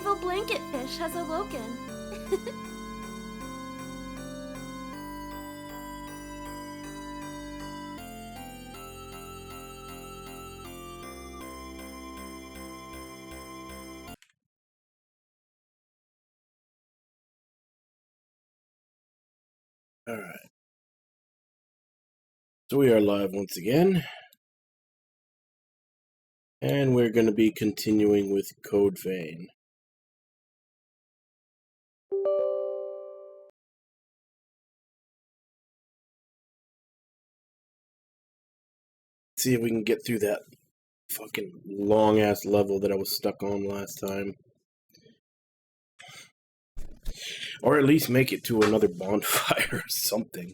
evil blanket fish has awoken. Alright. So we are live once again. And we're going to be continuing with Code Vein. See if we can get through that fucking long-ass level that I was stuck on last time. Or at least make it to another bonfire or something.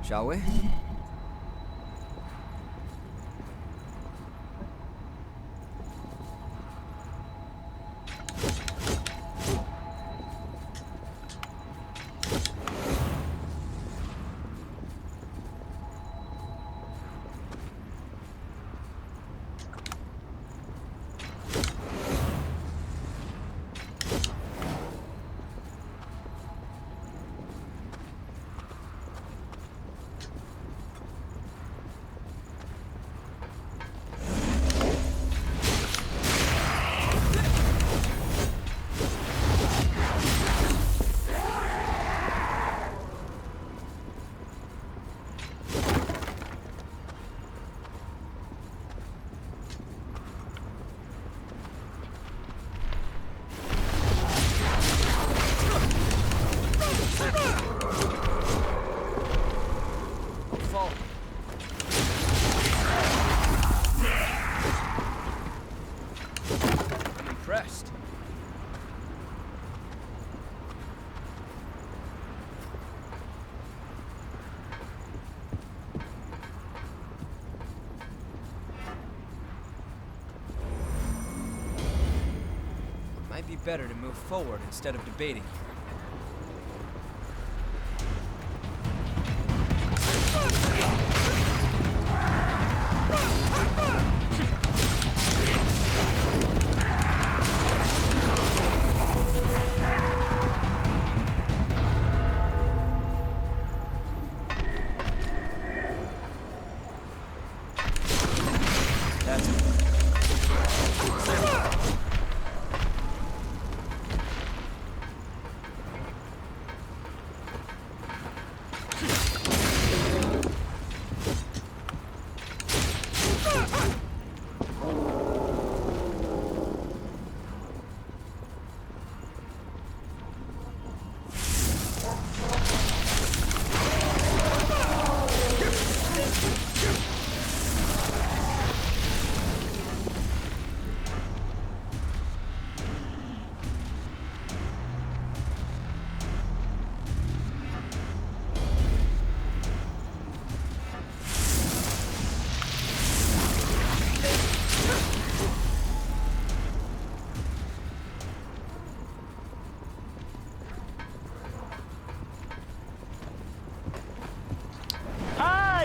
Shall we? Might be better to move forward instead of debating.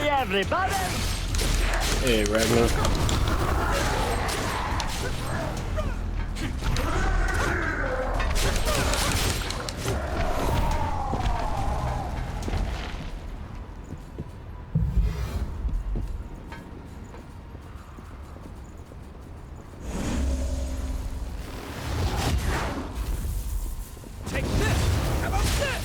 Everybody! Hey, Ragnar. Take this! How about this?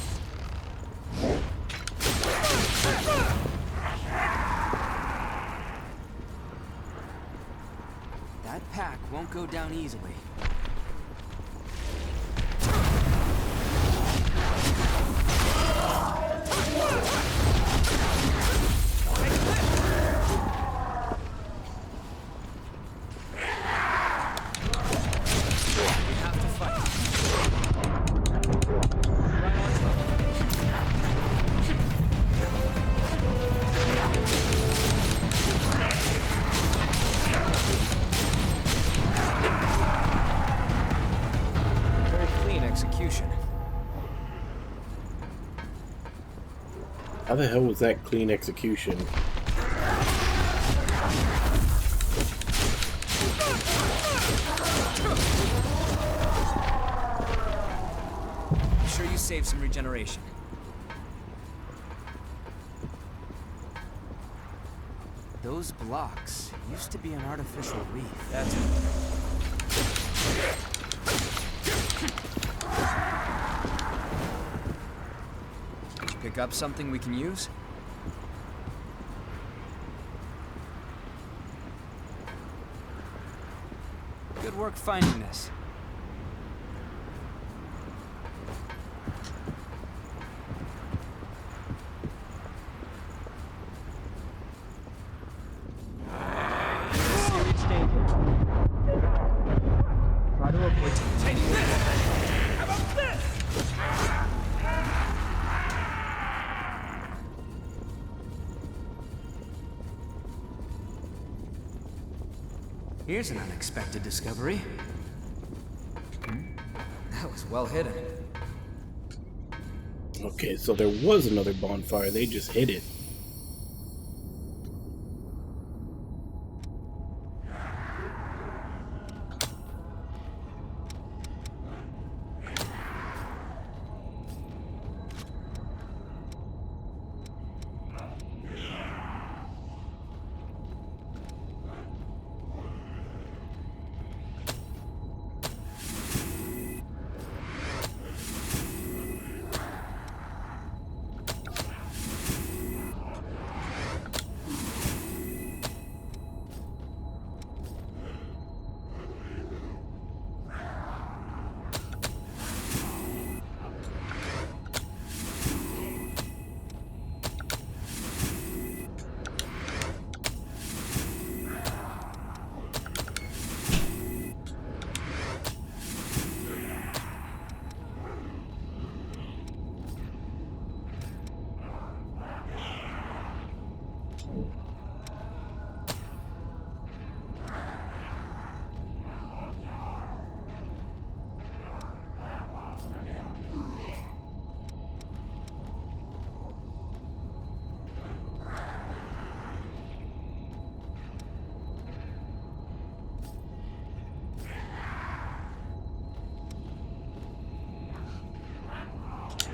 That pack won't go down easily. How the hell was that clean execution? I'm sure you saved some regeneration. Those blocks used to be an artificial reef. That's it. Did you pick up something we can use? Good work finding this. Serious danger. Try to avoid. Take this! How about this? Here's an unexpected discovery. That was well hidden. Okay, so there was another bonfire. They just hid it.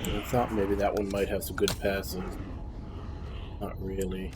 I thought maybe that one might have some good passes. Not really.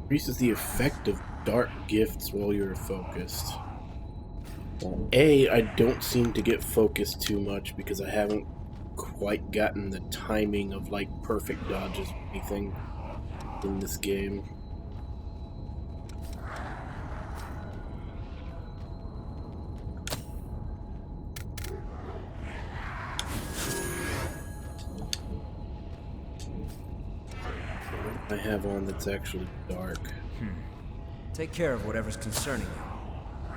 Increases the effect of dark gifts while you're focused. Well, I don't seem to get focused too much because I haven't quite gotten the timing of like perfect dodges or anything in this game. I have on that's actually dark. Take care of whatever's concerning you.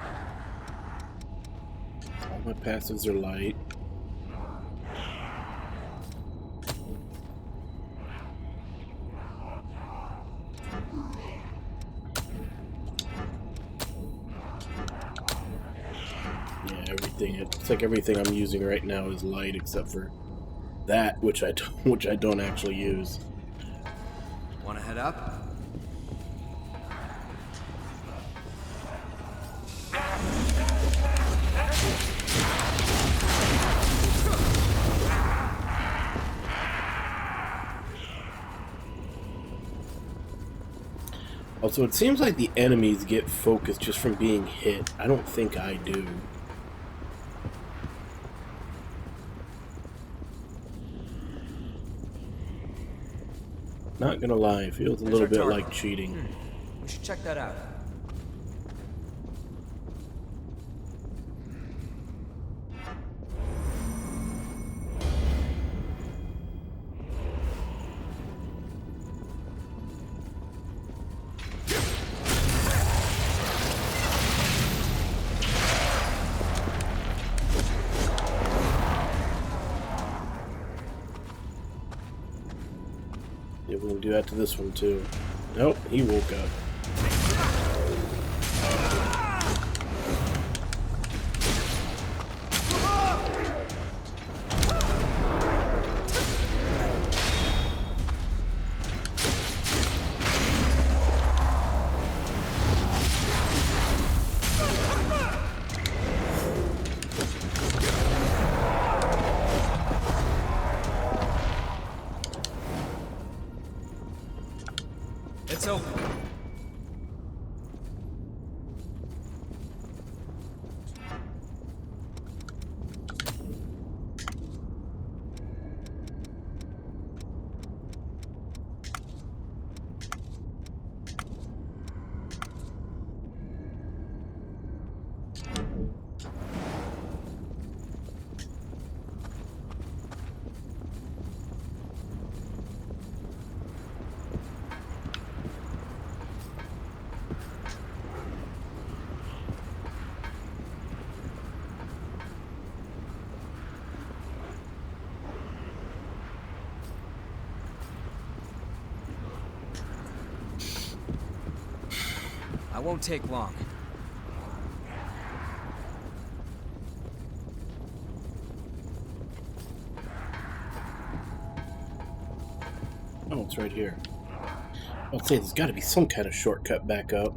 All my passives are light. Yeah, everything. It's like everything I'm using right now is light except for that, which I don't actually use. Wanna head up? Also, it seems like the enemies get focused just from being hit. I don't think I do. Not gonna lie, it feels a little bit like cheating. We should check that out. Yeah, we're gonna do that to this one too. Nope, he woke up. It's open. I won't take long. Oh, it's right here. I'll say there's gotta be some kind of shortcut back up.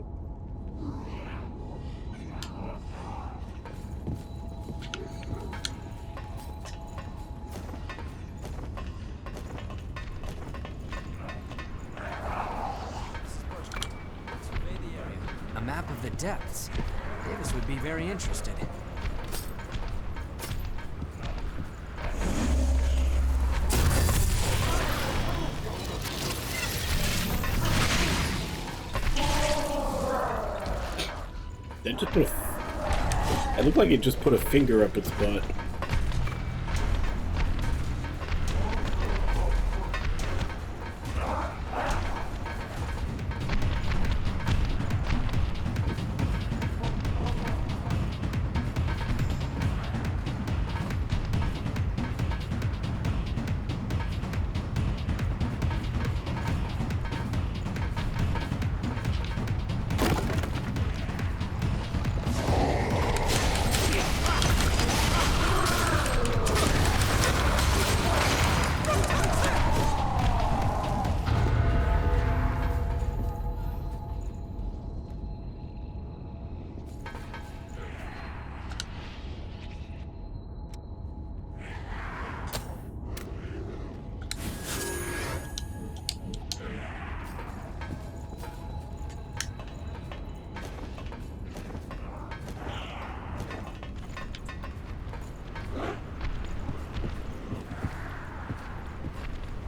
A map of the depths. Davis would be very interested. That just put it looked like it just put a finger up its butt.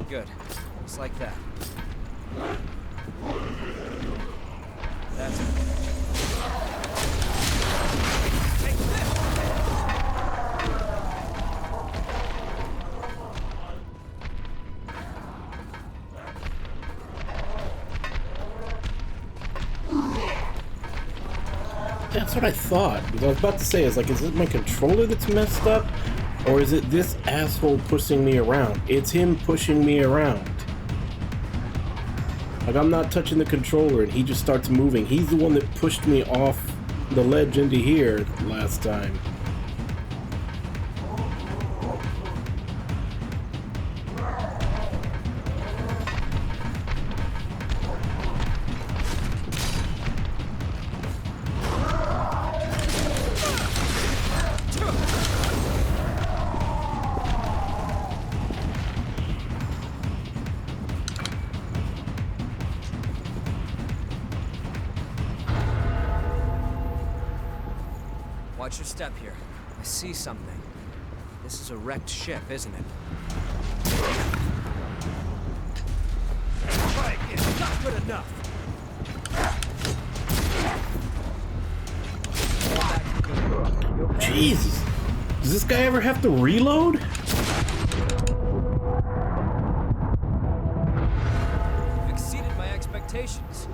Good. Just like that. That's it. Take this! That's what I thought. Because I was about to say, is it my controller that's messed up? Or is it this asshole pushing me around? It's him pushing me around. Like, I'm not touching the controller and he just starts moving. He's the one that pushed me off the ledge into here last time. Watch your step here. I see something. This is a wrecked ship, isn't it? Try again. Not good enough. Jesus! Does this guy ever have to reload? You've exceeded my expectations.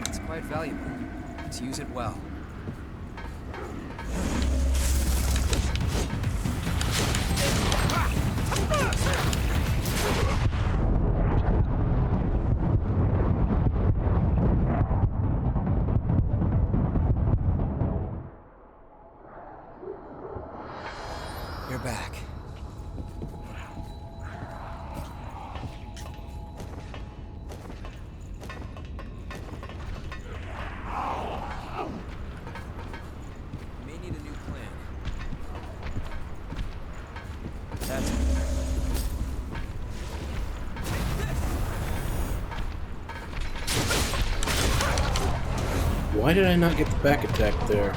It's quite valuable. Let's use it well. You're back. You may need a new plan. That's it. Why did I not get the back attack there?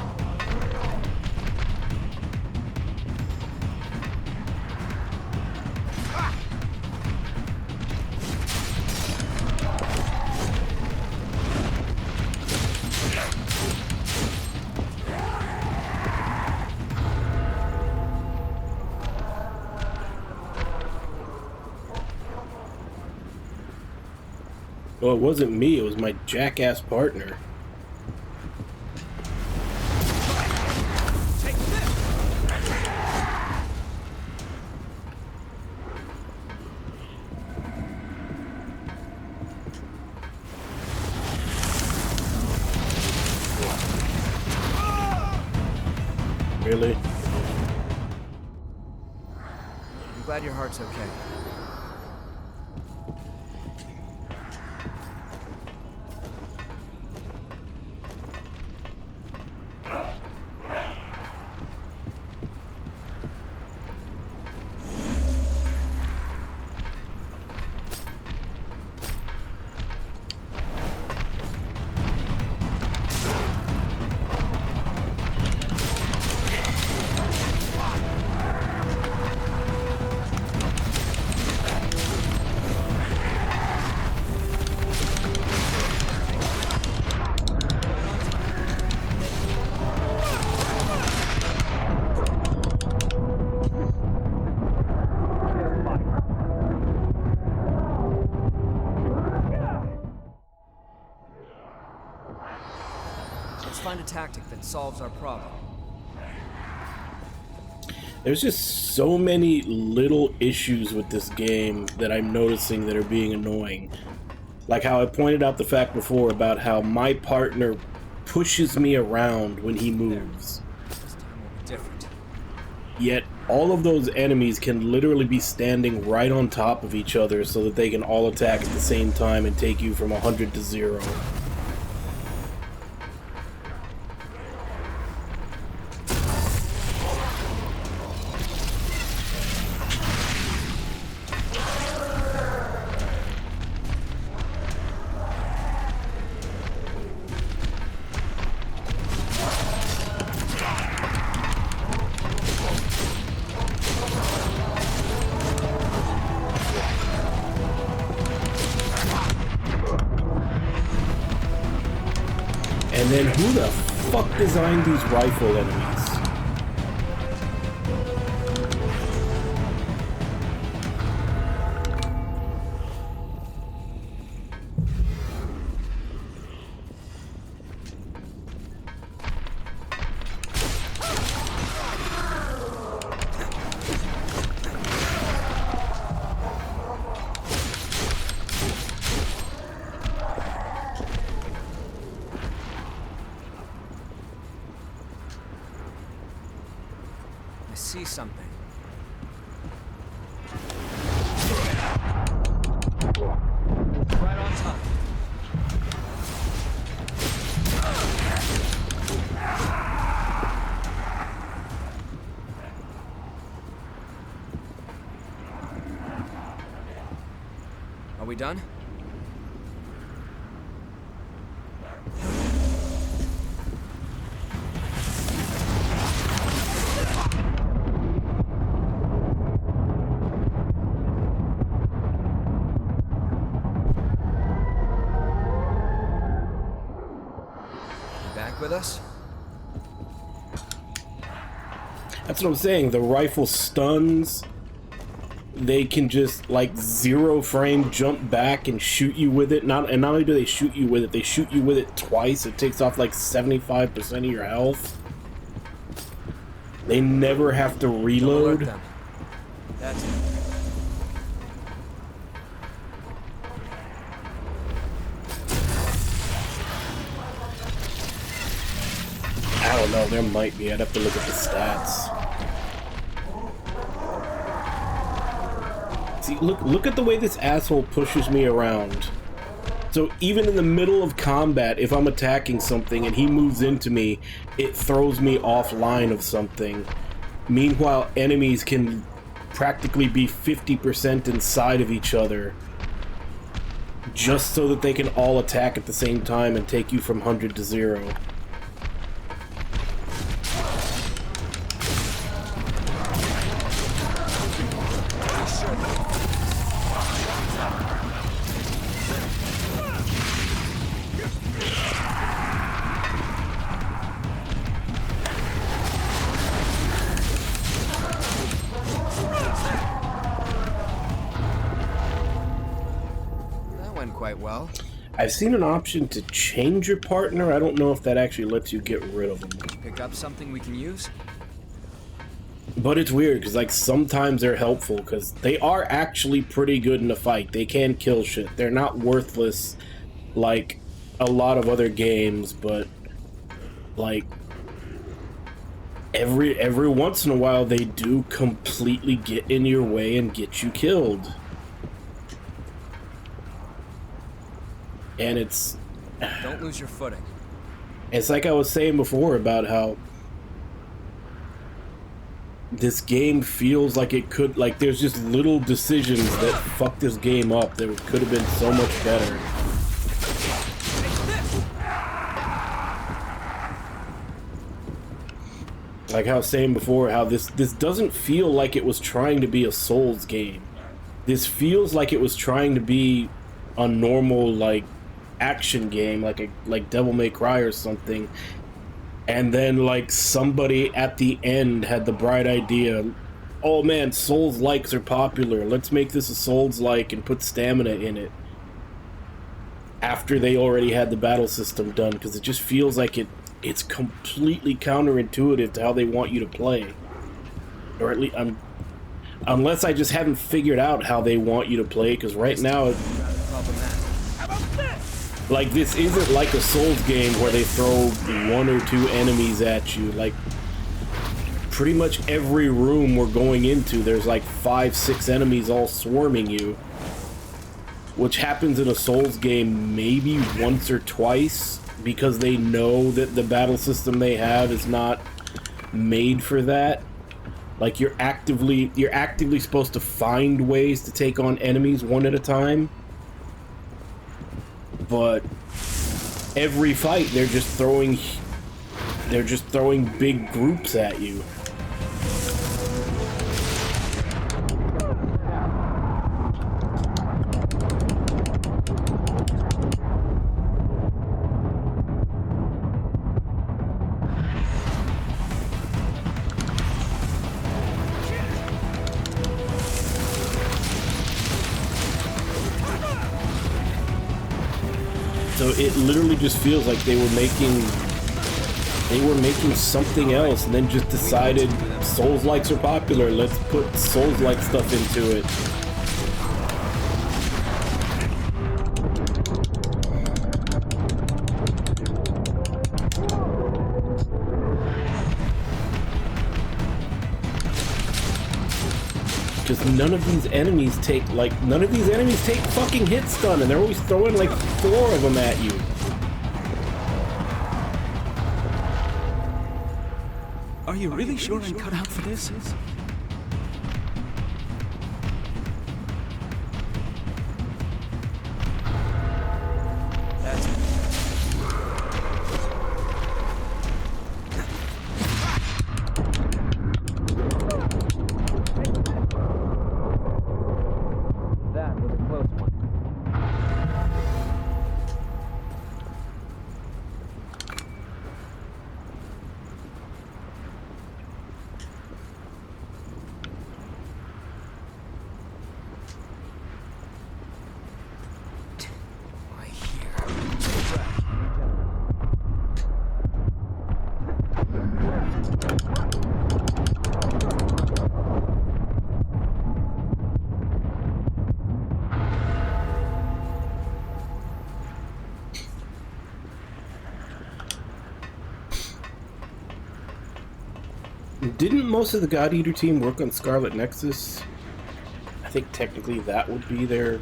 Well, it wasn't me, it was my jackass partner. Take this. Really? I'm glad your heart's okay. Let's find a tactic that solves our problem. There's just so many little issues with this game that I'm noticing that are being annoying. Like how I pointed out the fact before about how my partner pushes me around when he moves. This time will be different. Yet all of those enemies can literally be standing right on top of each other so that they can all attack at the same time and take you from 100 to 0. And then who the fuck designed these rifle enemies? I see something. Right on top. Are we done? with us? That's what I'm saying. The rifle stuns. They can just like 0 frame jump back and shoot you with it. And not only do they shoot you with it, they shoot you with it twice. It takes off like 75% of your health. They never have to reload. That's it. I don't know, there might be. I'd have to look at the stats. See, look at the way this asshole pushes me around. So even in the middle of combat, if I'm attacking something and he moves into me, it throws me offline of something. Meanwhile, enemies can practically be 50% inside of each other, just so that they can all attack at the same time and take you from 100 to 0. Quite well. I've seen an option to change your partner. I don't know if that actually lets you get rid of them. Pick up something we can use? But it's weird, because like sometimes they're helpful, because they are actually pretty good in a fight. They can kill shit. They're not worthless like a lot of other games, but like every once in a while they do completely get in your way and get you killed. And it's... Don't lose your footing. It's like I was saying before about how this game feels like it could... Like, there's just little decisions that fuck this game up that could have been so much better. Like how I was saying before, how this doesn't feel like it was trying to be a Souls game. This feels like it was trying to be a normal, like, action game, like Devil May Cry or something, and then like somebody at the end had the bright idea, oh man, Souls likes are popular, let's make this a Souls like and put stamina in it, after they already had the battle system done, because it just feels like it's completely counterintuitive to how they want you to play, or at least unless I just haven't figured out how they want you to play, because right now like, this isn't like a Souls game where they throw 1 or 2 enemies at you. Like, pretty much every room we're going into, there's like 5, 6 enemies all swarming you. Which happens in a Souls game maybe once or twice, because they know that the battle system they have is not made for that. Like, you're actively supposed to find ways to take on enemies one at a time. But every fight they're just throwing big groups at you. So it literally just feels like they were making something else and then just decided Souls-likes are popular, let's put Souls-like stuff into it. Because none of these enemies take fucking hit stun, and they're always throwing like 4 of them at you. Are you really sure I'm cut out for this? That's it. That was a close one. Didn't most of the God Eater team work on Scarlet Nexus? I think technically that would be their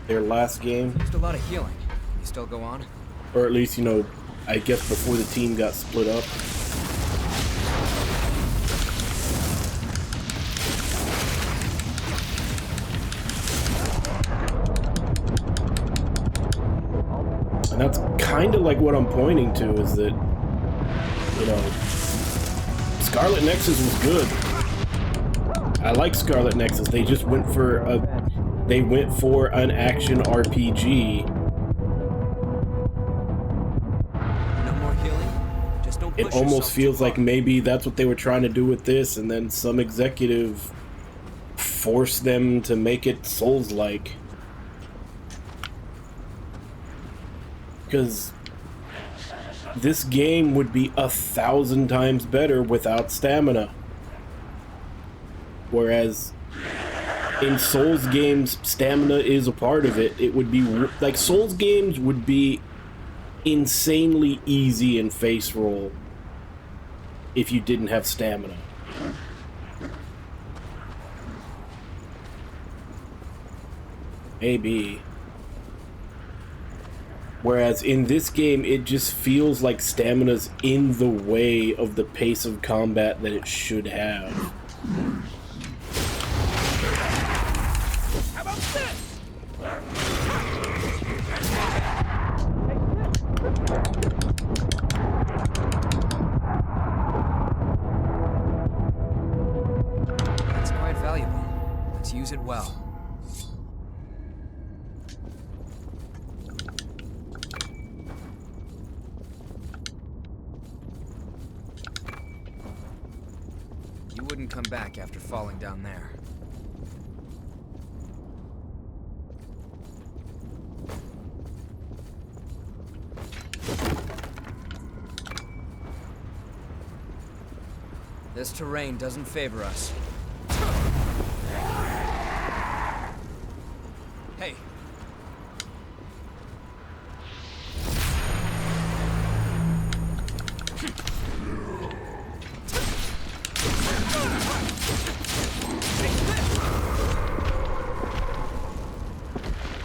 last game. Just a lot of healing. Can you still go on? Or at least, you know, I guess before the team got split up. And that's kind of like what I'm pointing to, is that, you know, Scarlet Nexus was good. I like Scarlet Nexus. They just went for an action RPG. No more healing? Just don't push It almost yourself feels too like far. maybe that's what they were trying to do with this, and then some executive forced them to make it Souls-like. Because this game would be 1,000 times better without stamina. Whereas in Souls games, stamina is a part of it. It would be like Souls games would be insanely easy in face roll if you didn't have stamina. Maybe. Whereas in this game, it just feels like stamina's in the way of the pace of combat that it should have. How about this? That's quite valuable. Let's use it well. You wouldn't come back after falling down there. This terrain doesn't favor us. Hey.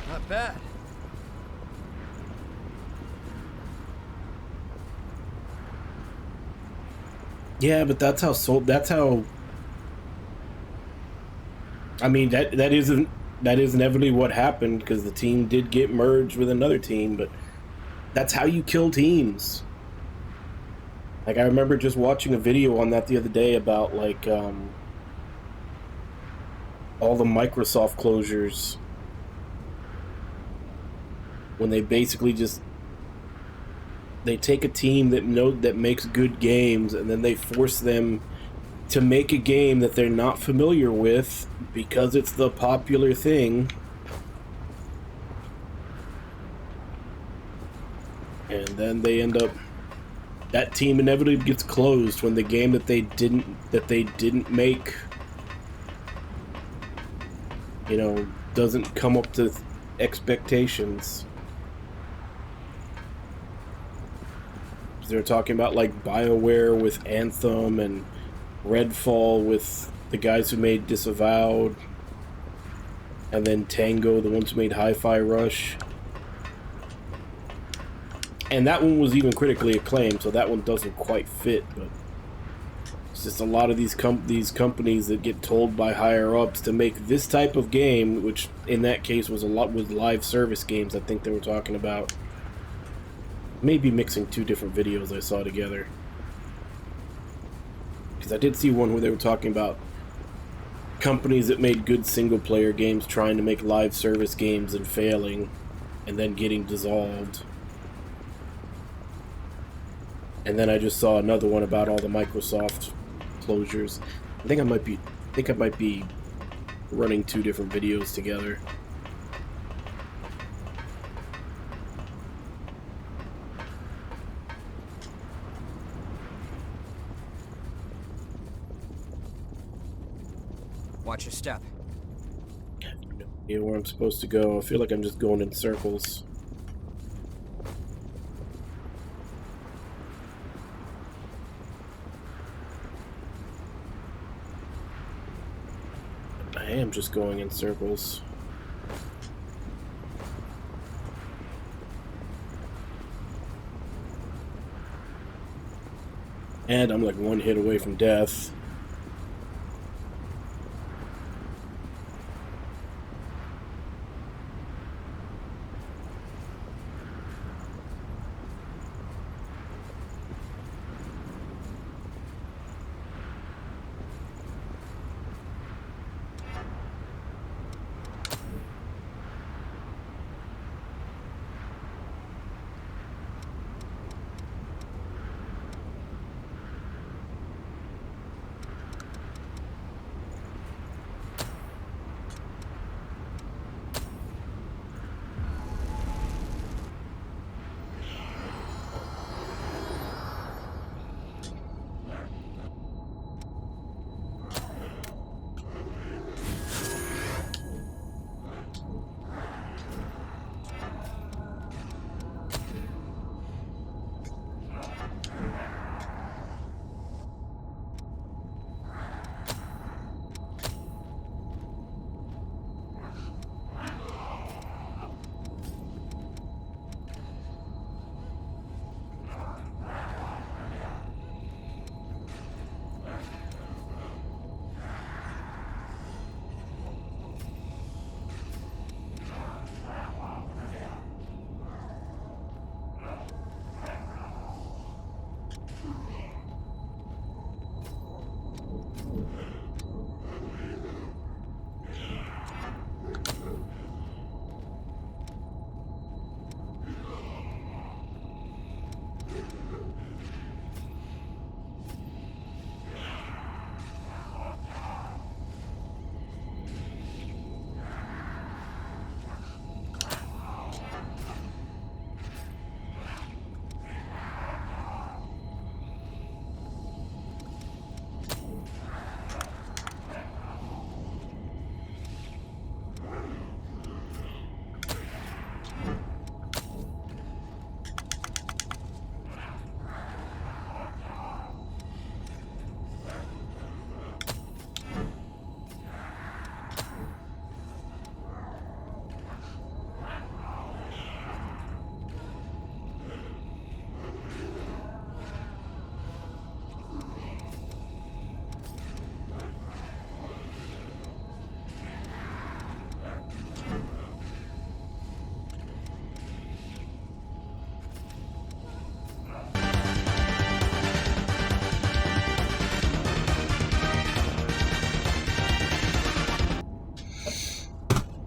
Not bad. Yeah, but that's how I mean, that is inevitably what happened, because the team did get merged with another team, but that's how you kill teams. Like, I remember just watching a video on that the other day about, like, all the Microsoft closures, when they basically just, they take a team that makes good games, and then they force them to make a game that they're not familiar with because it's the popular thing. And then they end up, that team inevitably gets closed when the game that they didn't make, you know, doesn't come up to expectations. They're talking about, like, BioWare with Anthem and Redfall with the guys who made Disavowed, and then Tango, the ones who made Hi-Fi Rush. And that one was even critically acclaimed, so that one doesn't quite fit, but it's just a lot of these companies that get told by higher-ups to make this type of game, which in that case was live service games, I think they were talking about. Maybe mixing two different videos I saw together. Because I did see one where they were talking about companies that made good single-player games trying to make live service games and failing, and then getting dissolved. And then I just saw another one about all the Microsoft closures. I think I might be running two different videos together. Watch your step. No idea where I'm supposed to go. I feel like I'm just going in circles. I am just going in circles. And I'm like one hit away from death.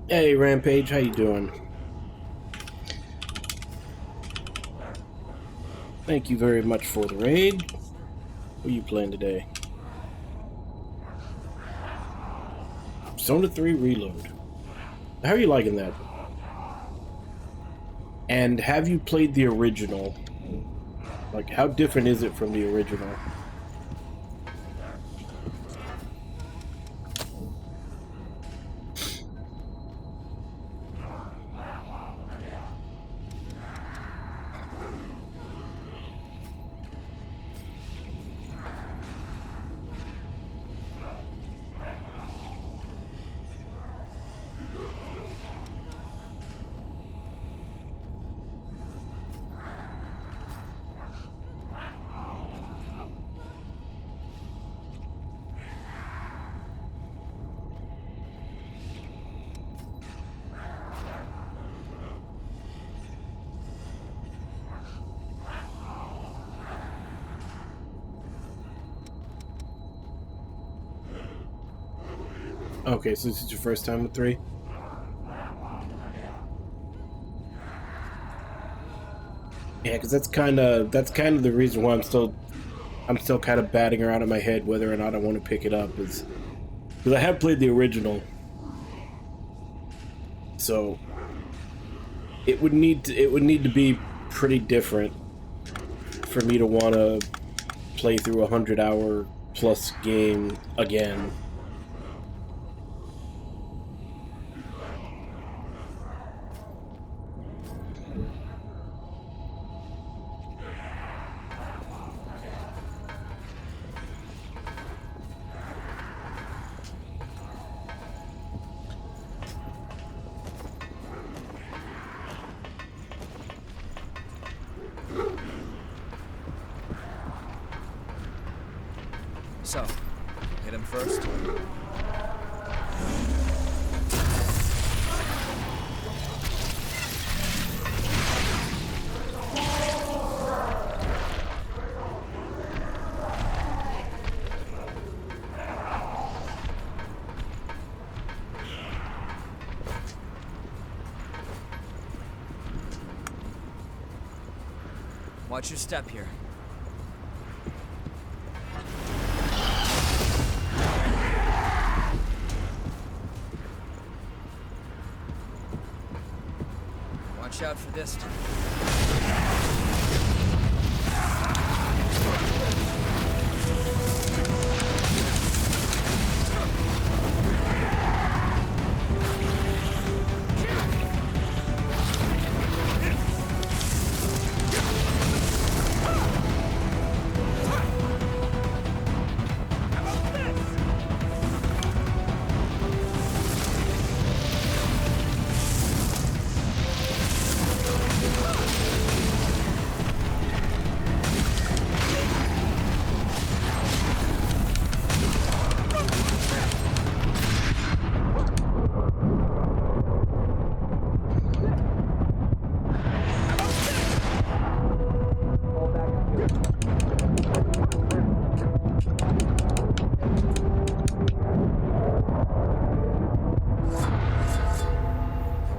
Hey, Rampage, how you doing? Thank you very much for the raid. What are you playing today? Persona 3 Reload. How are you liking that? And have you played the original? Like, how different is it from the original? Okay, so this is your first time with 3? Yeah, because that's kind of the reason why I'm still kind of batting around in my head whether or not I want to pick it up, is because I have played the original, so it would need to be pretty different for me to want to play through a 100-hour plus game again. So, hit him first. Watch your step here. Watch out for this time.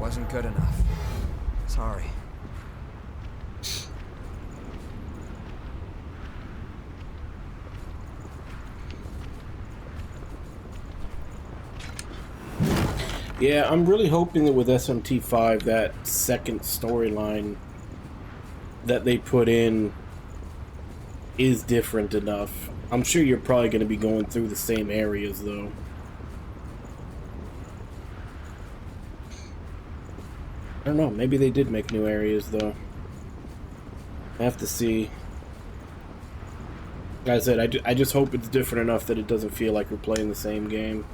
Wasn't good enough. Sorry. Yeah, I'm really hoping that with SMT5, that second storyline that they put in is different enough. I'm sure you're probably going to be going through the same areas, though. I don't know, maybe they did make new areas, though. I have to see. Like I said, I just hope it's different enough that it doesn't feel like we're playing the same game.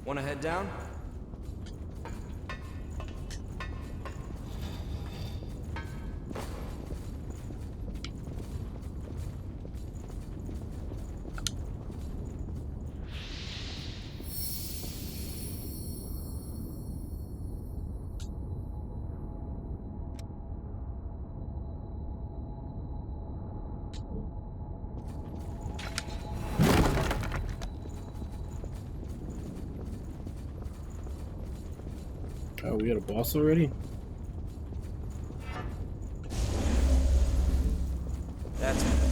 Wanna head down? Oh, we got a boss already? That's better.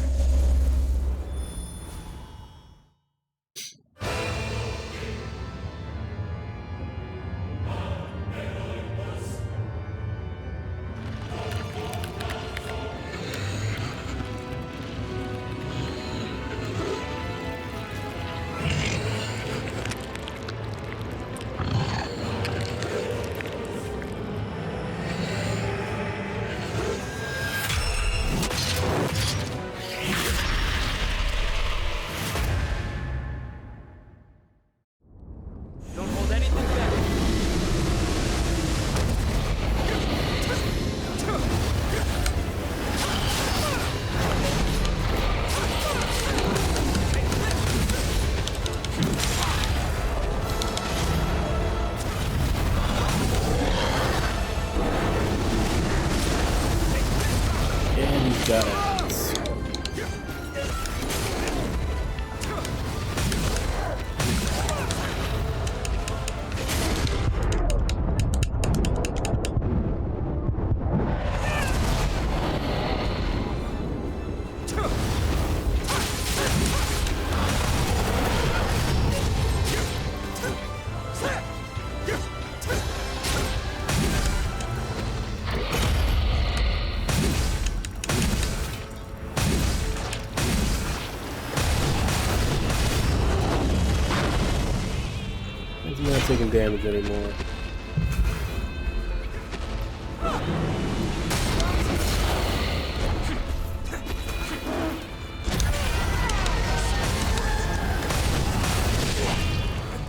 Don't hold anything back. And he's got it. He's not taking damage anymore.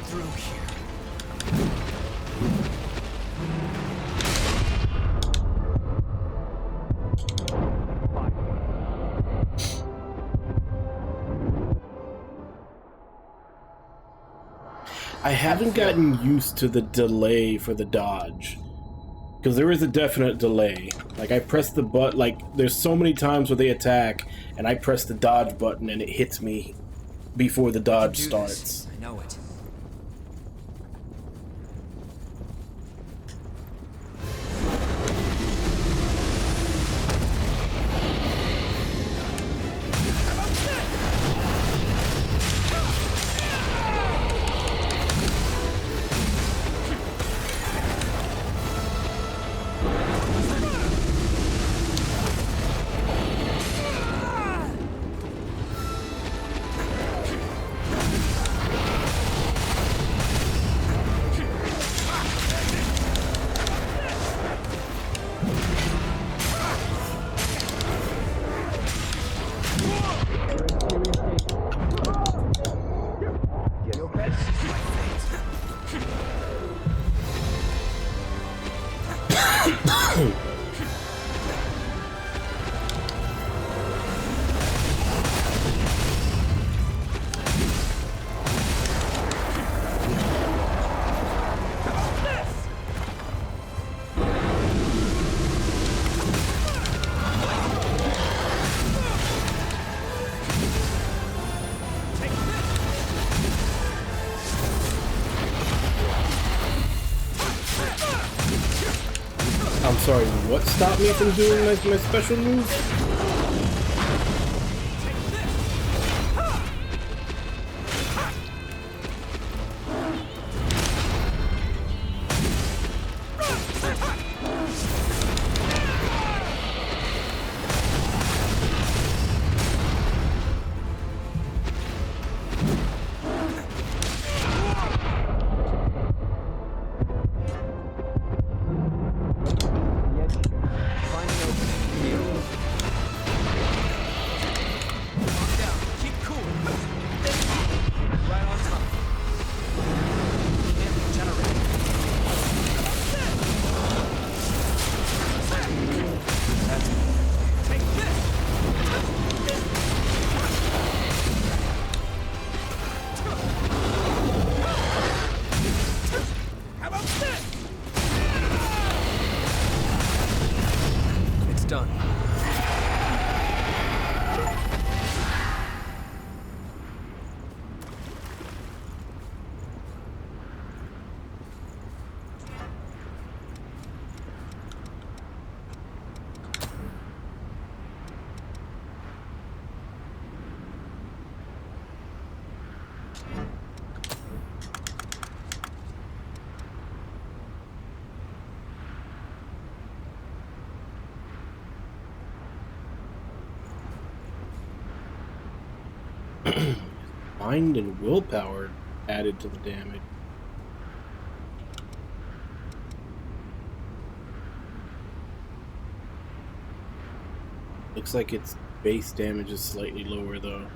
Through here. I haven't gotten used to the delay for the dodge. Because there is a definite delay. Like, I press the button, like, there's so many times where they attack, and I press the dodge button and it hits me before the dodge starts. I know it. I'm sorry, what stopped me from doing my special moves? Mind and willpower added to the damage. Looks like its base damage is slightly lower though.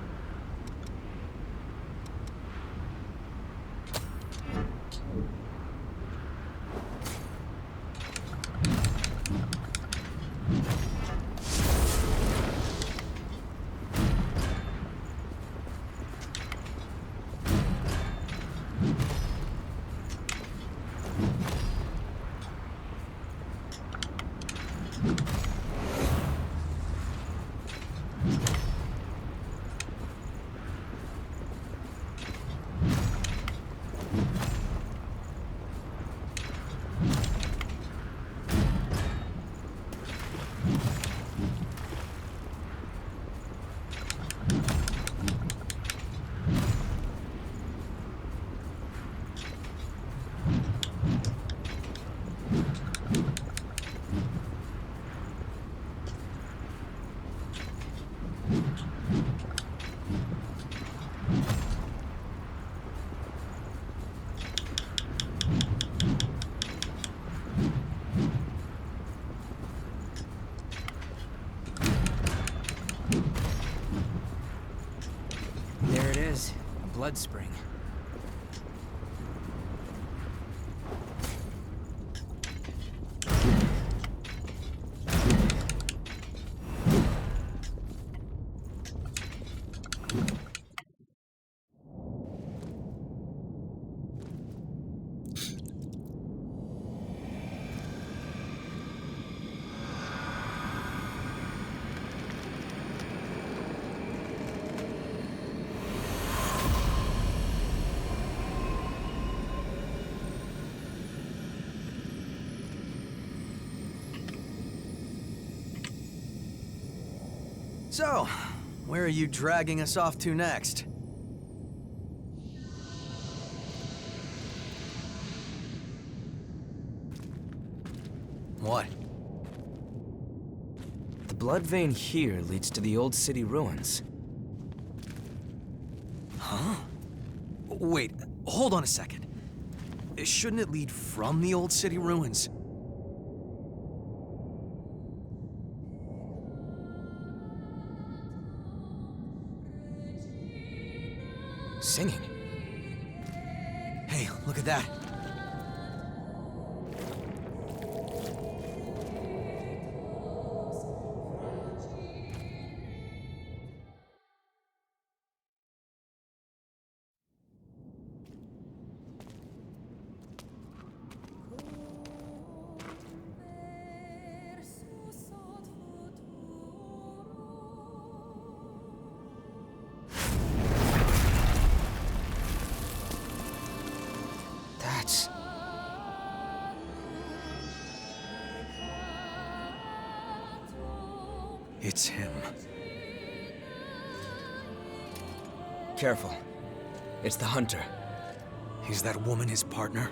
There it is, a blood spring. So, where are you dragging us off to next? What? The blood vein here leads to the old city ruins. Huh? Wait, hold on a second. Shouldn't it lead from the old city ruins? Singing. Hey, look at that. That's... It's him. Careful. It's the hunter. Is that woman his partner?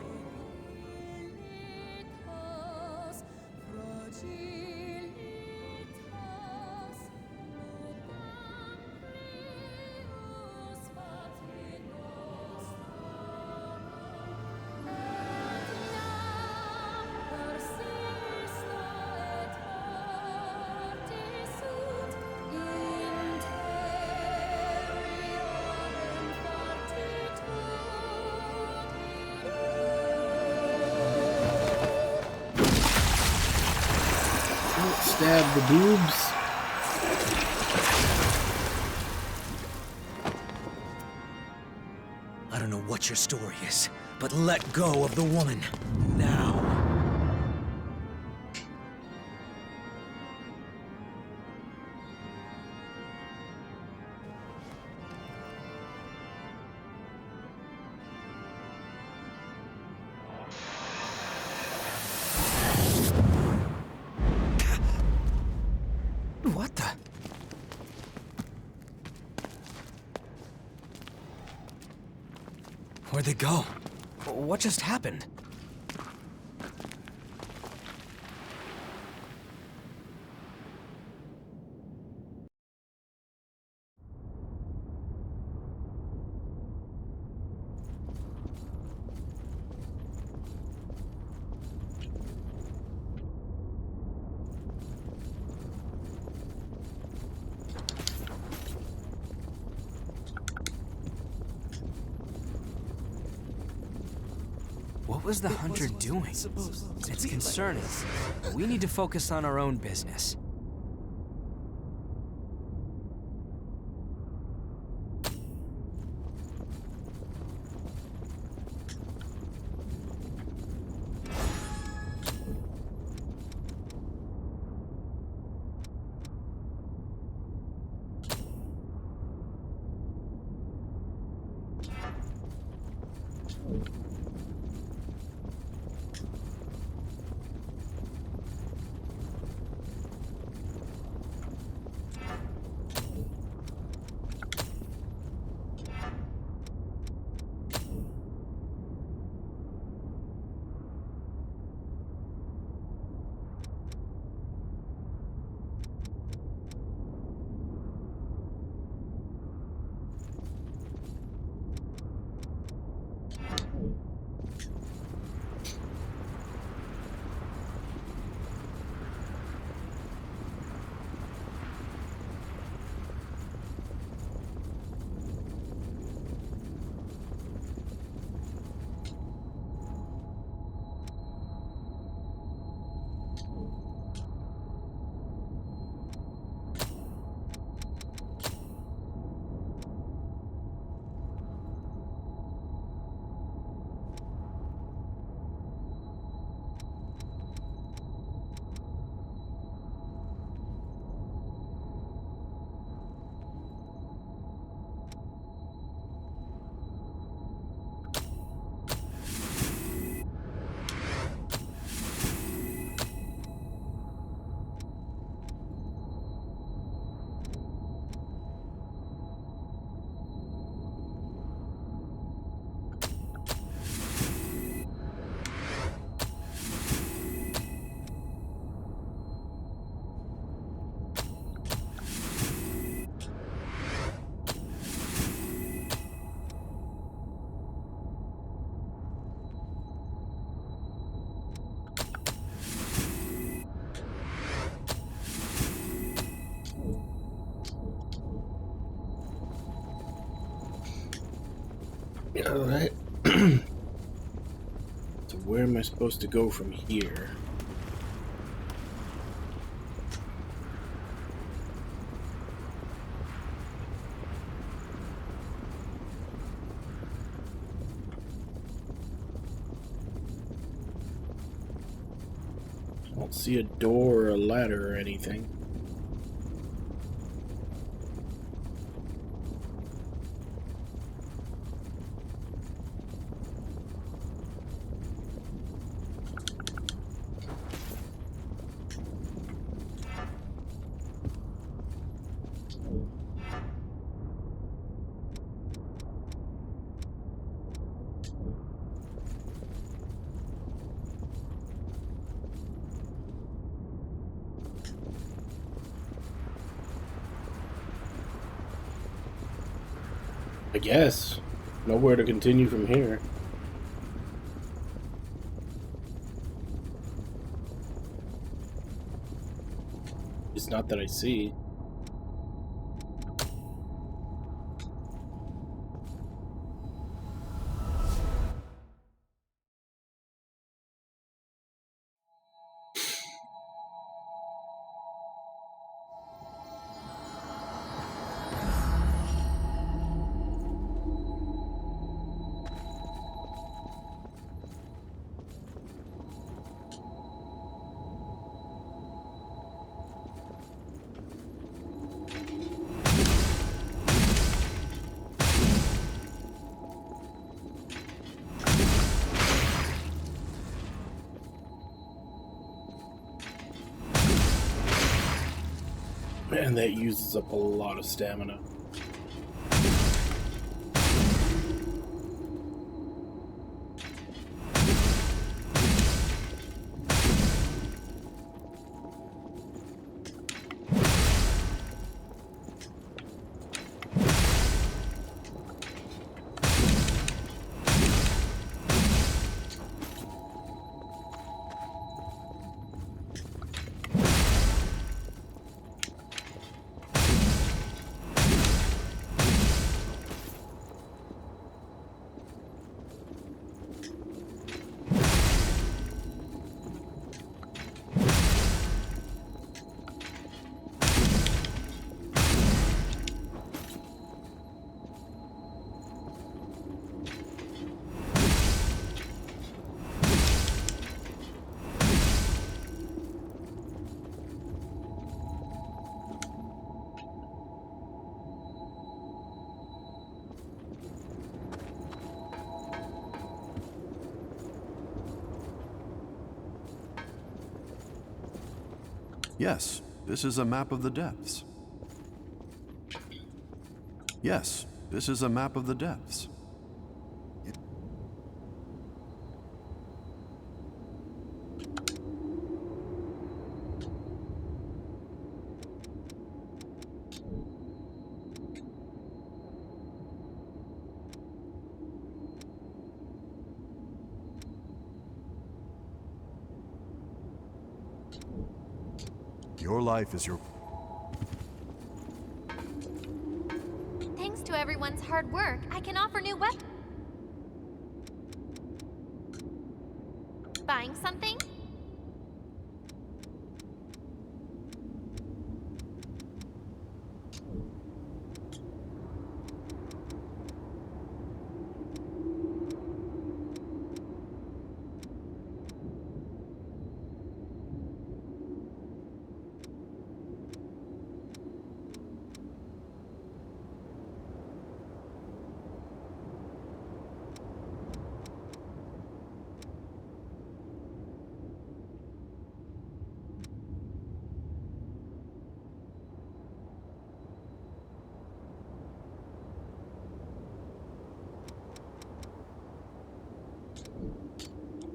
Stab the boobs. I don't know what your story is, but let go of the woman. Now. What the? Where'd they go? What just happened? What was the hunter doing? It's concerning. We need to focus on our own business. Alright. So where am I supposed to go from here? I don't see a door or a ladder or anything. I guess. Nowhere to continue from here. It's not that I see. And that uses up a lot of stamina. Yes, this is a map of the depths. Yes, this is a map of the depths. Your life is your... Thanks to everyone's hard work, I can offer new weapons. Buying something?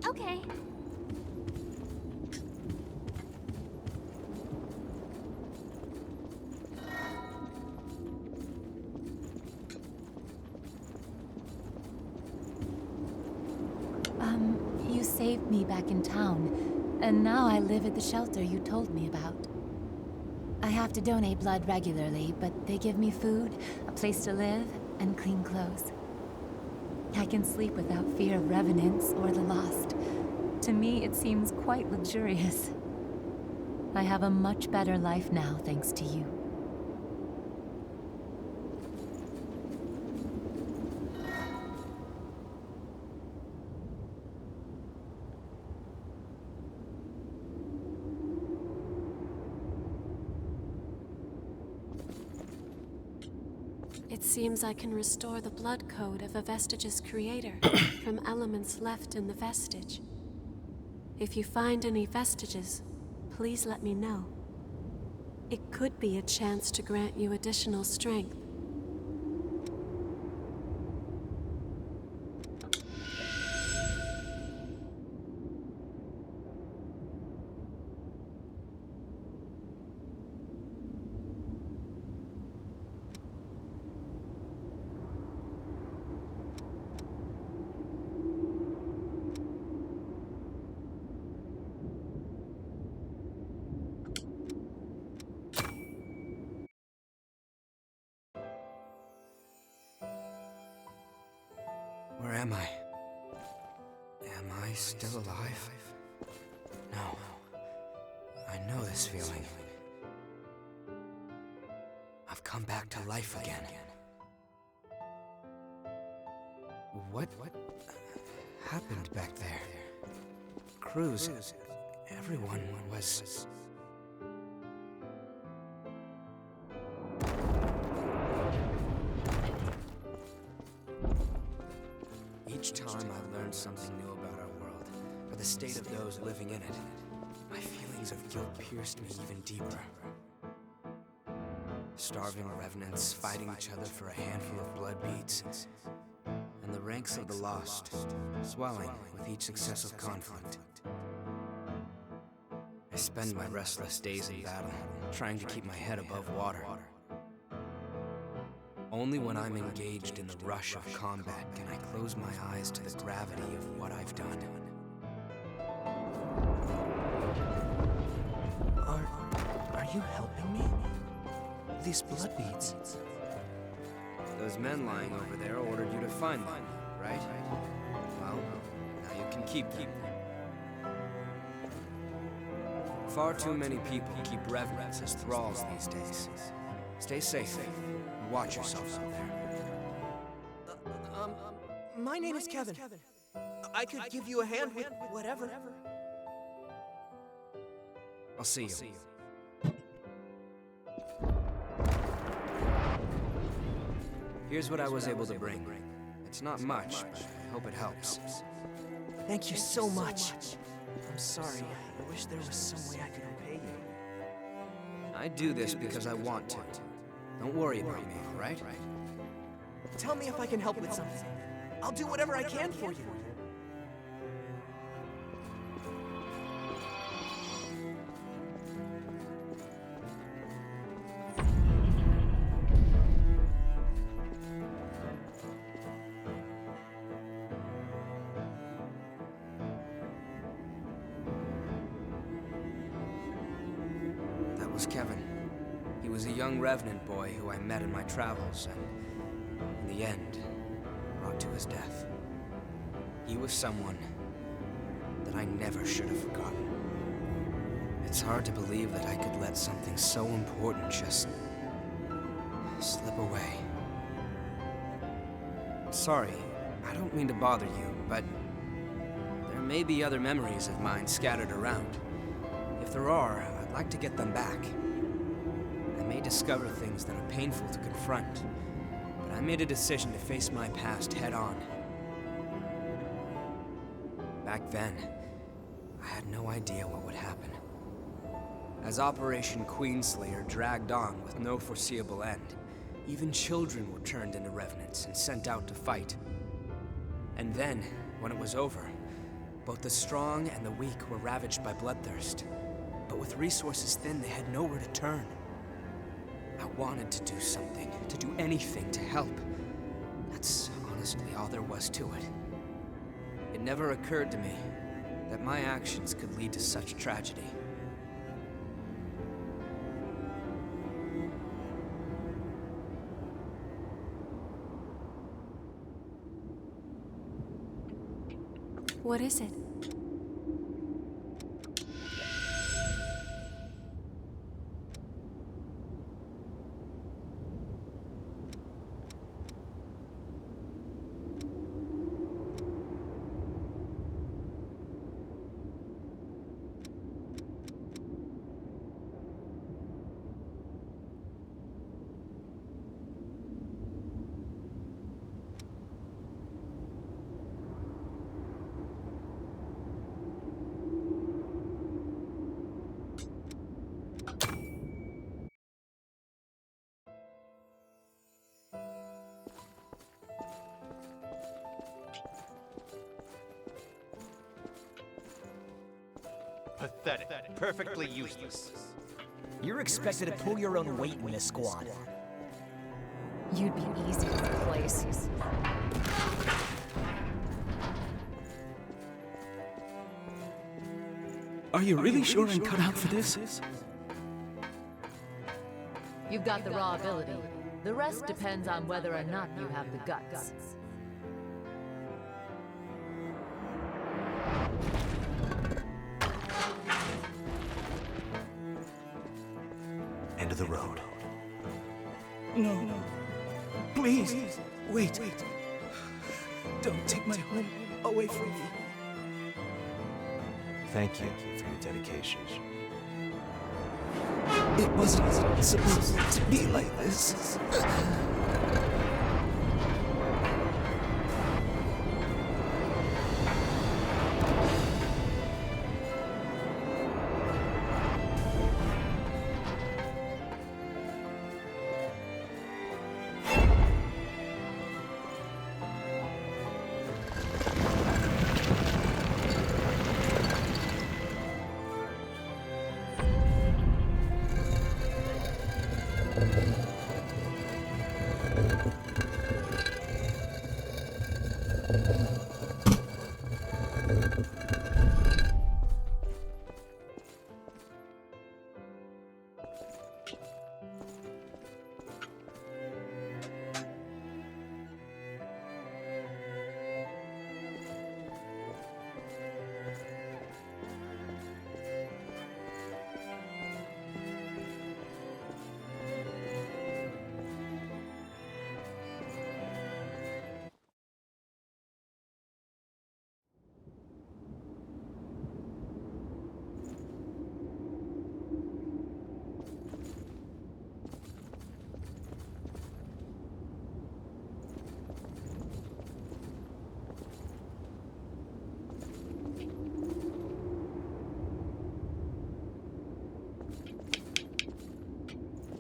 Okay. You saved me back in town, and now I live at the shelter you told me about. I have to donate blood regularly, but they give me food, a place to live, and clean clothes. I can sleep without fear of revenants or the lost. To me, it seems quite luxurious. I have a much better life now, thanks to you. It seems I can restore the blood code of a vestige's creator from elements left in the vestige. If you find any vestiges, please let me know. It could be a chance to grant you additional strength. Where am I? Am I still alive? No. I know this feeling. I've come back to life again. What happened back there? Cruz, everyone was... Each time I've learned something new about our world, or the state of those living in it, my feelings of guilt pierced me even deeper. Starving revenants fighting each other for a handful of blood beads, and the ranks of the lost swelling with each successive conflict. I spend my restless days in battle, trying to keep my head above water. Only when I'm engaged in the rush of combat can I close my eyes to the gravity of what I've done. Are you helping me? These blood beads. Those men lying over there ordered you to find them, right? Well, now you can keep them. Far too many people keep revenants as thralls these days. Stay safe. Watch yourself out there. My name is Kevin. I could give you a hand with whatever. I'll see you. Here's what I was able to bring. It's not much, but I hope it helps. Thank you so much. I'm sorry. I wish there was some way I could repay you. I do this because I want to. Don't worry about me, all right? Tell me if I can help with something. I'll do whatever I can for you. That was Kevin. He was a young revenant boy who I met in my travels, and in the end, brought to his death. He was someone that I never should have forgotten. It's hard to believe that I could let something so important just slip away. Sorry, I don't mean to bother you, but there may be other memories of mine scattered around. If there are, I'd like to get them back. I may discover things that are painful to confront, but I made a decision to face my past head-on. Back then, I had no idea what would happen. As Operation Queenslayer dragged on with no foreseeable end, even children were turned into revenants and sent out to fight. And then, when it was over, both the strong and the weak were ravaged by bloodthirst. But with resources thin, they had nowhere to turn. I wanted to do something, to do anything to help. That's honestly all there was to it. It never occurred to me that my actions could lead to such tragedy. What is it? Pathetic. Perfectly useless. You're expected to pull your own weight in this squad. You'd be easy to replace. Are you really sure I'm cut out for this? You've got the raw ability. The rest depends on whether or not you have the guts. End of the road. No. Please, wait. Don't take my home away from me. Thank you for your dedication. It wasn't supposed to be like this.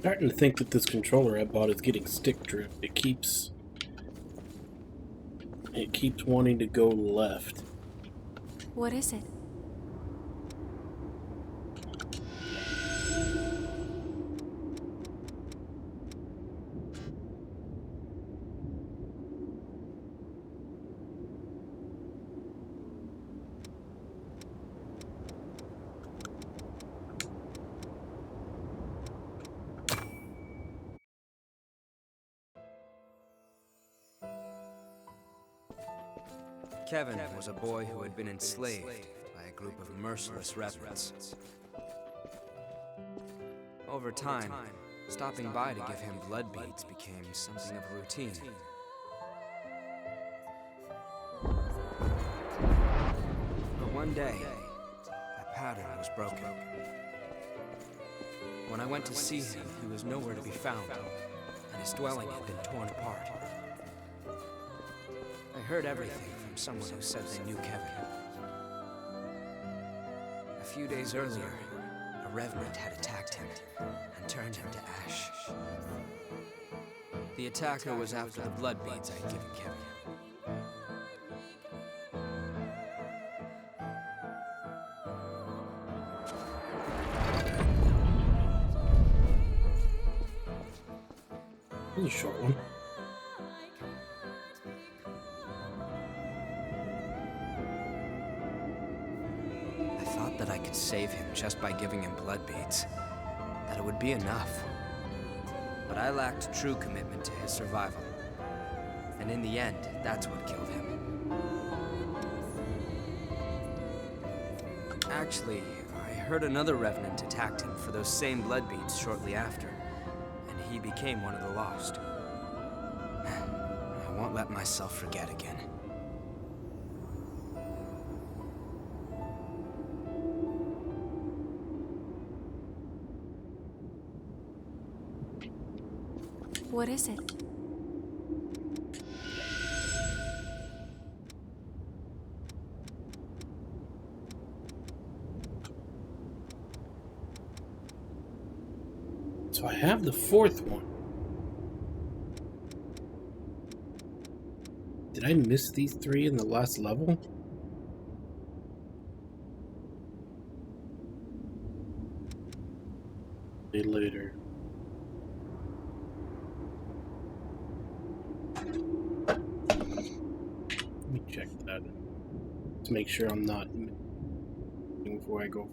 Starting to think that this controller I bought is getting stick drift. It keeps wanting to go left. What is it? Kevin was a boy who had been enslaved by a group of merciless revenants. Over time, stopping by to give him blood beads became something of a routine. But one day, that pattern was broken. When I went to see him, he was nowhere to be found, and his dwelling had been torn apart. I heard everything from someone who said they knew Kevin. A few days earlier, a revenant had attacked him and turned him to ash. The attacker was after the blood beads I had given Kevin. This is a short one. I thought that I could save him just by giving him blood beads, that it would be enough. But I lacked true commitment to his survival. And in the end, that's what killed him. Actually, I heard another revenant attacked him for those same blood beads shortly after, and he became one of the lost. I won't let myself forget again. What is it? So I have the fourth one. Did I miss these three in the last level? Later. Let me check that to make sure I'm not before I go.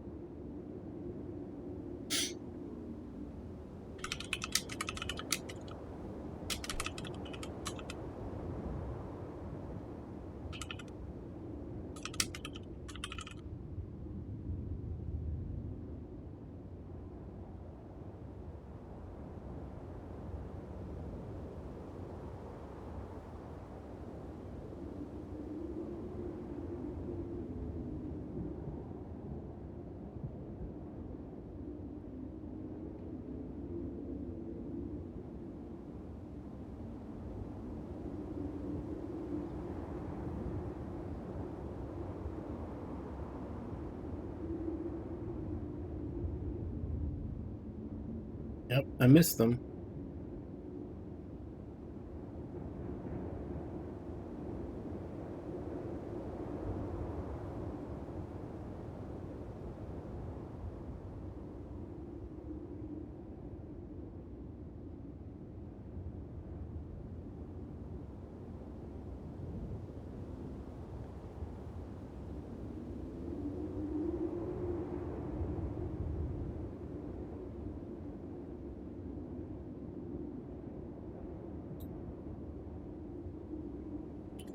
Yep, I missed them.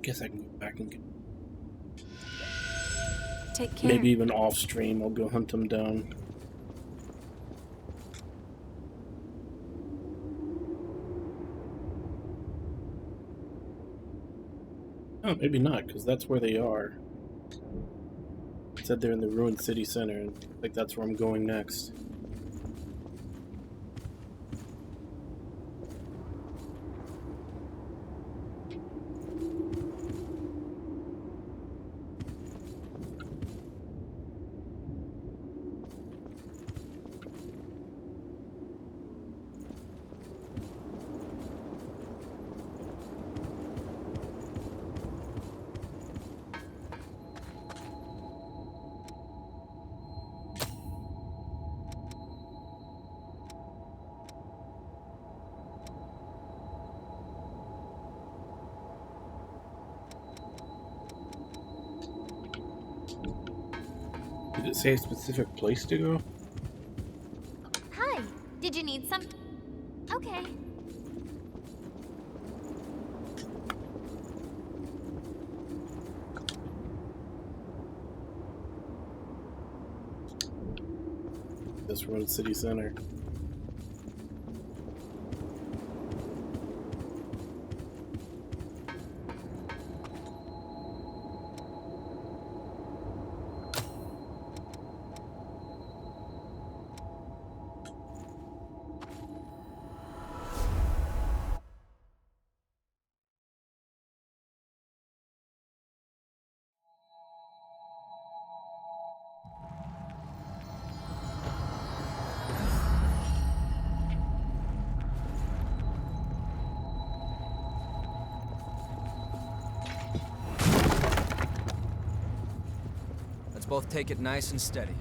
Guess I can go back and get. Take care. Maybe even off stream, I'll go hunt them down. Oh, maybe not, because that's where they are. It said they're in the ruined city center, and I think that's where I'm going next. Did it say a specific place to go? Hi. Did you need some? Okay. This ruined city center. Let's both take it nice and steady.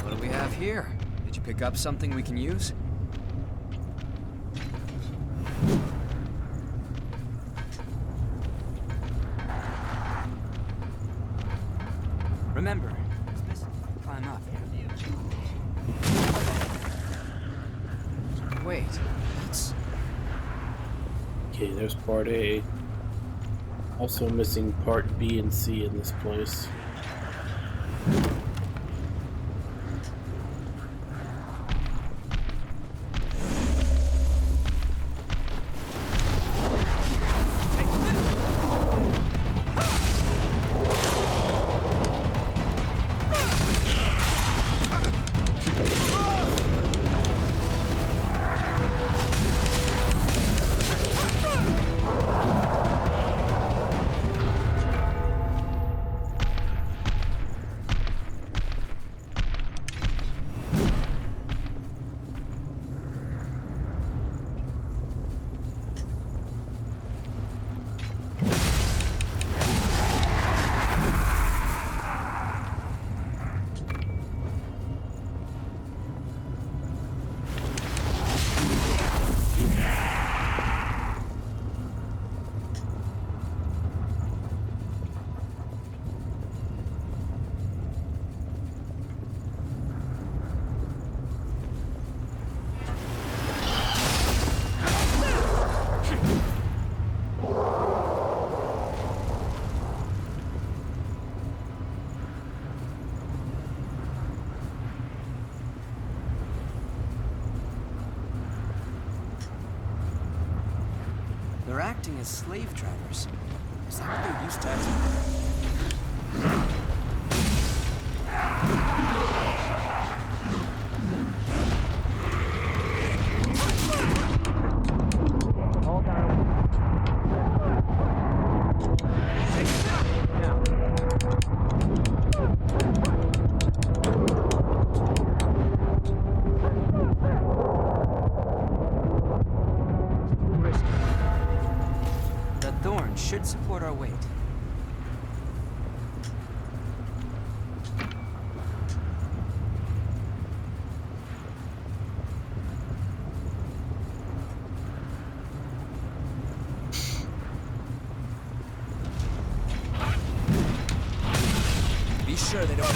What do we have here? Did you pick up something we can use? Remember, it's best to climb up. Wait, that's... Okay, there's part A. Also missing part B and C in this place. They're acting as slave drivers. Is that what they're used to? That thorn should support our weight. Be sure they don't...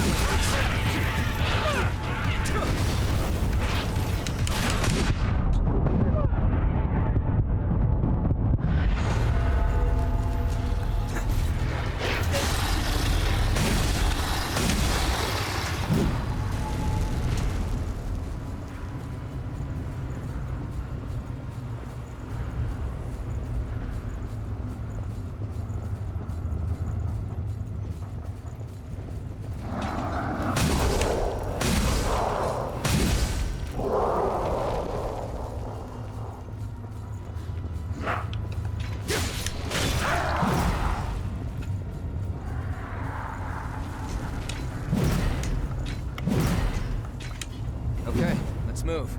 Okay, let's move.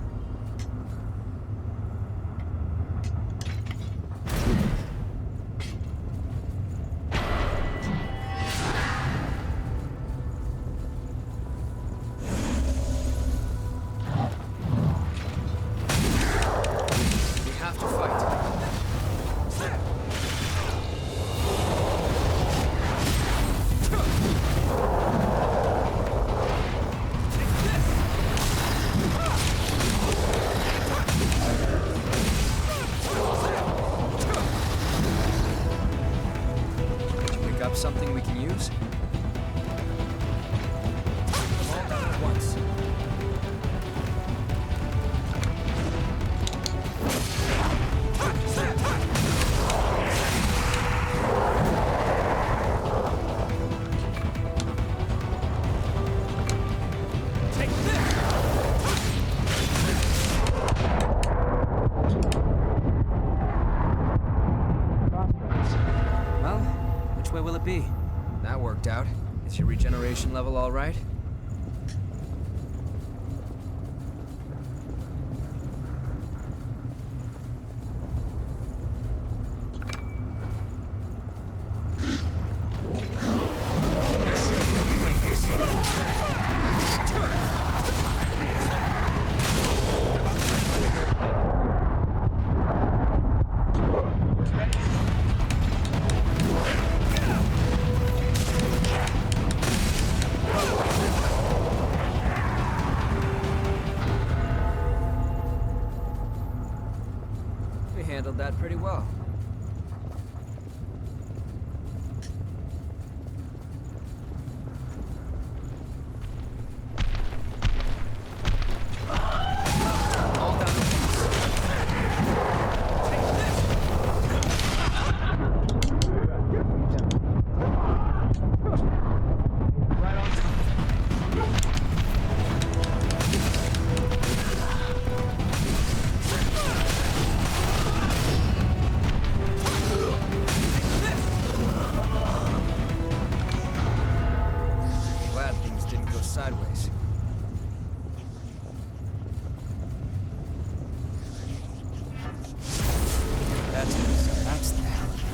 We have to fight. Concentration level all right? We handled that pretty well. All down the right on top. Glad things didn't go sideways. That's the hell of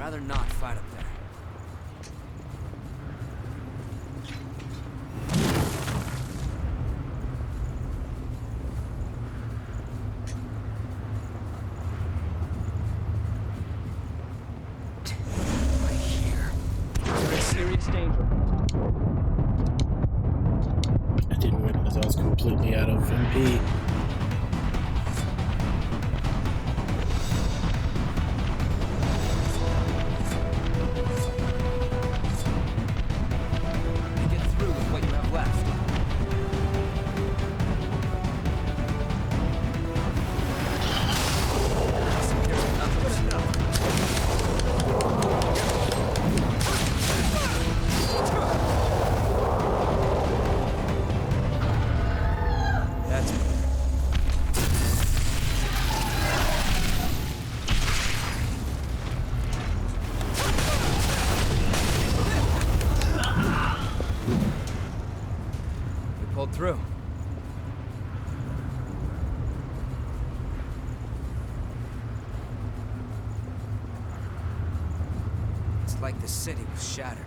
rather not fight up there. Right here. You're in serious danger. I didn't realize I was completely out of MP. Through. It's like the city was shattered.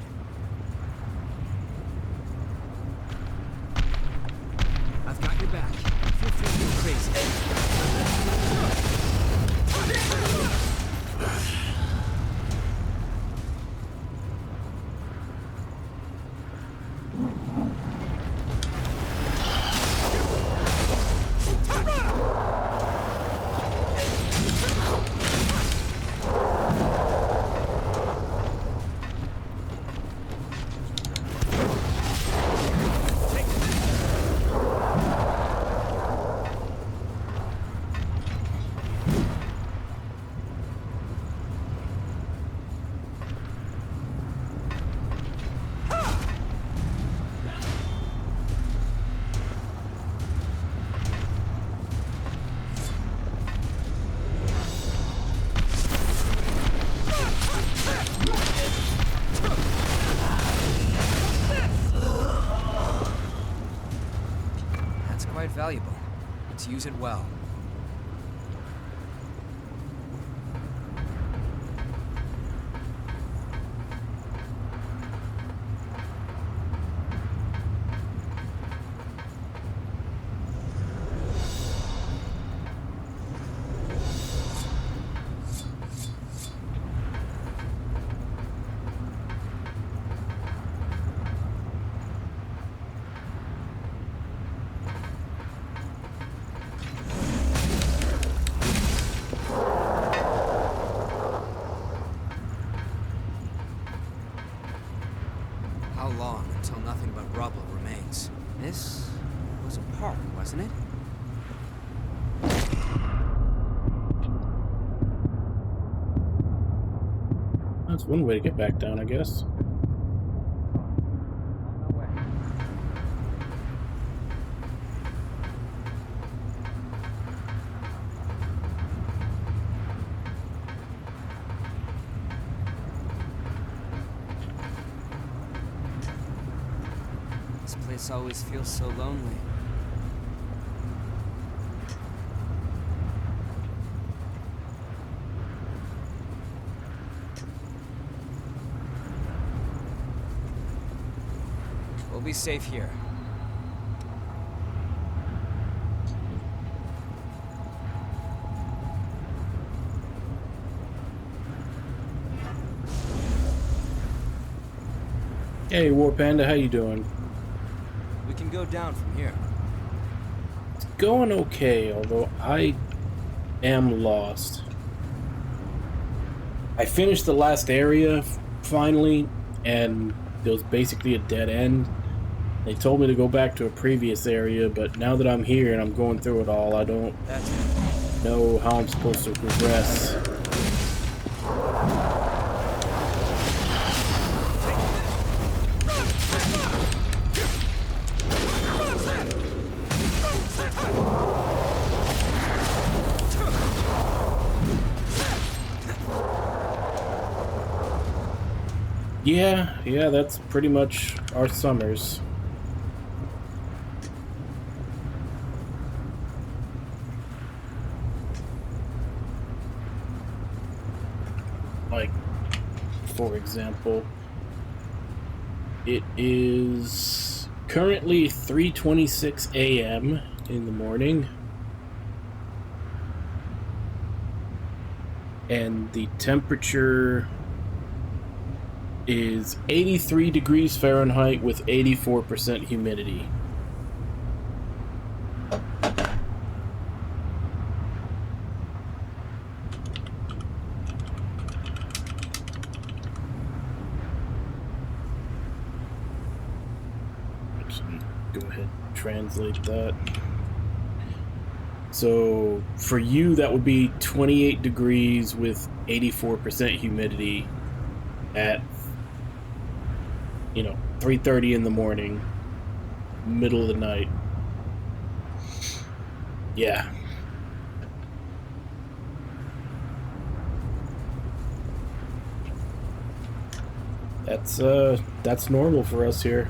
I've got your back. Feel free to go crazy. That's quite valuable. Let's use it well. How long until nothing but rubble remains? This was a park, wasn't it? That's one way to get back down, I guess. This place always feels so lonely. We'll be safe here. Hey, War Panda, how you doing? We can go down from here. It's going okay, although I am lost. I finished the last area finally, and it was basically a dead end. They told me to go back to a previous area, but now that I'm here and I'm going through it all, I don't know how I'm supposed to progress. Yeah, that's pretty much our summers. Like, for example, it is currently 3:26 a.m. in the morning, and the temperature is 83 degrees Fahrenheit with 84% humidity. Actually, go ahead and translate that. So for you, that would be 28 degrees with 84% humidity at 3:30 in the morning, middle of the night. Yeah. That's normal for us here.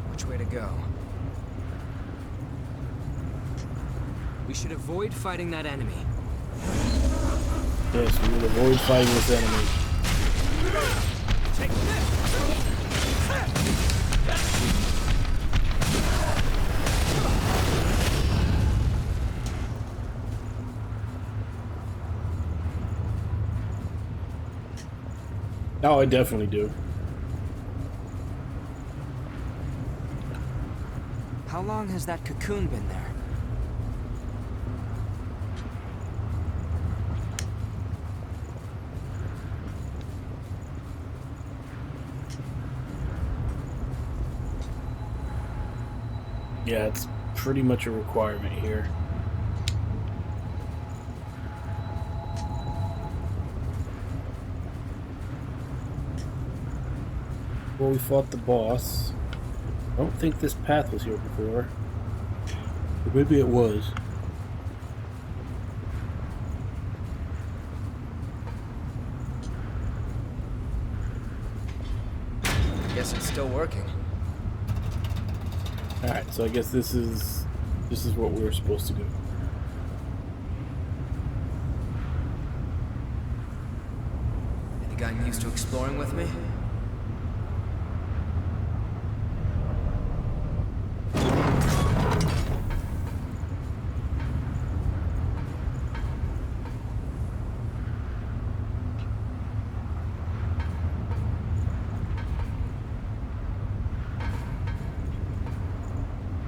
Which way to go? We should avoid fighting that enemy. Yes, we will avoid fighting this enemy. Take this! Oh, I definitely do. How long has that cocoon been there? Yeah, it's pretty much a requirement here. Well, we fought the boss. I don't think this path was here before. Or maybe it was. Guess it's still working. Alright, so I guess this is what we were supposed to go. Have you gotten used to exploring with me?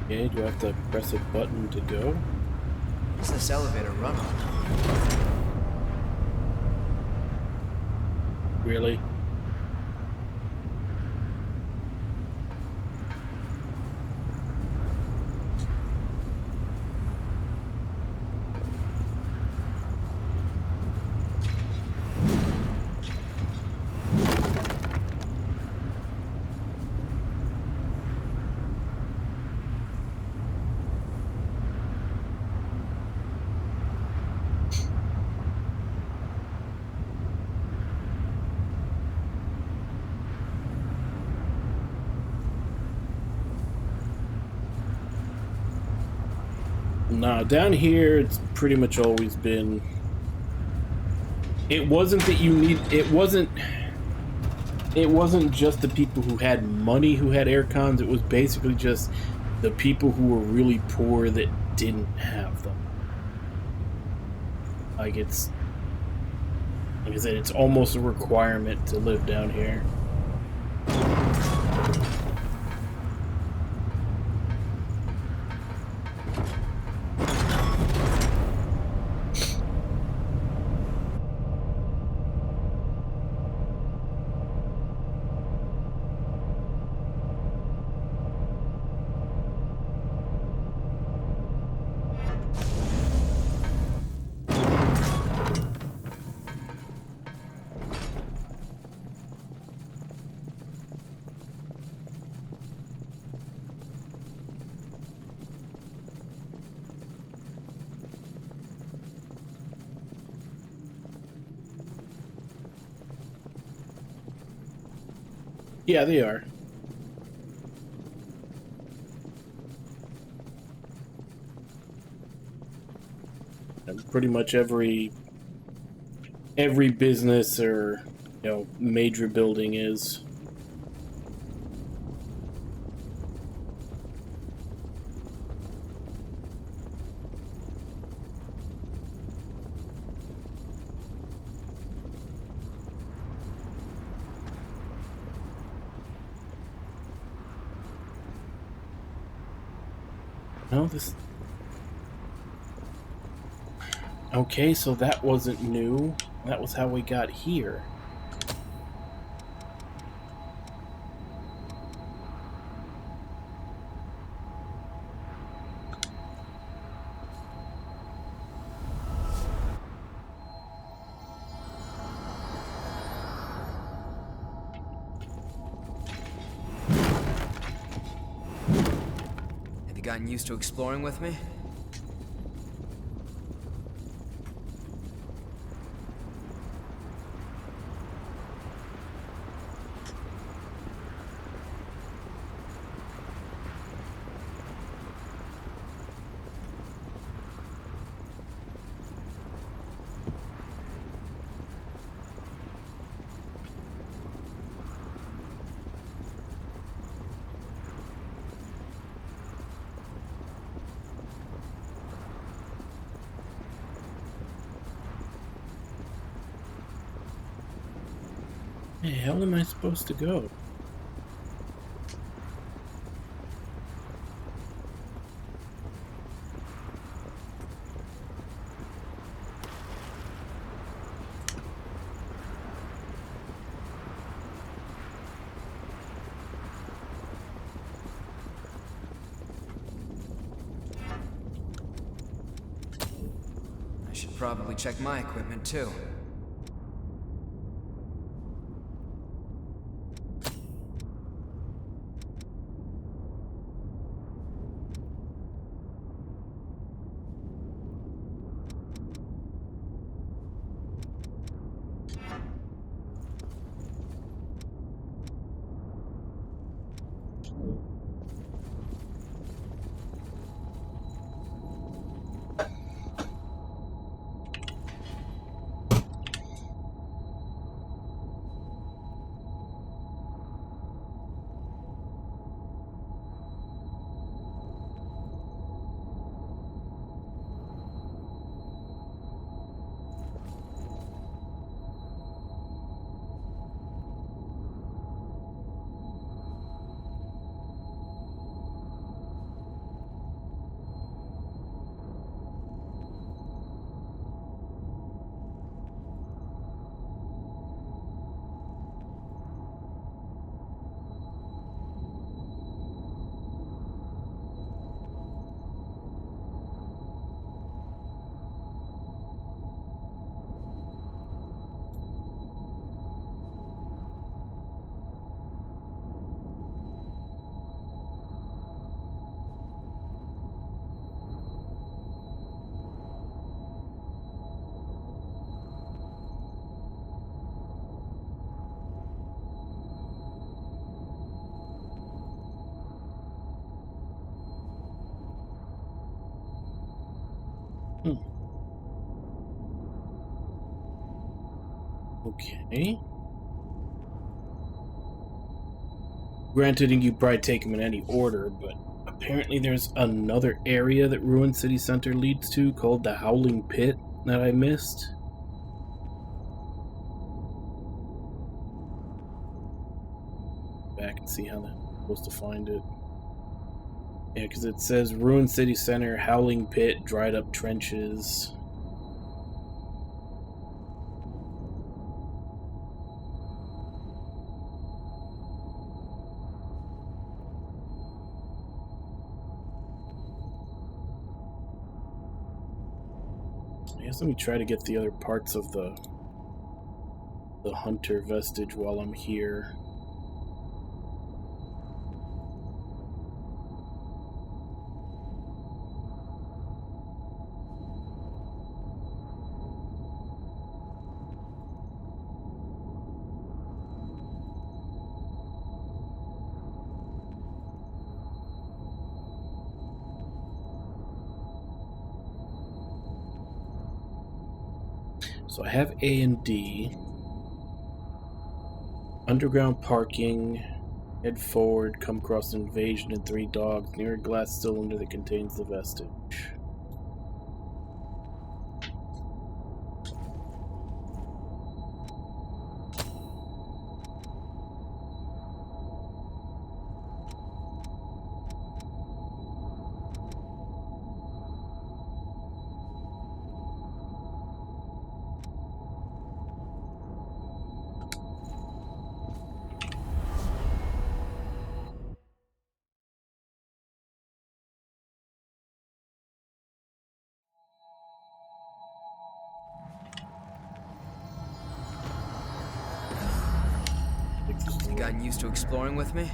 Okay, do I have to press a button to go? What's this elevator run on? Really? Nah, down here it's pretty much always been. It wasn't that you need. It wasn't just the people who had money who had air cons. It was basically just the people who were really poor that didn't have them. Like I said, it's almost a requirement to live down here. Yeah, they are. And pretty much every business or, you know, major building is. No, this... Okay, so that wasn't new. That was how we got here. Have you gotten used to exploring with me? Where the hell am I supposed to go? probably check my equipment too. Okay. Granted, you could probably take them in any order, but apparently there's another area that Ruin City Center leads to called the Howling Pit that I missed. Back and see how I'm supposed to find it. Yeah, because it says Ruin City Center, Howling Pit, Dried Up Trenches. I guess let me try to get the other parts of the Hunter vestige while I'm here. So I have A and D. Underground parking. Head forward, come across an invasion and 3 dogs near a glass cylinder that contains the vestige. You gotten used to exploring with me?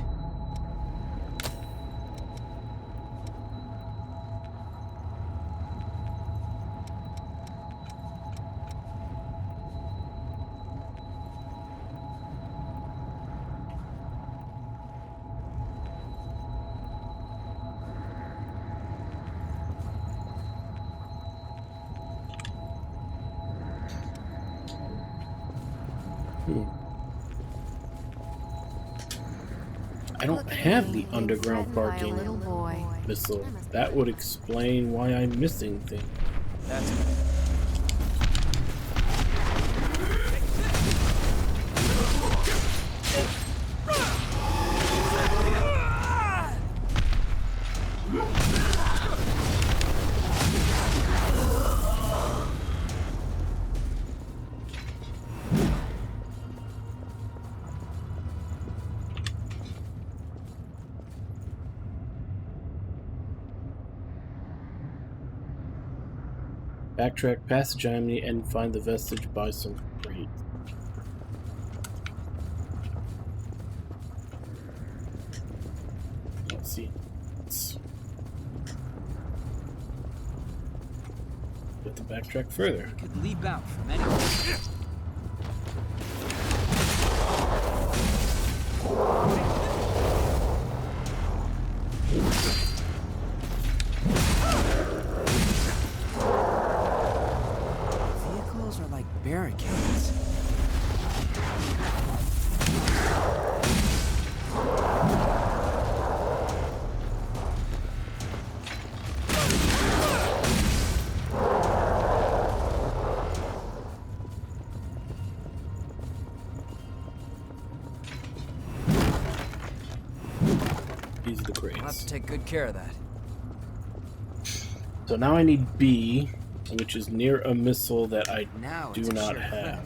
I don't have the underground parking missile. That would explain why I'm missing things. That's Backtrack past the Germany and find the vestige by some crate. Let's see. Have to backtrack further. Could leap out from anywhere. Vehicles are like barricades. These are the I'll have crates. to take good care of that. So now I need B, which is near a missile that I Now do it's a not sure have.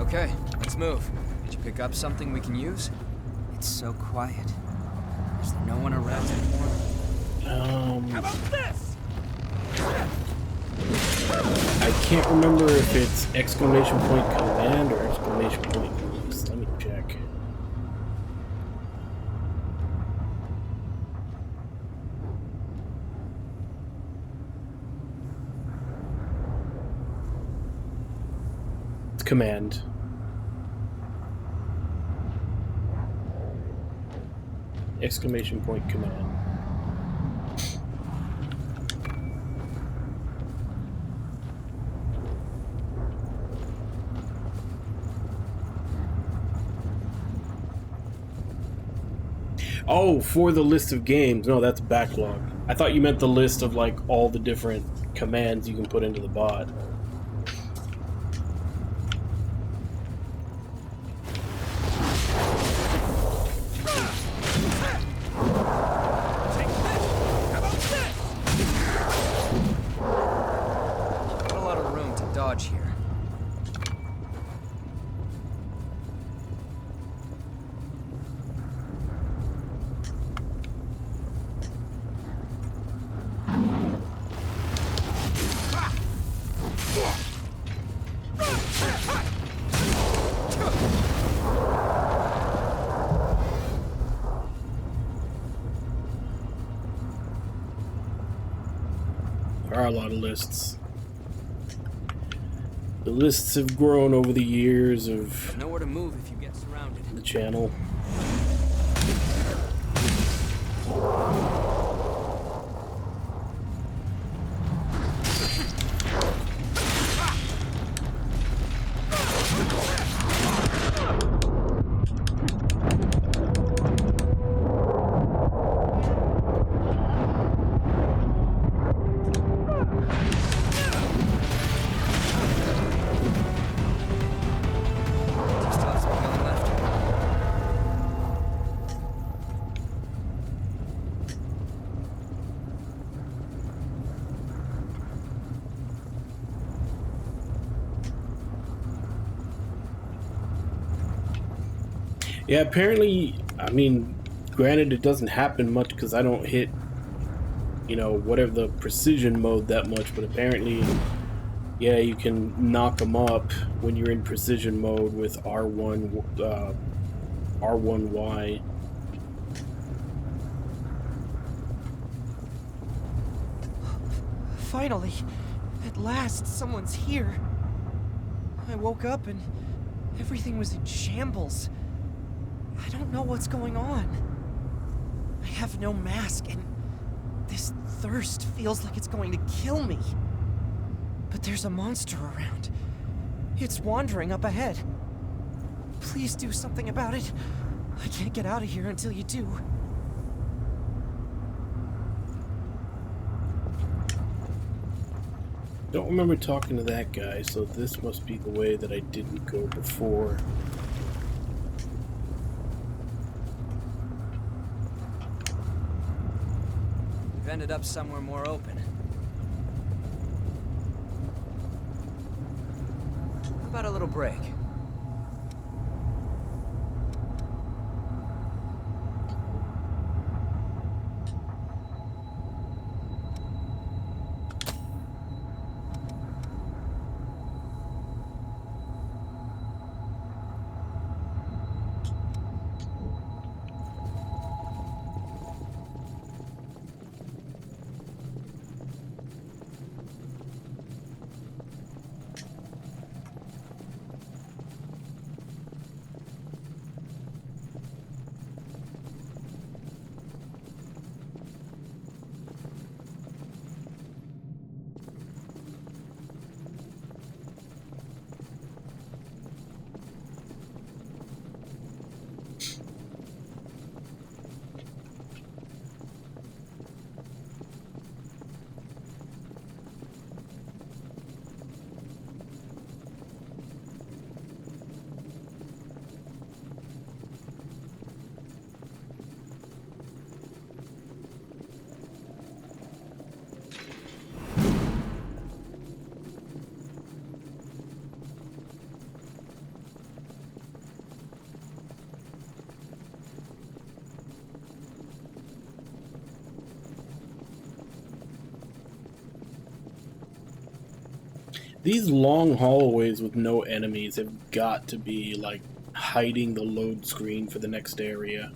Okay, let's move. Did you pick up something we can use? It's so quiet. Is there no one around anymore? How about this? I can't remember if it's exclamation point command or exclamation point release. Let me check. It's command. Exclamation point command. Oh, for the list of games. No, that's backlog. I thought you meant the list of like all the different commands you can put into the bot. Take this. How about this? Not a lot of room to dodge here. There are a lot of lists. The lists have grown over the years of Nowhere to move if you get surrounded. the channel. Still have some healing left. Yeah, apparently, I mean, granted it doesn't happen much because I don't hit, you know, whatever the precision mode that much, but apparently, yeah, you can knock them up when you're in precision mode with R1Y. Finally, at last, someone's here. I woke up and everything was in shambles. I don't know what's going on. I have no mask and this thirst feels like it's going to kill me. But there's a monster around. It's wandering up ahead. Please do something about it. I can't get out of here until you do. Don't remember talking to that guy, so this must be the way that I didn't go before. We've ended up somewhere more open. How about a little break? These long hallways with no enemies have got to be, like, hiding the load screen for the next area.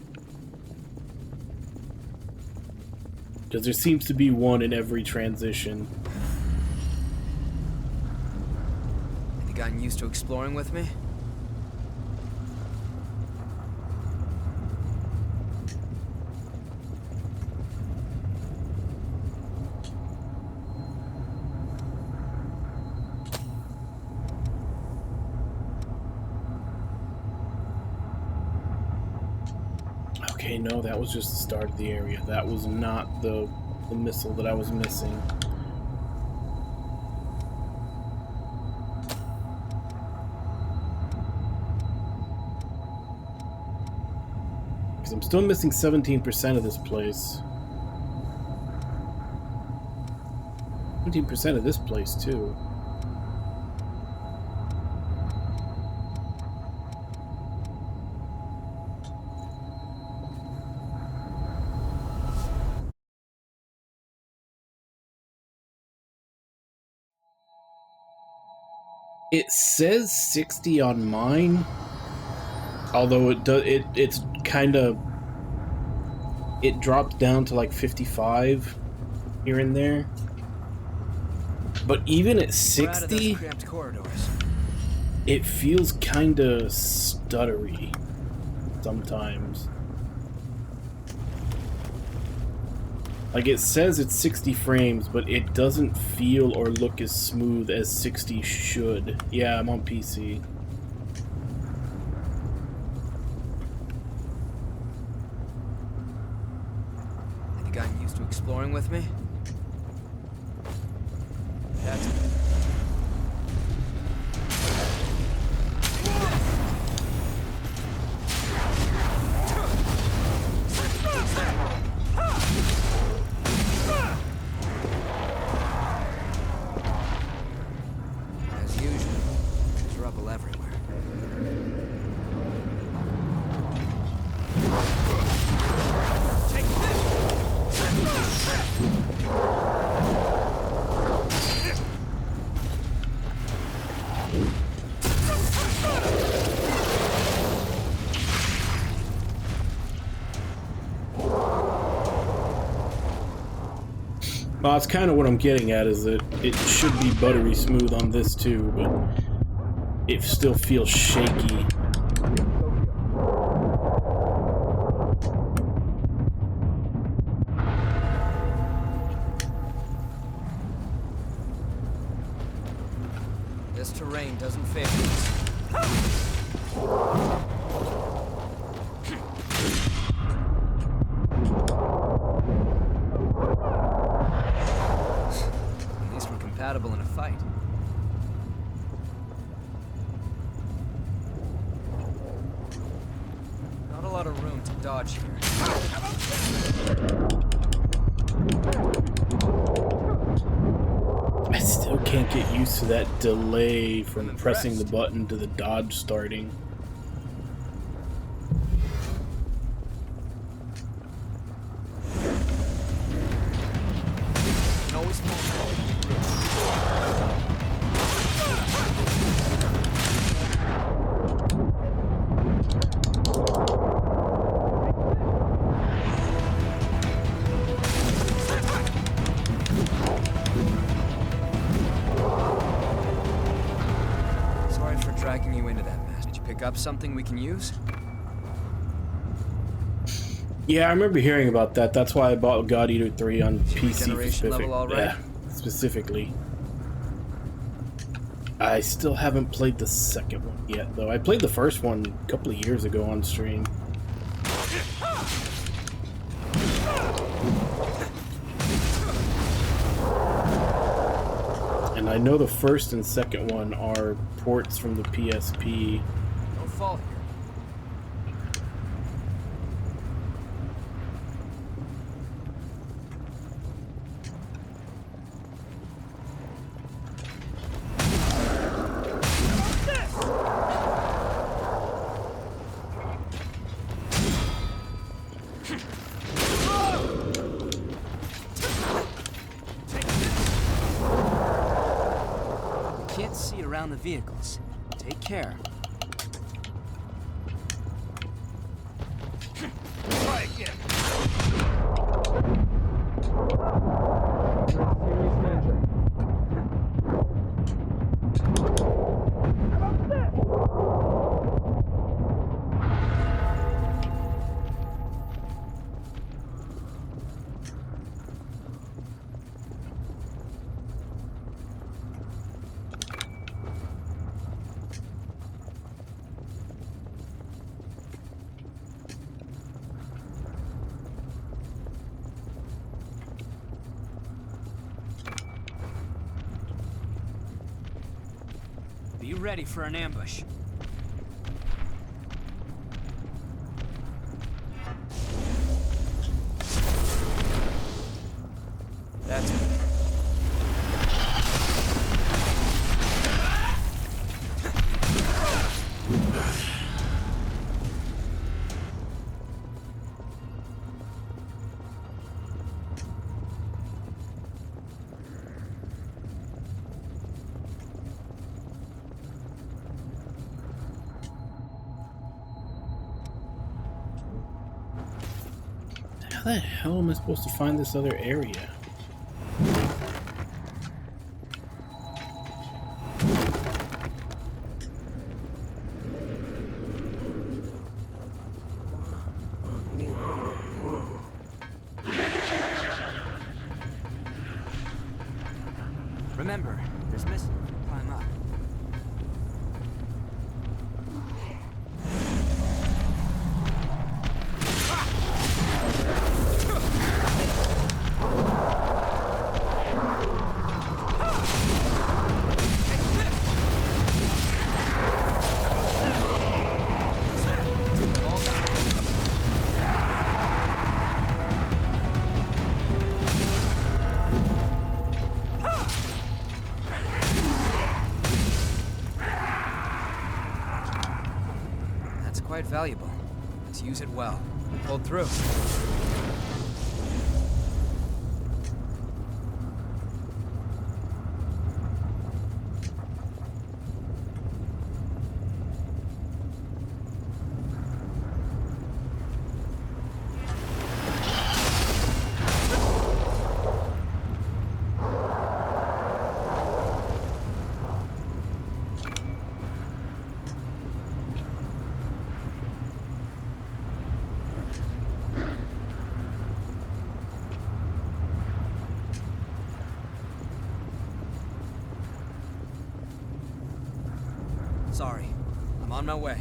Because there seems to be one in every transition. Have you gotten used to exploring with me? Okay, no, that was just the start of the area. That was not the missile that I was missing. Because I'm still missing 17% of this place. 17% of this place, too. It says 60 on mine, although it's kind of, it dropped down to like 55 here and there. But even at 60, cramped corridors. It feels kind of stuttery sometimes. Like, it says it's 60 frames, but it doesn't feel or look as smooth as 60 should. Yeah, I'm on PC. Have you gotten used to exploring with me? That's... Well, that's kind of what I'm getting at, is that it should be buttery smooth on this too, but it still feels shaky. This terrain doesn't favor us. At least we're compatible in a fight. right. Not a lot of room to dodge here. I still can't get used to that delay from pressing the button to the dodge starting. Sorry for dragging you into that mess. Did you pick up something we can use? Yeah, I remember hearing about that. That's why I bought God Eater 3 on PC level all right? specifically. I still haven't played the second one yet, though. I played the first one a couple of years ago on stream. And I know the first and second one are ports from the PSP. Don't fall here. Can't see around the vehicles. Take care. Try again. Be ready for an ambush. That's it. How the hell am I supposed to find this other area? Remember, there's missing. Climb up. That's quite valuable. Let's use it well. Pulled through. Sorry. I'm on my way.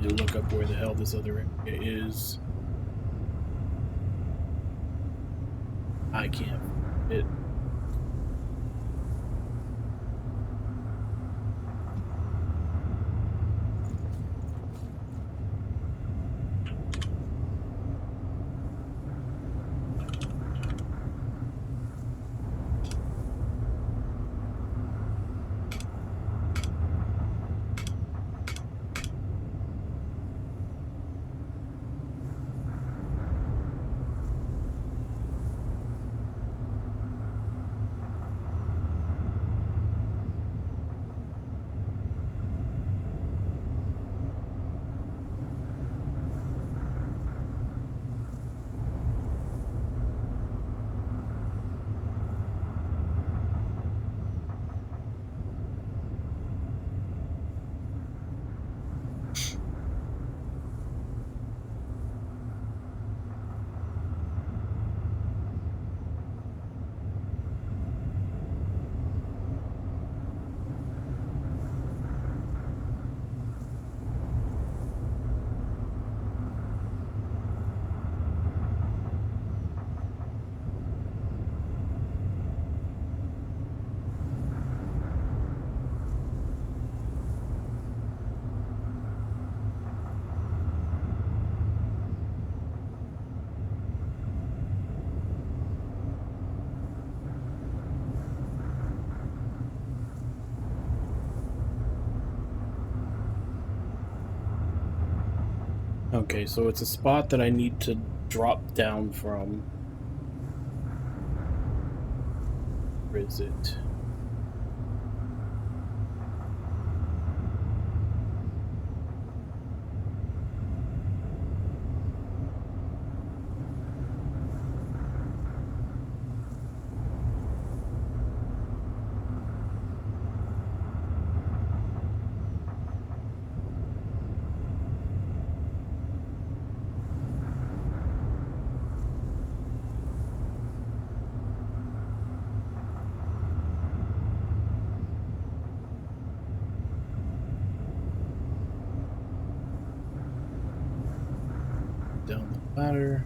to look up where the hell this other area is. I can't. It. Okay, so it's a spot that I need to drop down from. Where is it? Down the ladder,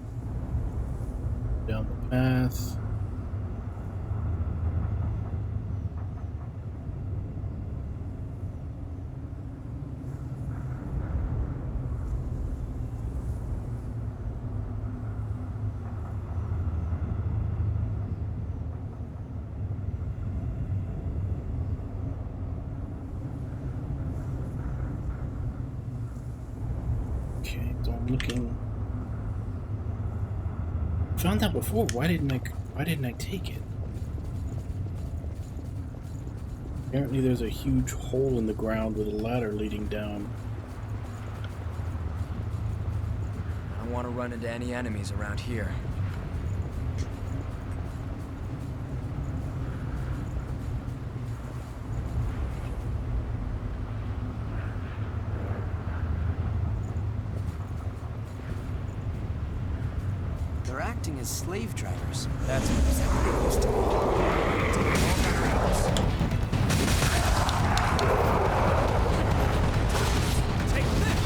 down the path. Okay, so I'm looking. Found that before. Why didn't I take it? Apparently there's a huge hole in the ground with a ladder leading down. I don't want to run into any enemies around here. They're acting as slave drivers. That's exactly what they used to do. Take all their routes. Take this!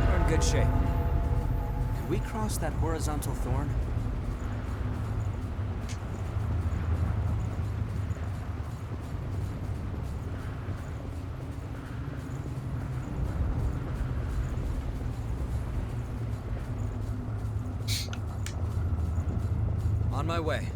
We're in good shape. Could we cross that horizontal thorn? On my way.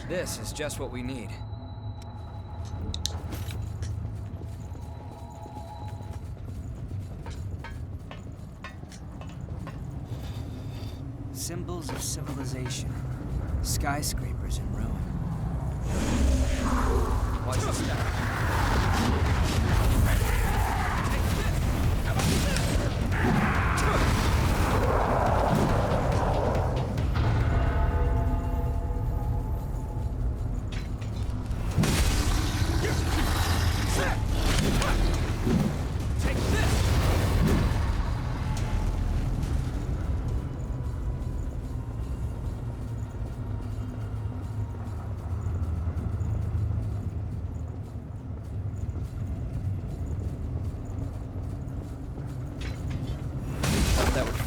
This is just what we need. Symbols of civilization. Skyscrapers in ruin. Watch your step.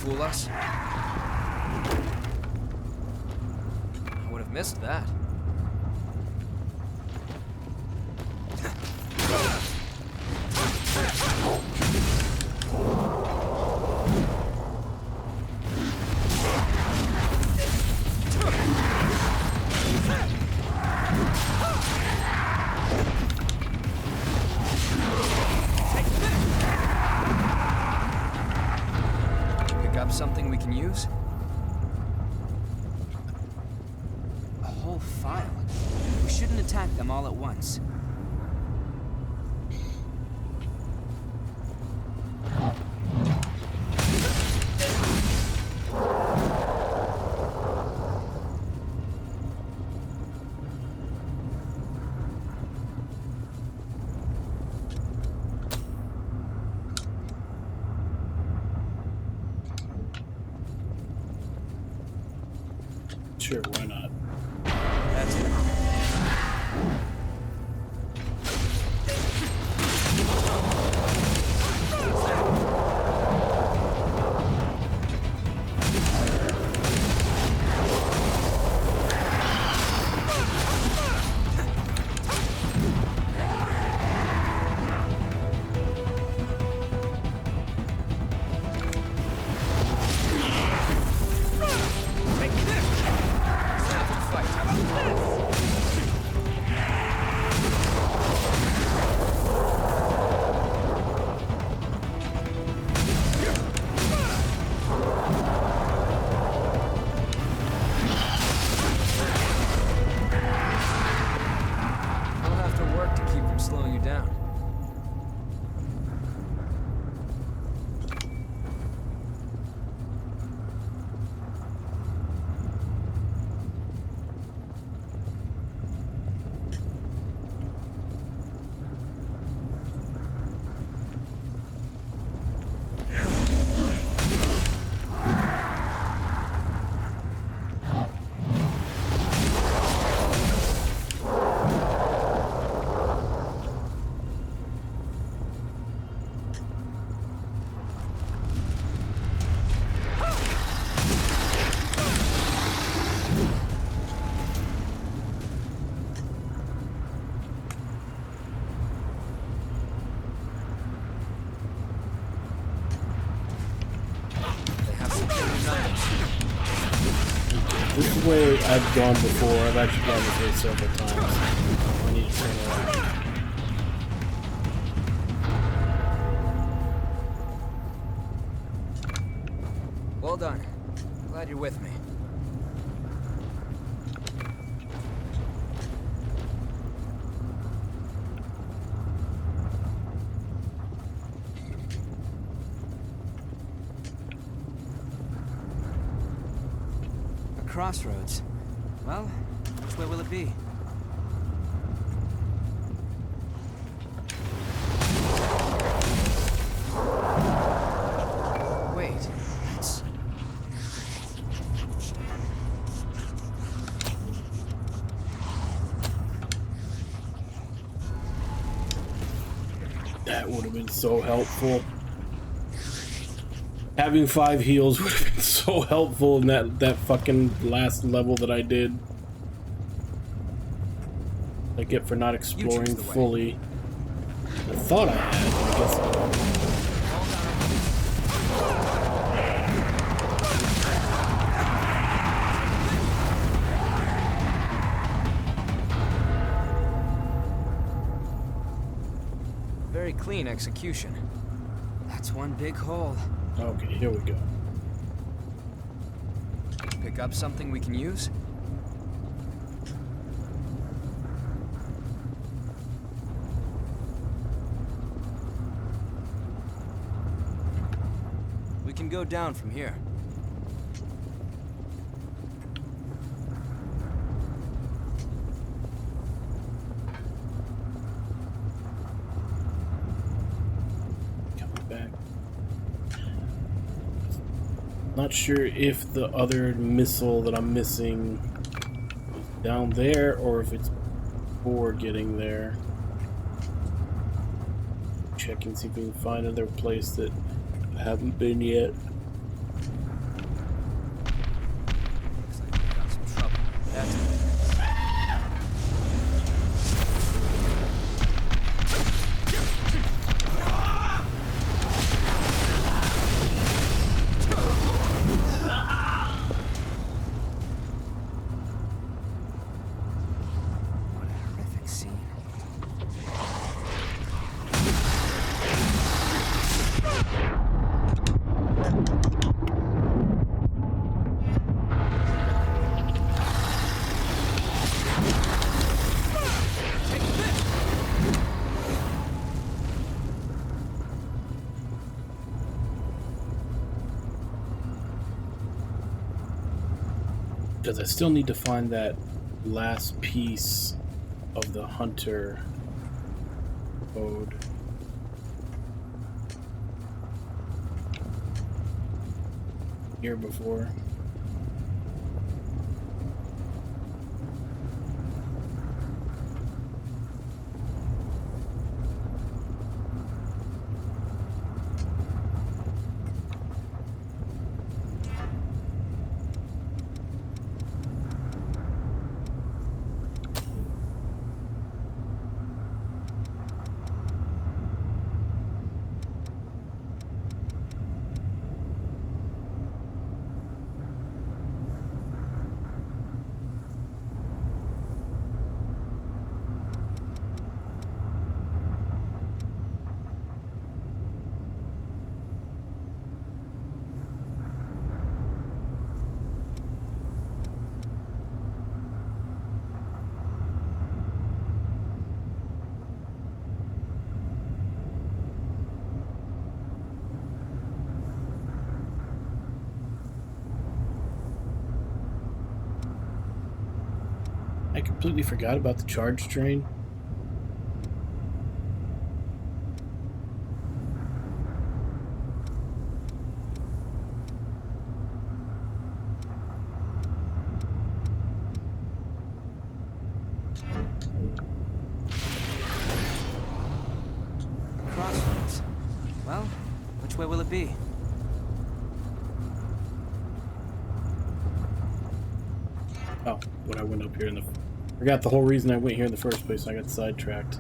fool us? I would have missed that. Something we can use? A whole file. We shouldn't attack them all at once. Sure, why not? That's it. Slowing you down. This is the way I've gone before. I've actually gone this way several times. I need to turn around. Well done. Glad you're with me. Crossroads. Well, which way will it be? Wait, that's... That would have been so helpful. Having 5 heals would have been so helpful in that fucking last level that I did. I get for not exploring fully. I thought I had, but I guess I don't. Very clean execution. That's one big hole. Okay, here we go. Pick up something we can use? We can go down from here. Not sure if the other missile that I'm missing is down there or if it's before getting there. Check and see if we can find another place that I haven't been yet. That's what it is. What a horrific scene. Because I still need to find that last piece of the hunter code. Here before. I completely forgot about the charge train. Crossroads. Well, which way will it be? Oh, when I went up here in the... Forgot the whole reason I went here in the first place. I got sidetracked.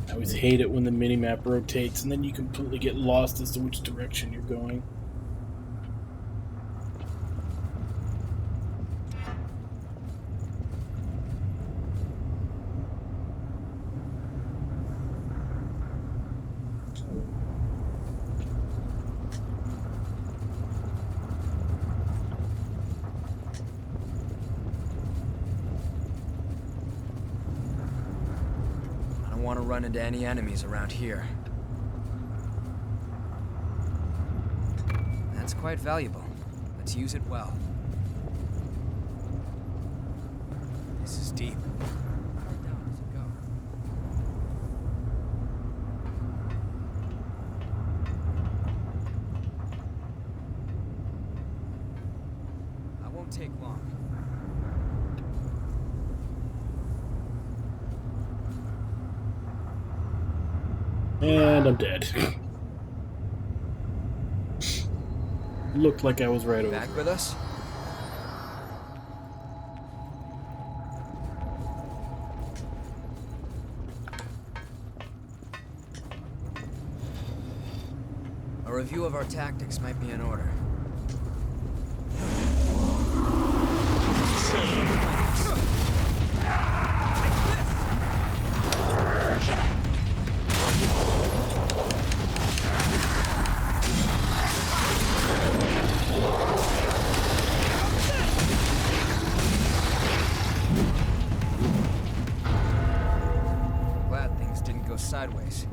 I always hate it when the minimap rotates and then you completely get lost as to which direction you're going. I don't want to run into any enemies around here. That's quite valuable. Let's use it well. This is deep. How far down does it go? I won't take long. And I'm dead. Looked like I was right over. Back with us? A review of our tactics might be in order. Glad things didn't go sideways.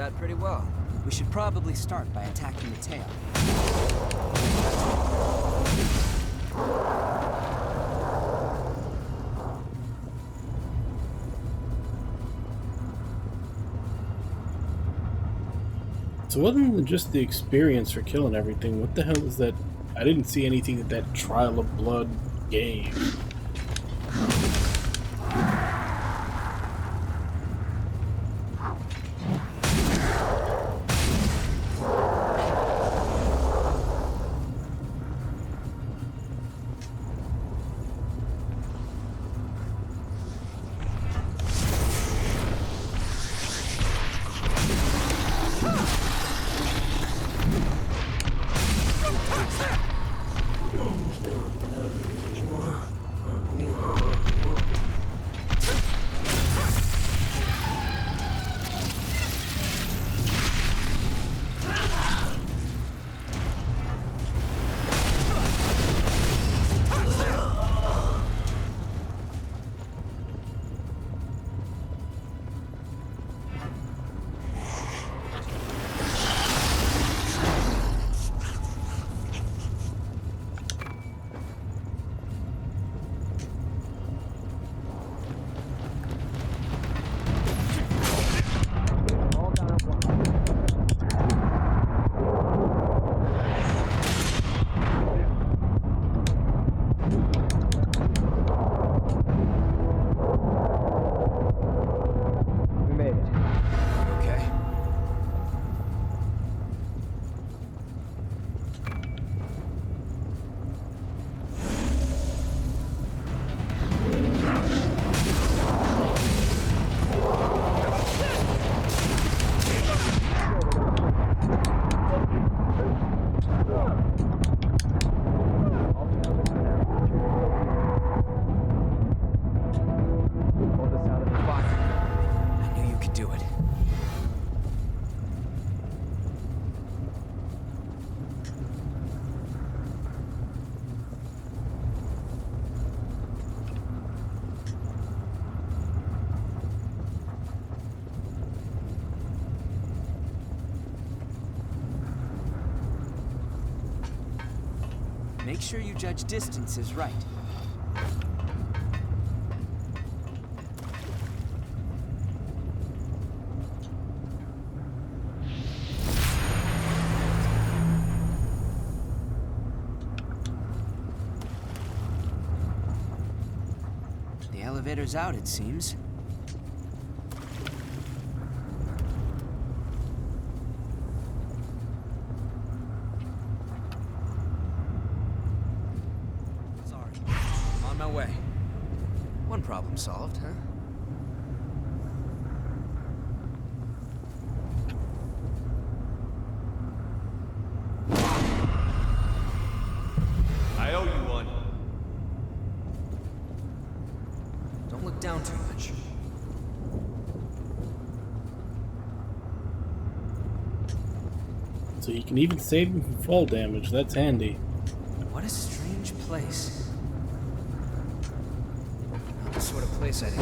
that pretty well. We should probably start by attacking the tail. So other than just the experience for killing everything, what the hell is that? I didn't see anything that that trial of blood gave. Make sure you judge distances right. The elevator's out, it seems. Problem solved, huh? I owe you one. Don't look down too much. So you can even save him from fall damage. That's handy. What a strange place. The sort of place I'd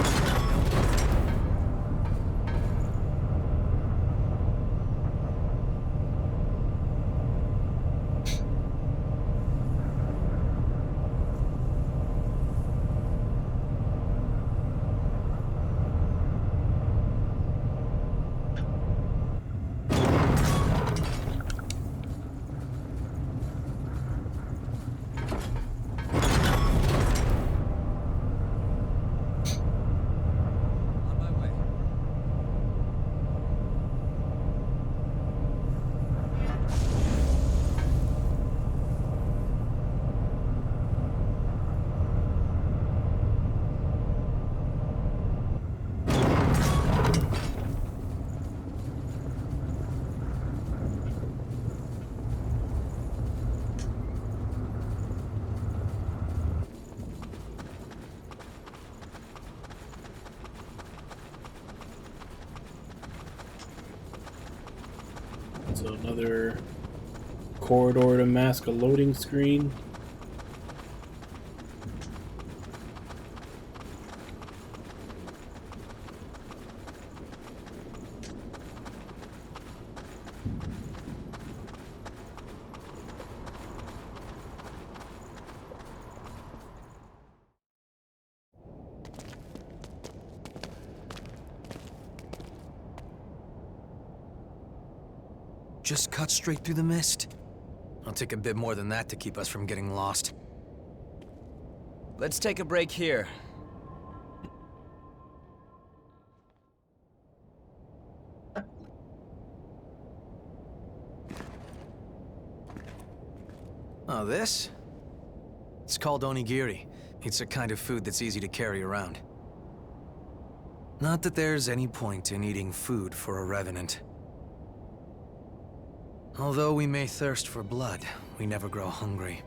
So another corridor to mask a loading screen. just cut straight through the mist. It'll take a bit more than that to keep us from getting lost. Let's take a break here. Oh, this? It's called onigiri. It's a kind of food that's easy to carry around. Not that there's any point in eating food for a revenant. Although we may thirst for blood, we never grow hungry.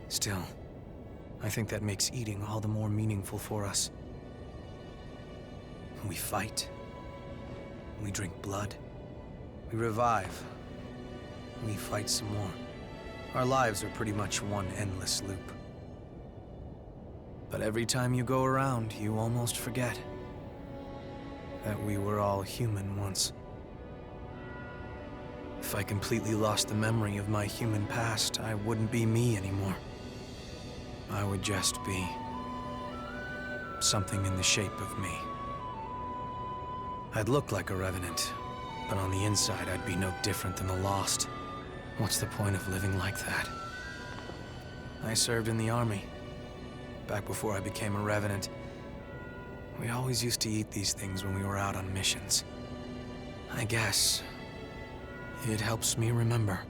Still, I think that makes eating all the more meaningful for us. We fight. We drink blood. We revive. We fight some more. Our lives are pretty much one endless loop. But every time you go around, you almost forget that we were all human once. If I completely lost the memory of my human past, I wouldn't be me anymore. I would just be something in the shape of me. I'd look like a revenant, but on the inside I'd be no different than the lost. What's the point of living like that? I served in the army. Back before I became a revenant. We always used to eat these things when we were out on missions. I guess it helps me remember.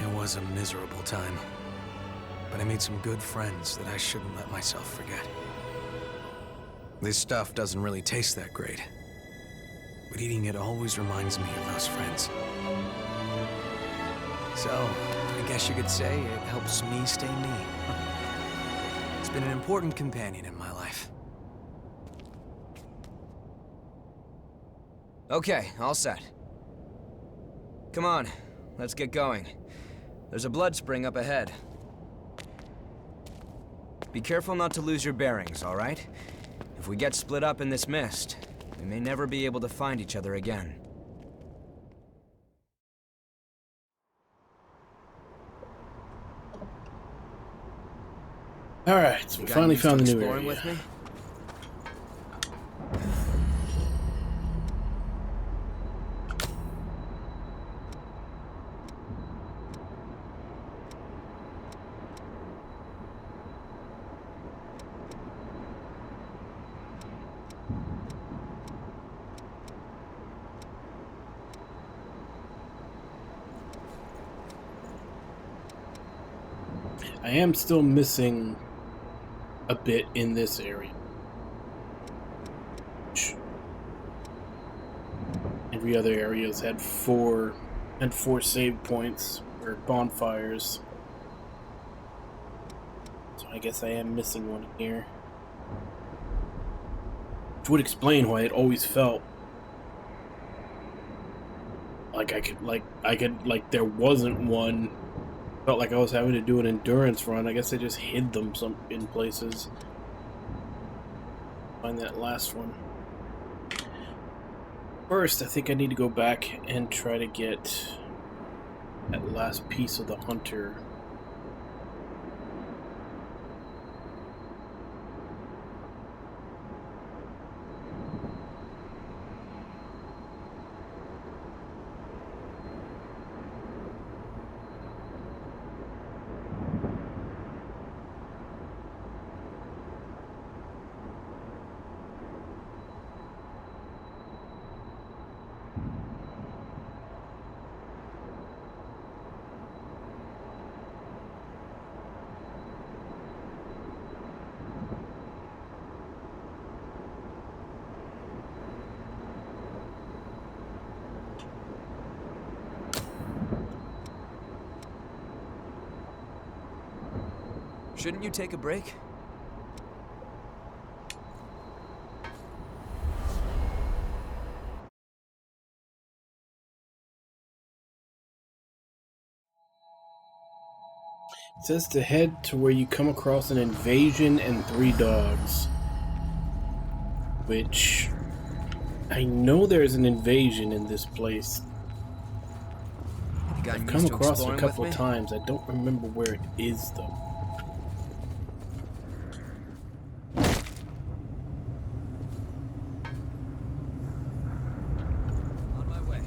It was a miserable time, but I made some good friends that I shouldn't let myself forget. This stuff doesn't really taste that great, but eating it always reminds me of those friends. So, I guess you could say it helps me stay me. It's been an important companion in my life. Okay, all set. Come on, let's get going. There's a blood spring up ahead. Be careful not to lose your bearings, all right? If we get split up in this mist, we may never be able to find each other again. Alright, so we finally found the new exploring area. with me? I am still missing a bit in this area. Every other area has had four save points or bonfires. So I guess I am missing one here. Which would explain why it always felt like there wasn't one. Felt like I was having to do an endurance run. I guess I just hid them in places. Find that last one. First, I think I need to go back and try to get that last piece of the hunter. Shouldn't you take a break? It says to head to where you come across an invasion and 3 dogs. Which I know there's an invasion in this place. I've come across it a couple of times. I don't remember where it is though. On my way.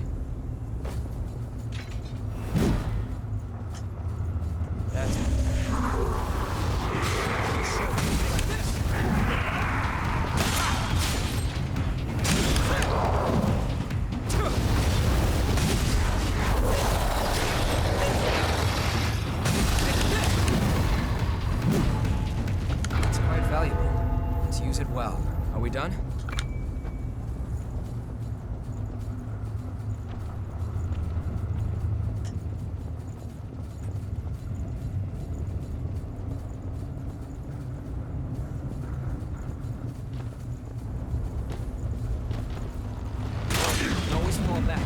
Use it well. Are we done? Always fall back.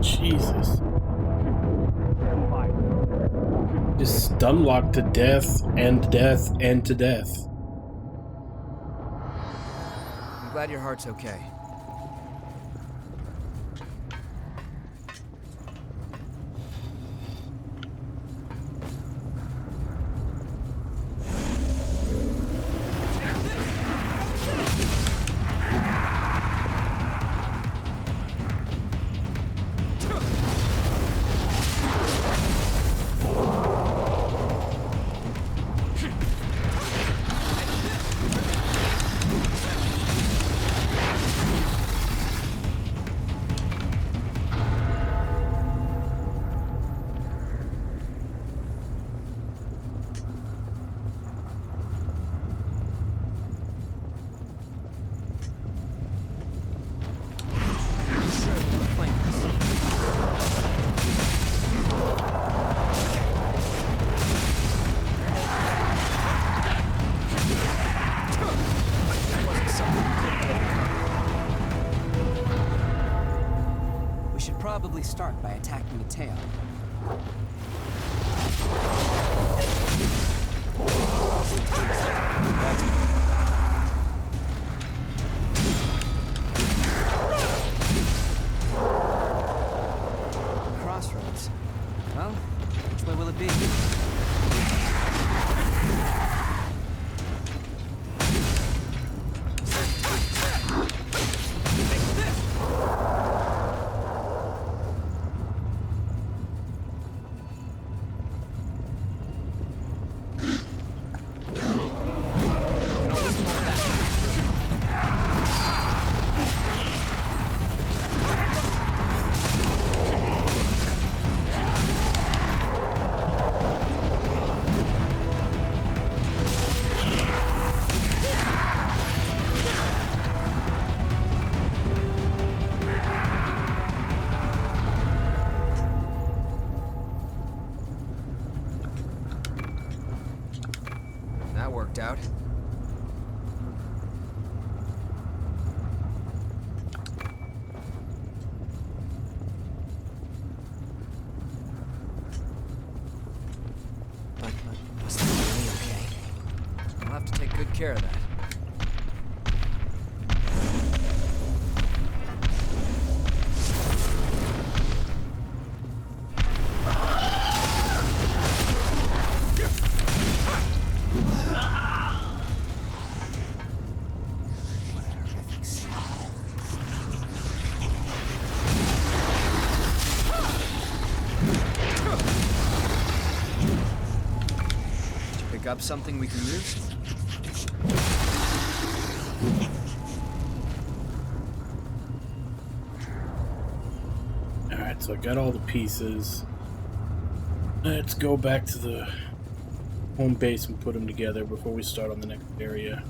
Jesus. Just stun locked to death and death and to death. I'm glad your heart's okay. Probably start by attacking the tail. Crossroads. Well, which way will it be? That worked out. But was that really okay? I'll have to take good care of that. Up something we can use? Alright, so I got all the pieces. Let's go back to the home base and put them together before we start on the next area.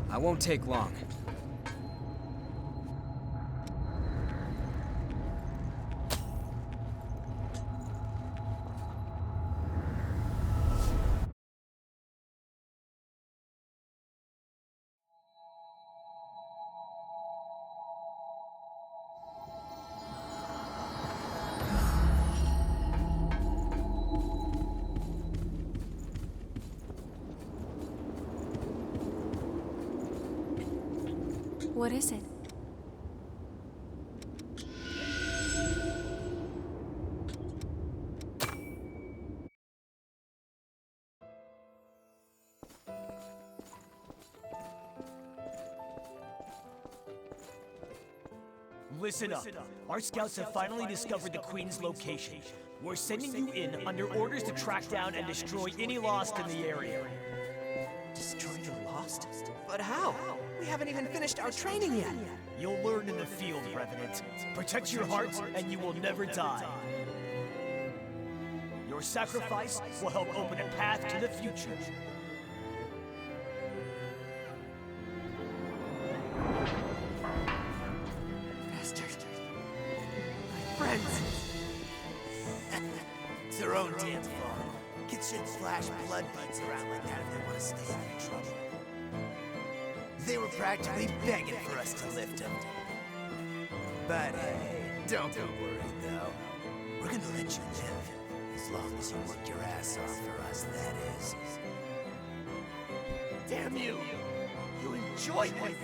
I won't take long. What is it? Listen up. Our scouts have finally discovered the Queen's location. We're sending you in under orders to track down and destroy any Lost in the area. Destroy the Lost? But how? We haven't even finished our training yet. You'll learn in the field, Revenant. Protect your heart, and you will never die. Your sacrifice will help open a path to the future. It's their own damn fault. Kids shouldn't splash blood beads around like that if they want to stay out of trouble. They were practically begging for us to lift them. But hey, don't be worried though. We're gonna let you live. As long as you work your ass off for us, that is. Damn you! You enjoyed it!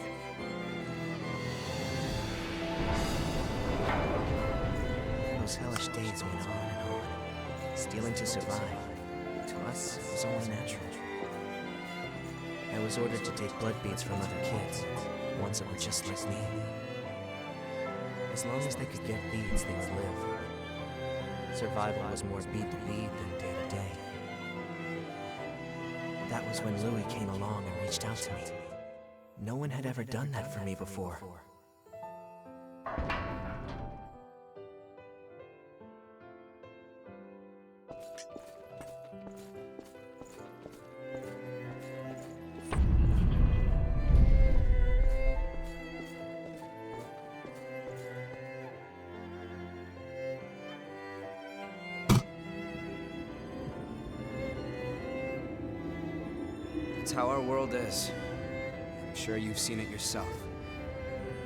Those hellish days went on and on. Stealing to survive. To us, it was only natural. I was ordered to take blood beads from other kids, ones that were just like me. As long as they could get beads, they would live. Survival was more bead to bead than day to day. That was when Louis came along and reached out to me. No one had ever done that for me before. It's how our world is. I'm sure you've seen it yourself.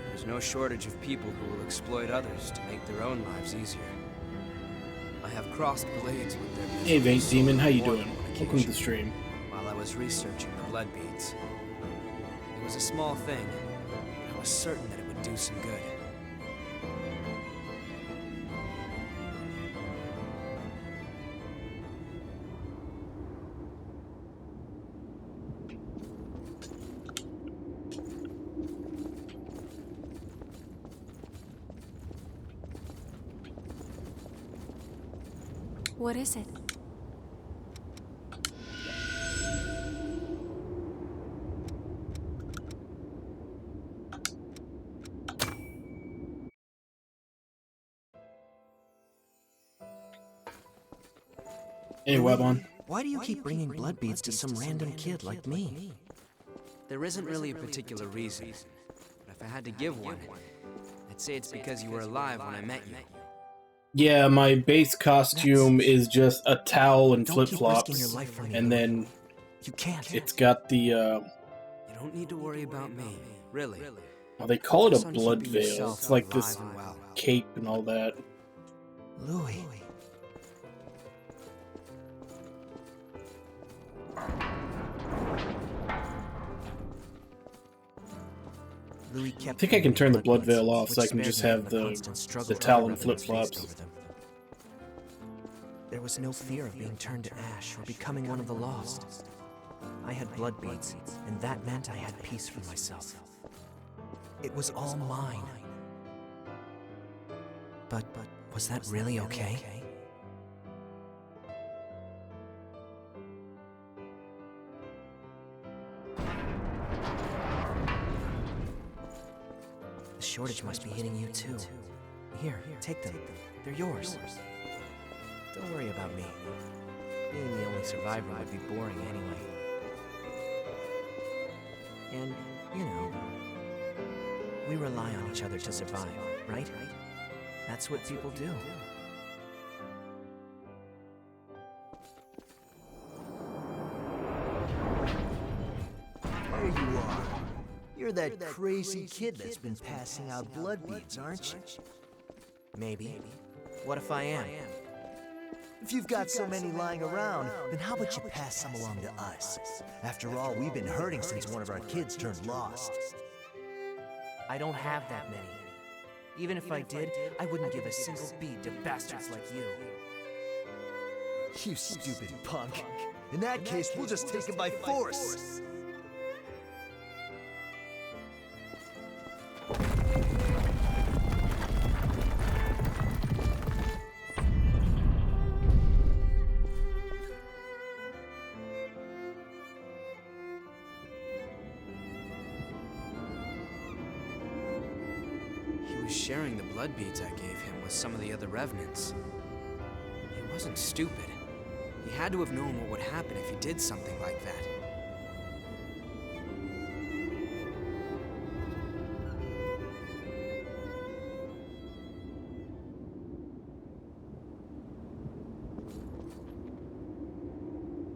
There's no shortage of people who will exploit others to make their own lives easier. I have crossed blades with their Hey Vein Demon, how you more doing? than one Welcome to occasion the stream. While I was researching the blood beads. It was a small thing, but I was certain that it would do some good. What is it? Hey Webon. Why do you keep bringing blood beads to some random kid like me? There isn't really a particular reason, but if I had to give one, I'd say it's because you were alive when I met you. Yeah, my base costume is just a towel and Don't keep risking flip-flops, your life for me, and then You can't. it's got the, You don't need to worry about me, really. well, they call it a Focus on blood keeping veil. yourself It's like this alive and well. cape and all that. Louis. Louis I kept think I can turn the blood beads, veil off so I which can spared just me have from the constant struggle towel other and revenants faced flip-flops. over them. There was no fear of being turned to ash or becoming one of the lost. I had blood beads, and that meant I had peace for myself. It was all mine. But was that really okay? The shortage must be hitting you too. Here, take them. They're yours. Don't worry about me. Being the only survivor would be boring anyway. And, you know, we rely on each other to survive, right? That's what people do. There you are. You're that crazy kid that's been passing out blood beads, aren't you? Maybe. What if I am? If you've got so many lying around, then how about you pass some along to us? After all, we've been hurting since one of our kids turned lost. I don't have that many. Even if I did, I wouldn't give a single bead to bastards like you. You stupid punk. In that case, we'll just take him by force. He was sharing the blood beads I gave him with some of the other revenants. He wasn't stupid. He had to have known what would happen if he did something like that.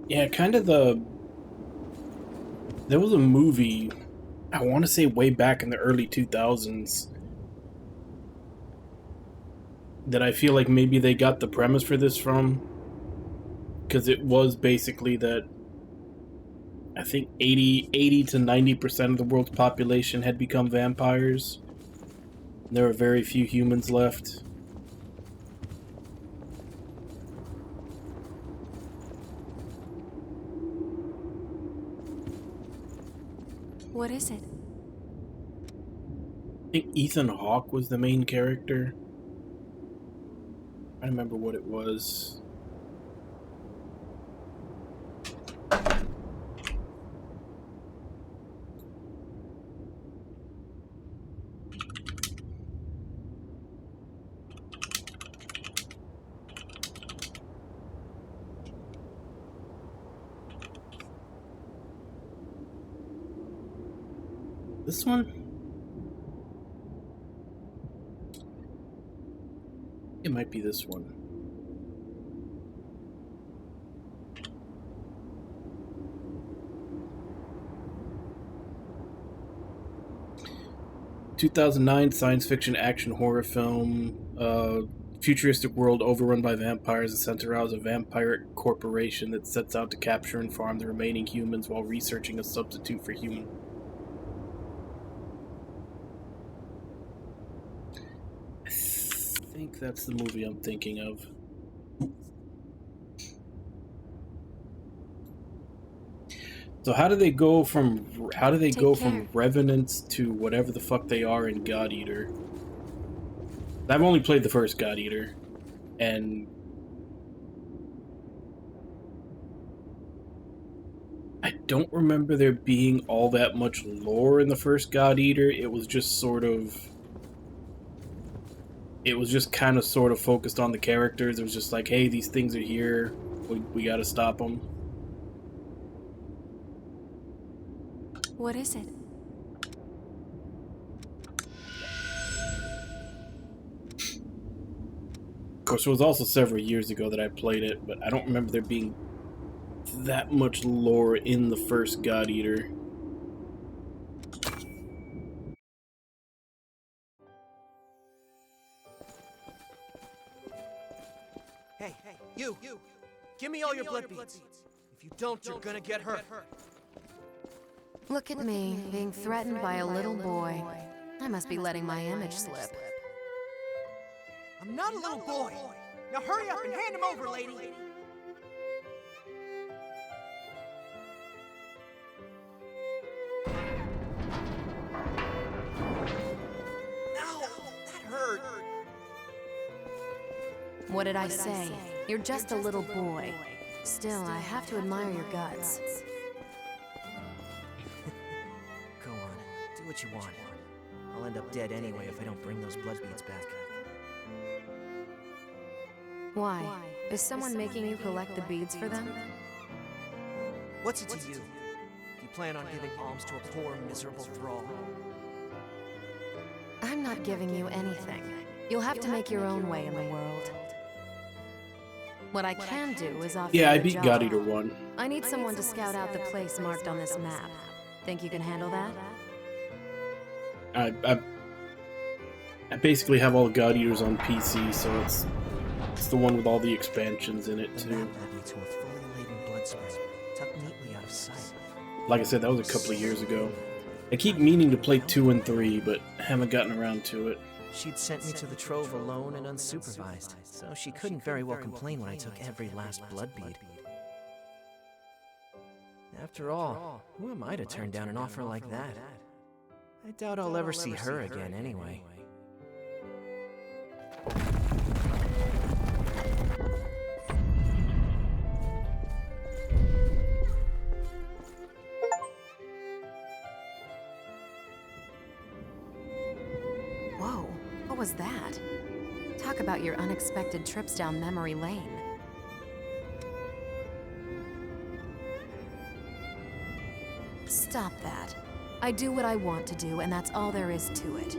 Yeah, kind of the... There was a movie, I want to say way back in the early 2000s, that I feel like maybe they got the premise for this from. Because it was basically that I think 80 to 90% of the world's population had become vampires. There were very few humans left. What is it? I think Ethan Hawke was the main character. I remember what it was. This one? It might be this one. ...2009 science fiction action horror film. Futuristic world overrun by vampires and sent around a vampire corporation that sets out to capture and farm the remaining humans while researching a substitute for human. I think that's the movie I'm thinking of. So how do they go from Revenants to whatever the fuck they are in God Eater? I've only played the first God Eater, and I don't remember there being all that much lore in the first God Eater. It was just kind of sort of focused on the characters. It was just like, hey, these things are here. We gotta stop them. What is it? Of course, it was also several years ago that I played it, but I don't remember there being that much lore in the first God Eater. Hey, you! Give me all your blood beads. If you don't, you're gonna get hurt. Look at me, being threatened by a little boy. I must be letting my image slip. I'm not a little boy. Now hurry up and hand him over, lady. Ow, that hurt. What did I say? You're just a little boy. Still, I have to admire your guts. Go on, do what you want. I'll end up dead anyway if I don't bring those blood beads back. Why? Is someone making you collect the beads for them? What's it to you? Do you plan on giving alms to a poor, miserable thrall? I'm not giving you anything. You'll have to make your own way in the world. What I can do is offer Yeah, I you a beat job. God Eater 1. I need someone to scout out the place marked on this map. Think you can handle that? I basically have all the God Eaters on PC, so it's the one with all the expansions in it The too. map led me to a fully laden blood spray, tucked neatly out of sight. Like I said, that was a couple of years ago. I keep meaning to play 2 and 3, but haven't gotten around to it. She'd sent me to the Trove alone and unsupervised, so she couldn't very well complain when I took every last blood bead. After all, who am I to turn down an offer like that? I doubt I'll ever see her again anyway. Whoa, what was that? Talk about your unexpected trips down memory lane. Stop that. I do what I want to do, and that's all there is to it.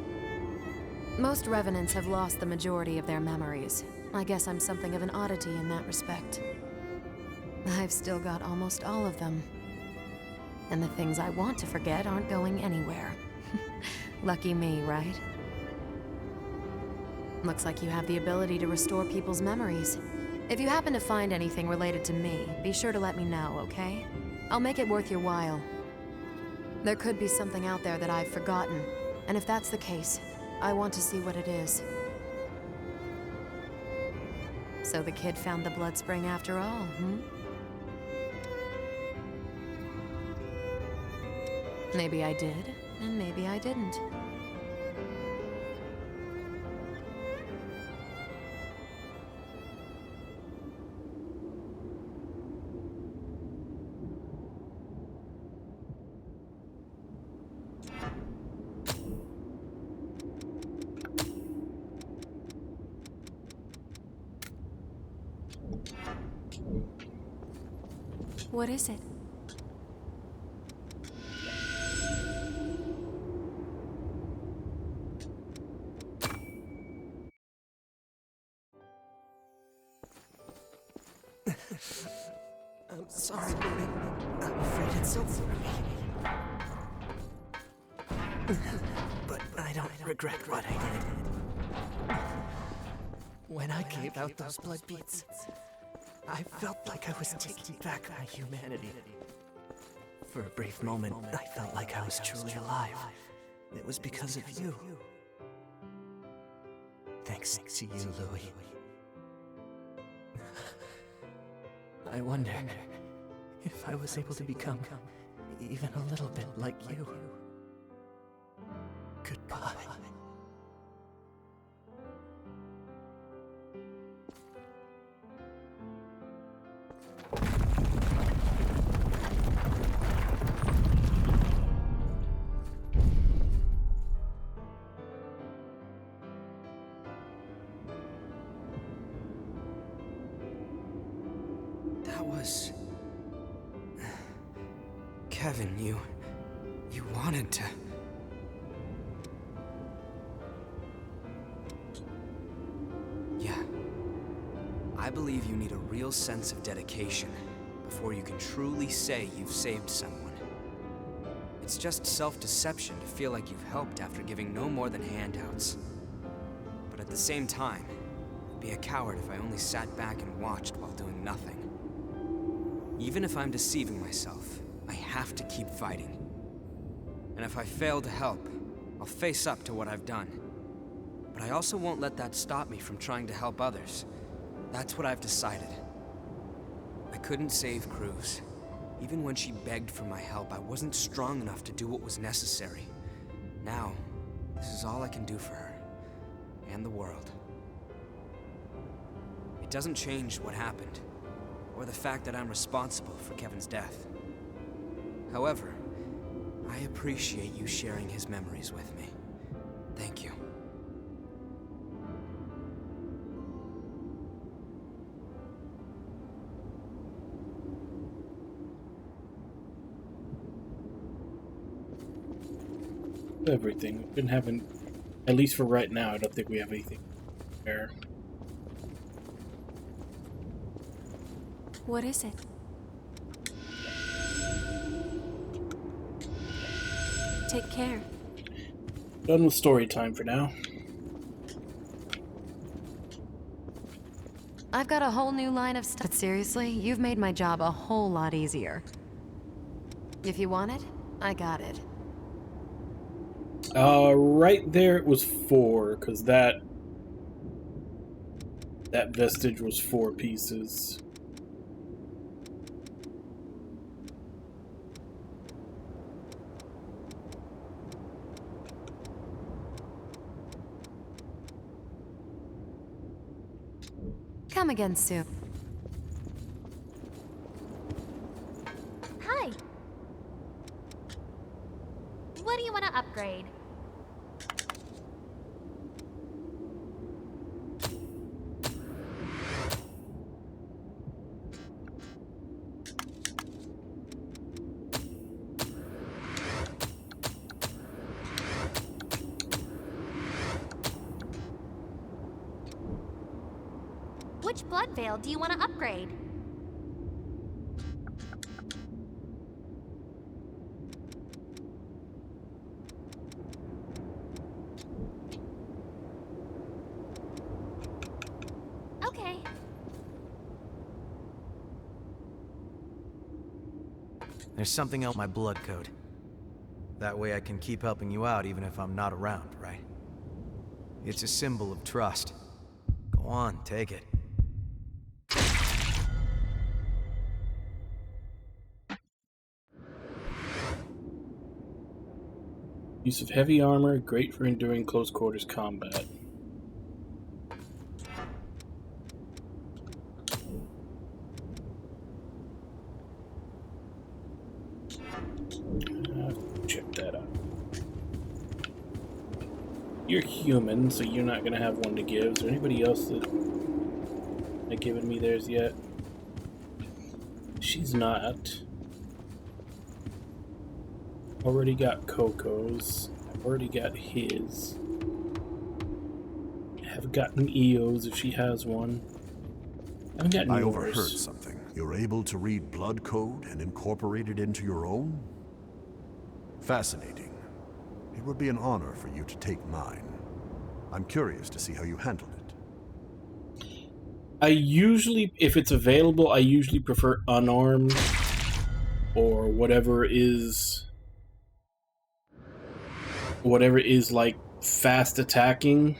Most revenants have lost the majority of their memories. I guess I'm something of an oddity in that respect. I've still got almost all of them. And the things I want to forget aren't going anywhere. Lucky me, right? Looks like you have the ability to restore people's memories. If you happen to find anything related to me, be sure to let me know, okay? I'll make it worth your while. There could be something out there that I've forgotten, and if that's the case, I want to see what it is. So the kid found the blood spring after all, Maybe I did, and maybe I didn't. What is it? I'm sorry, Louis. I'm afraid it's over for me. But I don't regret what I did. When I gave out those blood beads, I felt like I was taking back my humanity. For a brief moment, I felt like I was truly alive. It was because of you. Thanks to you, Louis. I wonder if I was able to become even a little bit like you. Goodbye. That was... Kevin, you wanted to... Yeah. I believe you need a real sense of dedication before you can truly say you've saved someone. It's just self-deception to feel like you've helped after giving no more than handouts. But at the same time, I'd be a coward if I only sat back and watched while doing nothing. Even if I'm deceiving myself, I have to keep fighting. And if I fail to help, I'll face up to what I've done. But I also won't let that stop me from trying to help others. That's what I've decided. I couldn't save Cruz. Even when she begged for my help, I wasn't strong enough to do what was necessary. Now, this is all I can do for her. And the world. It doesn't change what happened, or the fact that I'm responsible for Kevin's death. However, I appreciate you sharing his memories with me. Thank you. Everything. We've been having, at least for right now, I don't think we have anything there. What is it? Take care. Done with story time for now. I've got a whole new line of stuff. But seriously, you've made my job a whole lot easier. If you want it, I got it. Right there it was 4, because that vestige was 4 pieces. Come again soon. Hi. What do you want to upgrade? Which blood veil do you want to upgrade? Okay. There's something else in my blood code. That way I can keep helping you out even if I'm not around, right? It's a symbol of trust. Go on, take it. Use of heavy armor, great for enduring close quarters combat. Check that out. You're human, so you're not gonna have one to give. Is there anybody else that given me theirs yet? She's not. Already got Coco's. I've already got his. Haven't gotten Eo's if she has one. I haven't gotten I yours. overheard something. You're able to read blood code and incorporate it into your own? Fascinating. It would be an honor for you to take mine. I'm curious to see how you handle it. I usually, if it's available, I usually prefer unarmed or whatever is like fast attacking.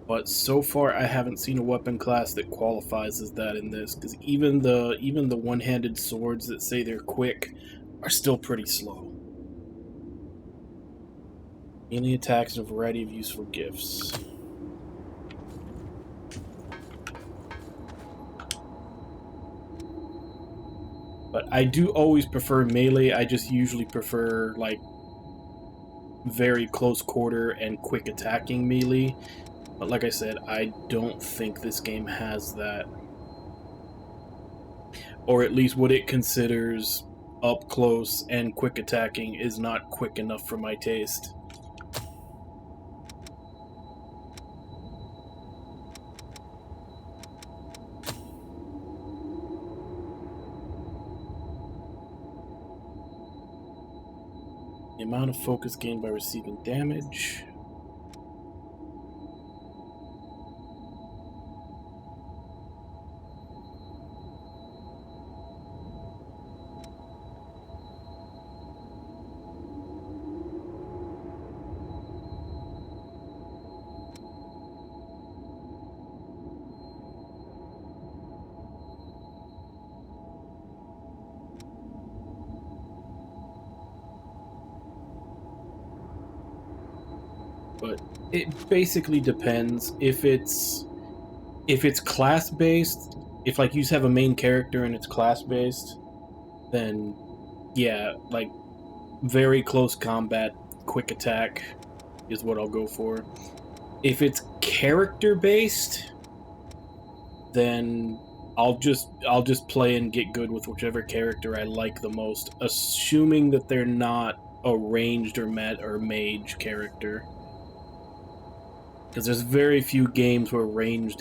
But so far, I haven't seen a weapon class that qualifies as that in this, because even the one-handed swords that say they're quick are still pretty slow. Melee attacks and a variety of useful gifts. But I do always prefer melee. I just usually prefer like very close quarter and quick attacking melee. But like I said, I don't think this game has that. Or at least what it considers up close and quick attacking is not quick enough for my taste. The amount of focus gained by receiving damage. But it basically depends. If it's class based, if like you have a main character and it's class based, then yeah, like very close combat, quick attack is what I'll go for. If it's character based, then I'll just play and get good with whichever character I like the most, assuming that they're not a ranged or mage character. Because there's very few games where ranged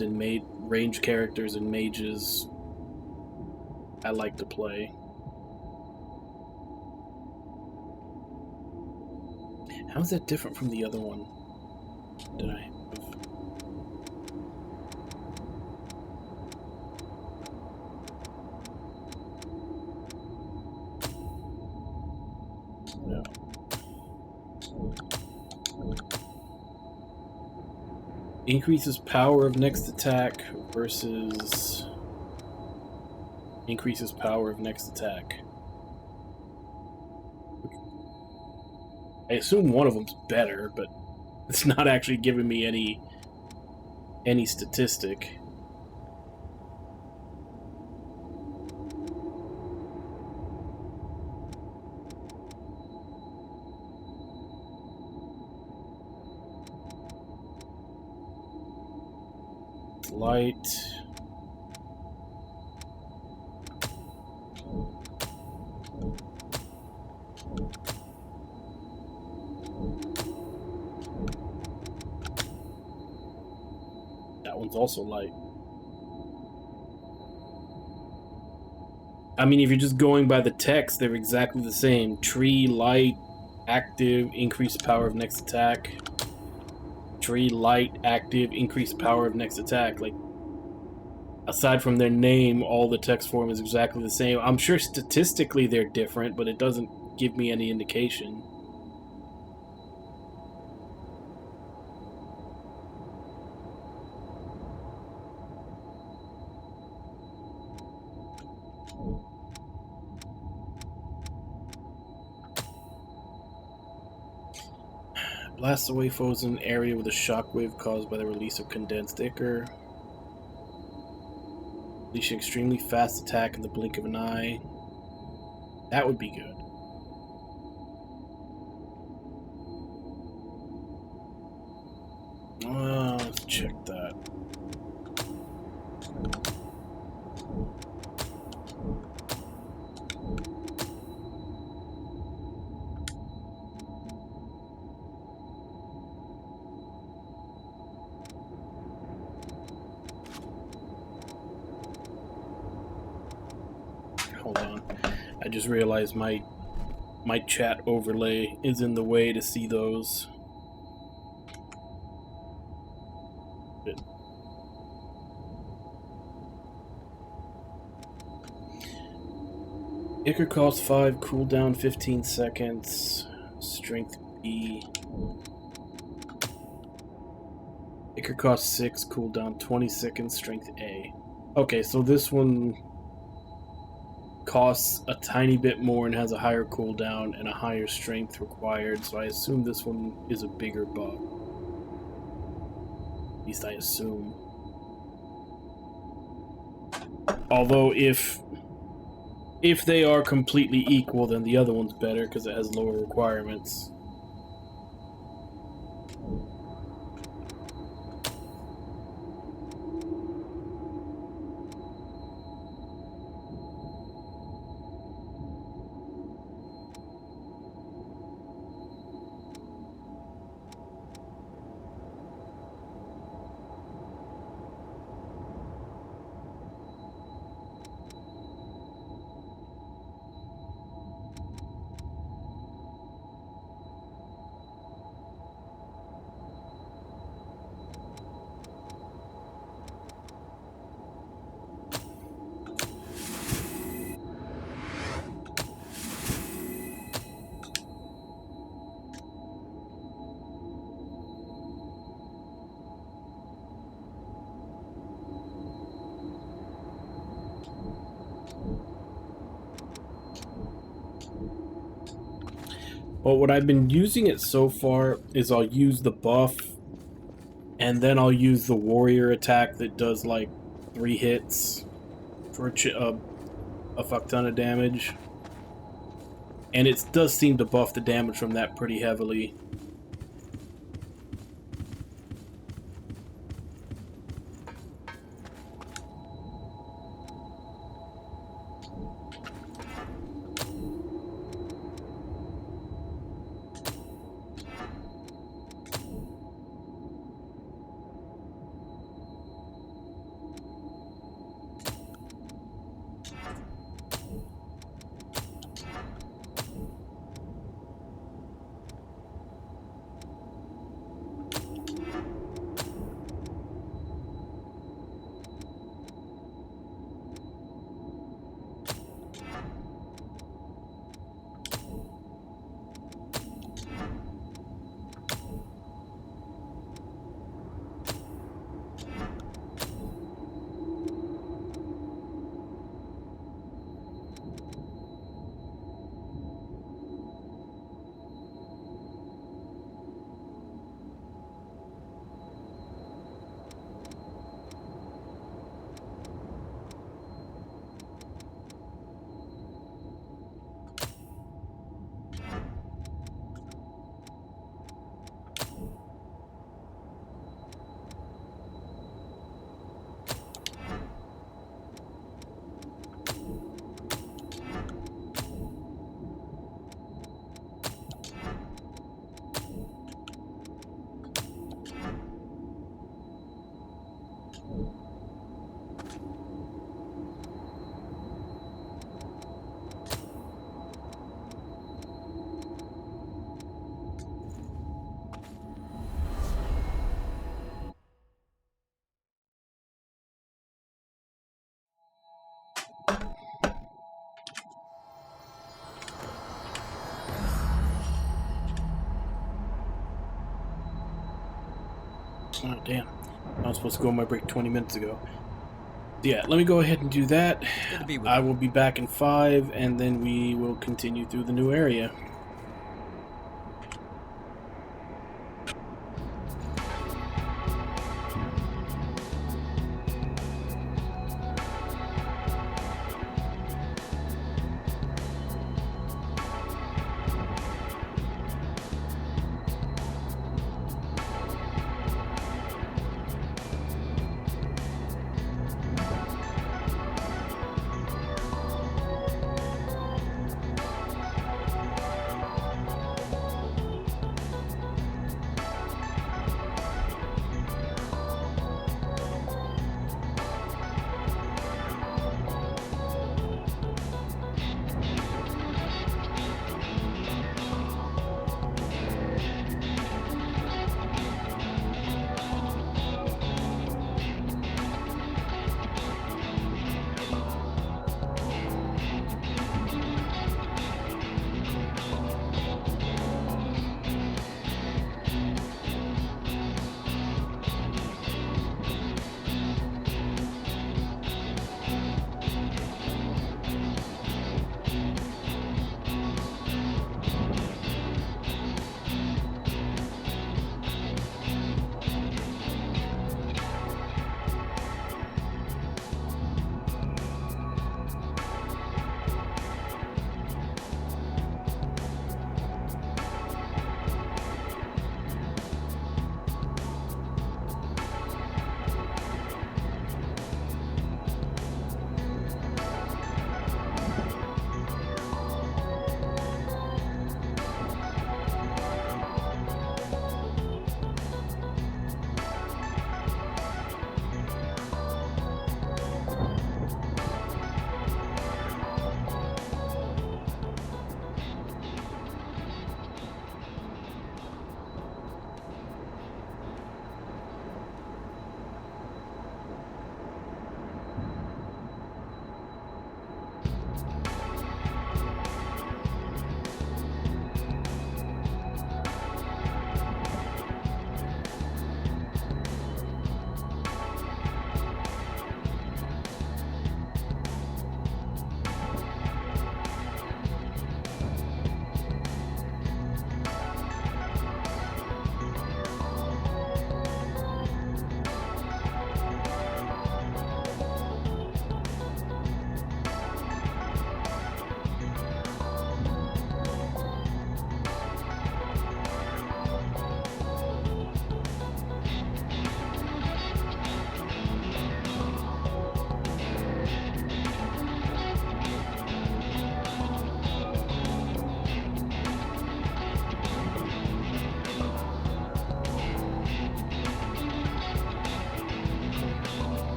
characters and mages I like to play. How is that different from the other one that I have? No. Increases power of next attack versus increases power of next attack. I assume one of them's better, but it's not actually giving me any statistic. Light. That one's also light. I mean, if you're just going by the text, they're exactly the same. Tree, light, active, increased power of next attack. Tree, light, active, increased power of next attack. Like, aside from their name, all the text form is exactly the same. I'm sure statistically they're different, but it doesn't give me any indication. Blasts away foes in an area with a shockwave caused by the release of condensed ichor. Unleash an extremely fast attack in the blink of an eye. That would be good. Let's check that. Hold on. I just realized my chat overlay is in the way to see those. Good. Ichor costs 5, cooldown 15 seconds, strength B. Ichor costs 6, cooldown 20 seconds, strength A. Okay, so this one costs a tiny bit more and has a higher cooldown and a higher strength required, so I assume this one is a bigger buff. At least I assume. Although if they are completely equal, then the other one's better because it has lower requirements. Well, what I've been using it so far is I'll use the buff, and then I'll use the warrior attack that does like 3 hits for a fuck ton of damage. And it does seem to buff the damage from that pretty heavily. Oh, damn. I was supposed to go on my break 20 minutes ago. Yeah, let me go ahead and do that. Good to be with I you. will be back in 5, and then we will continue through the new area.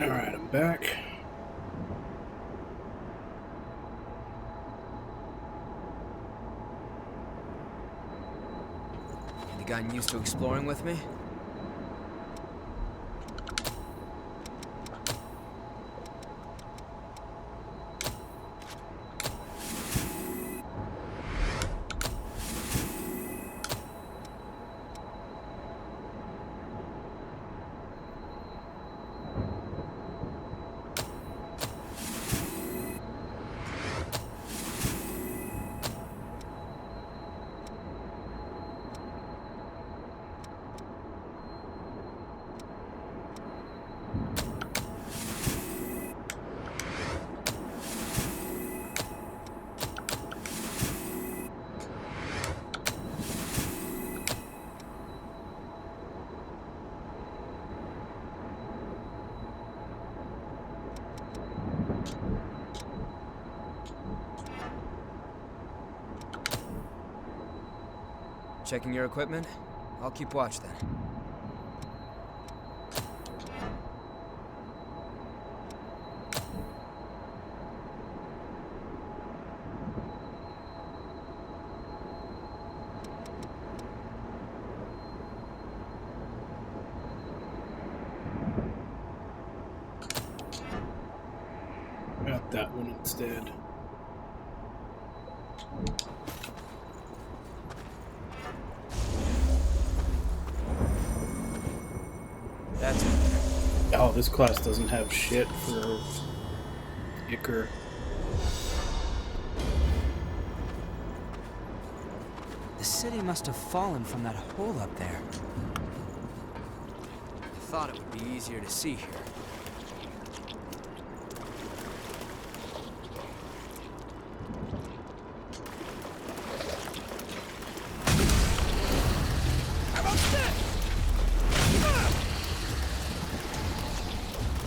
Alright, I'm back. You gotten used to exploring with me? Checking your equipment? I'll keep watch then. Got that one instead. That's it. Oh, this class doesn't have shit for Icar. The city must have fallen from that hole up there. I thought it would be easier to see here.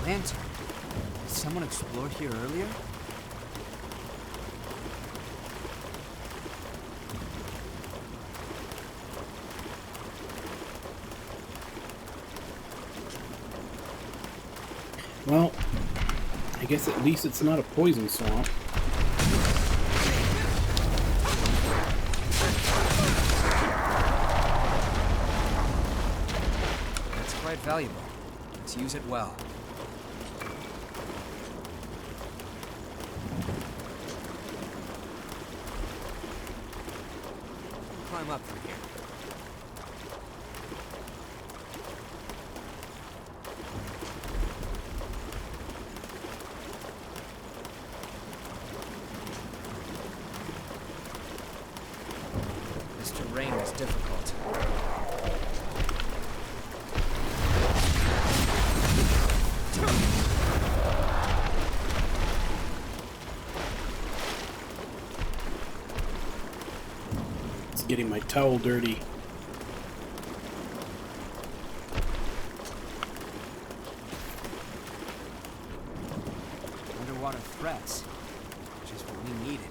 Lantern. Did someone explore here earlier? Well, I guess at least it's not a poison swamp. That's quite valuable. Let's use it well. Climb up from here. This terrain is difficult. It's getting my towel dirty. Underwater threats. Just what we needed.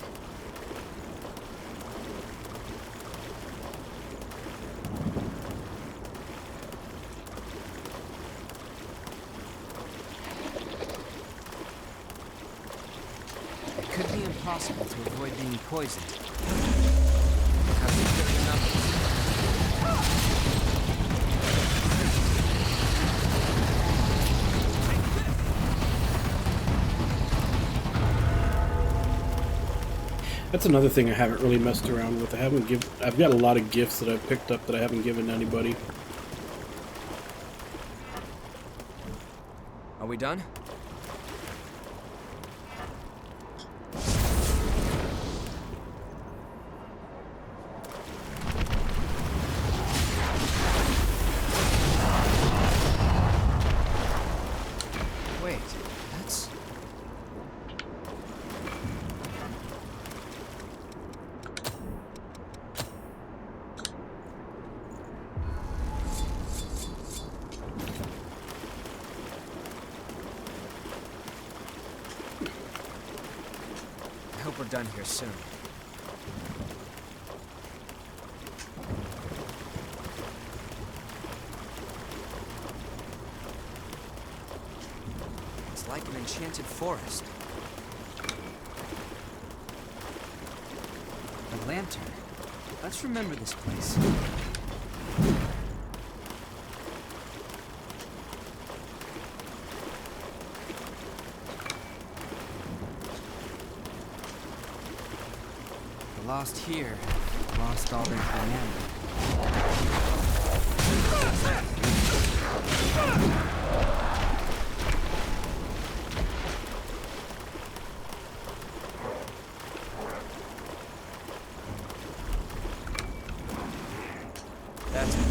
It could be impossible to avoid being poisoned. Because of their numbers. That's another thing I haven't really messed around with. I've got a lot of gifts that I've picked up that I haven't given to anybody. Are we done? Wait, that's... I hope we're done here soon. enchanted forest. A lantern. Let's remember this place. The lost here lost all their humanity. That's it.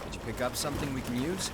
Did you pick up something we can use?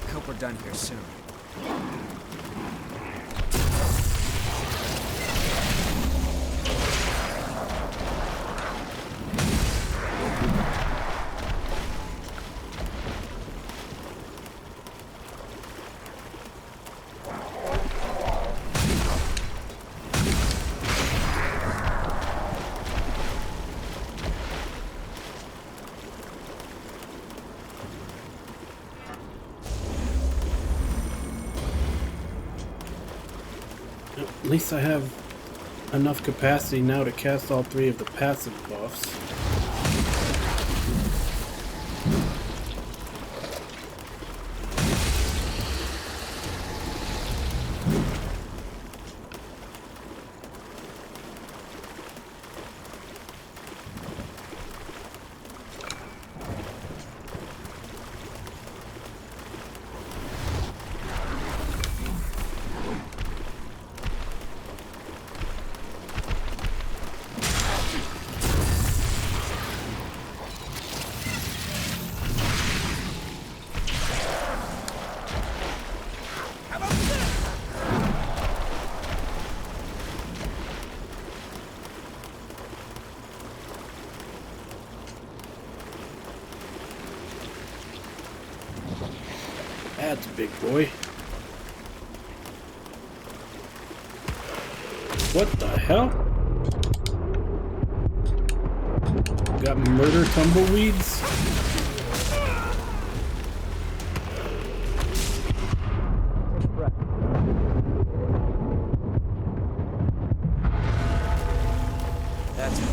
I hope we're done here soon. At least I have enough capacity now to cast all 3 of the passive buffs. That's a big boy. What the hell? Got murder tumbleweeds? That's it.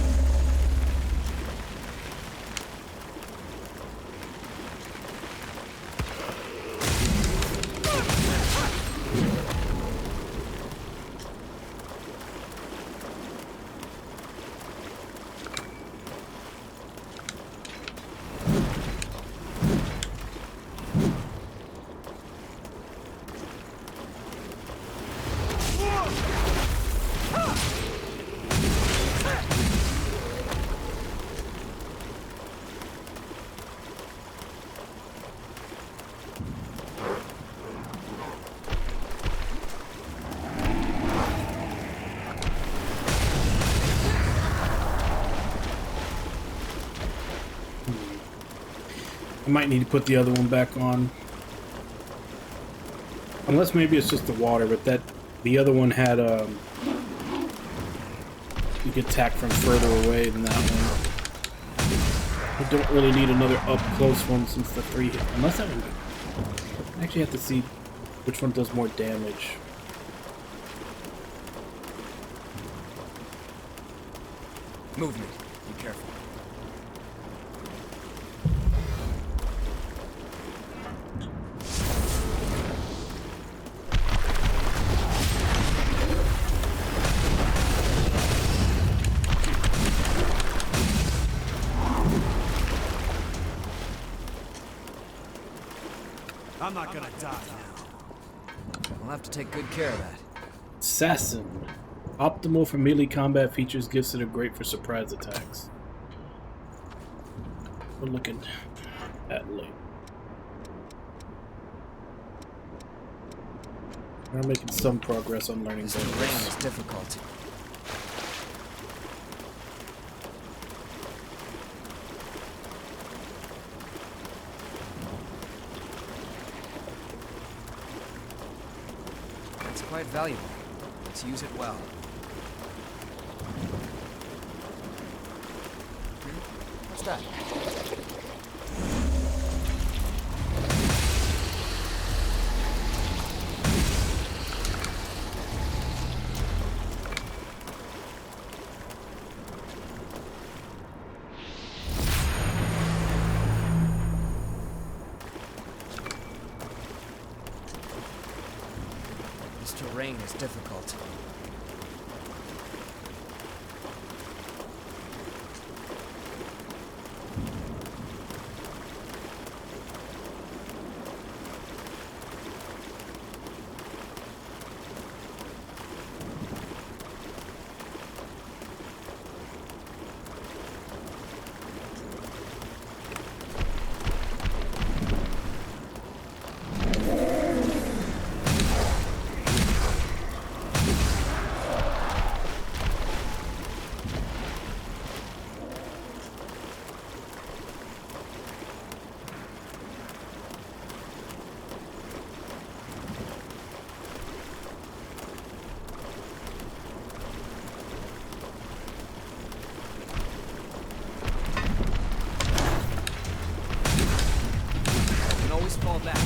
I might need to put the other one back on. Unless maybe it's just the water, but the other one had you could attack from further away than that one. I don't really need another up close one since the 3 hit. Unless I actually have to see which one does more damage. Movement. Be careful. I'm not gonna die now. We'll have to take good care of that. Assassin. Optimal for melee combat, features gifts that are great for surprise attacks. We're looking at later. We're making some progress on learning this terrain is bonus. difficult. It's quite valuable. Let's use it well. What's that? This terrain is difficult. Fall back.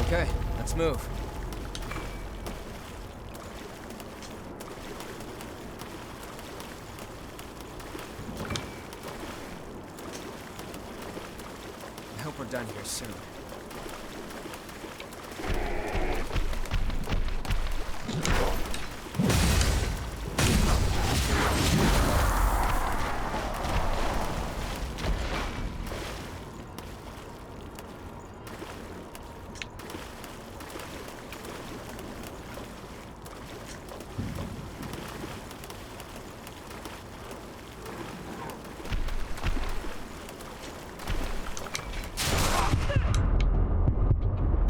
Okay, let's move. I hope we're done here soon.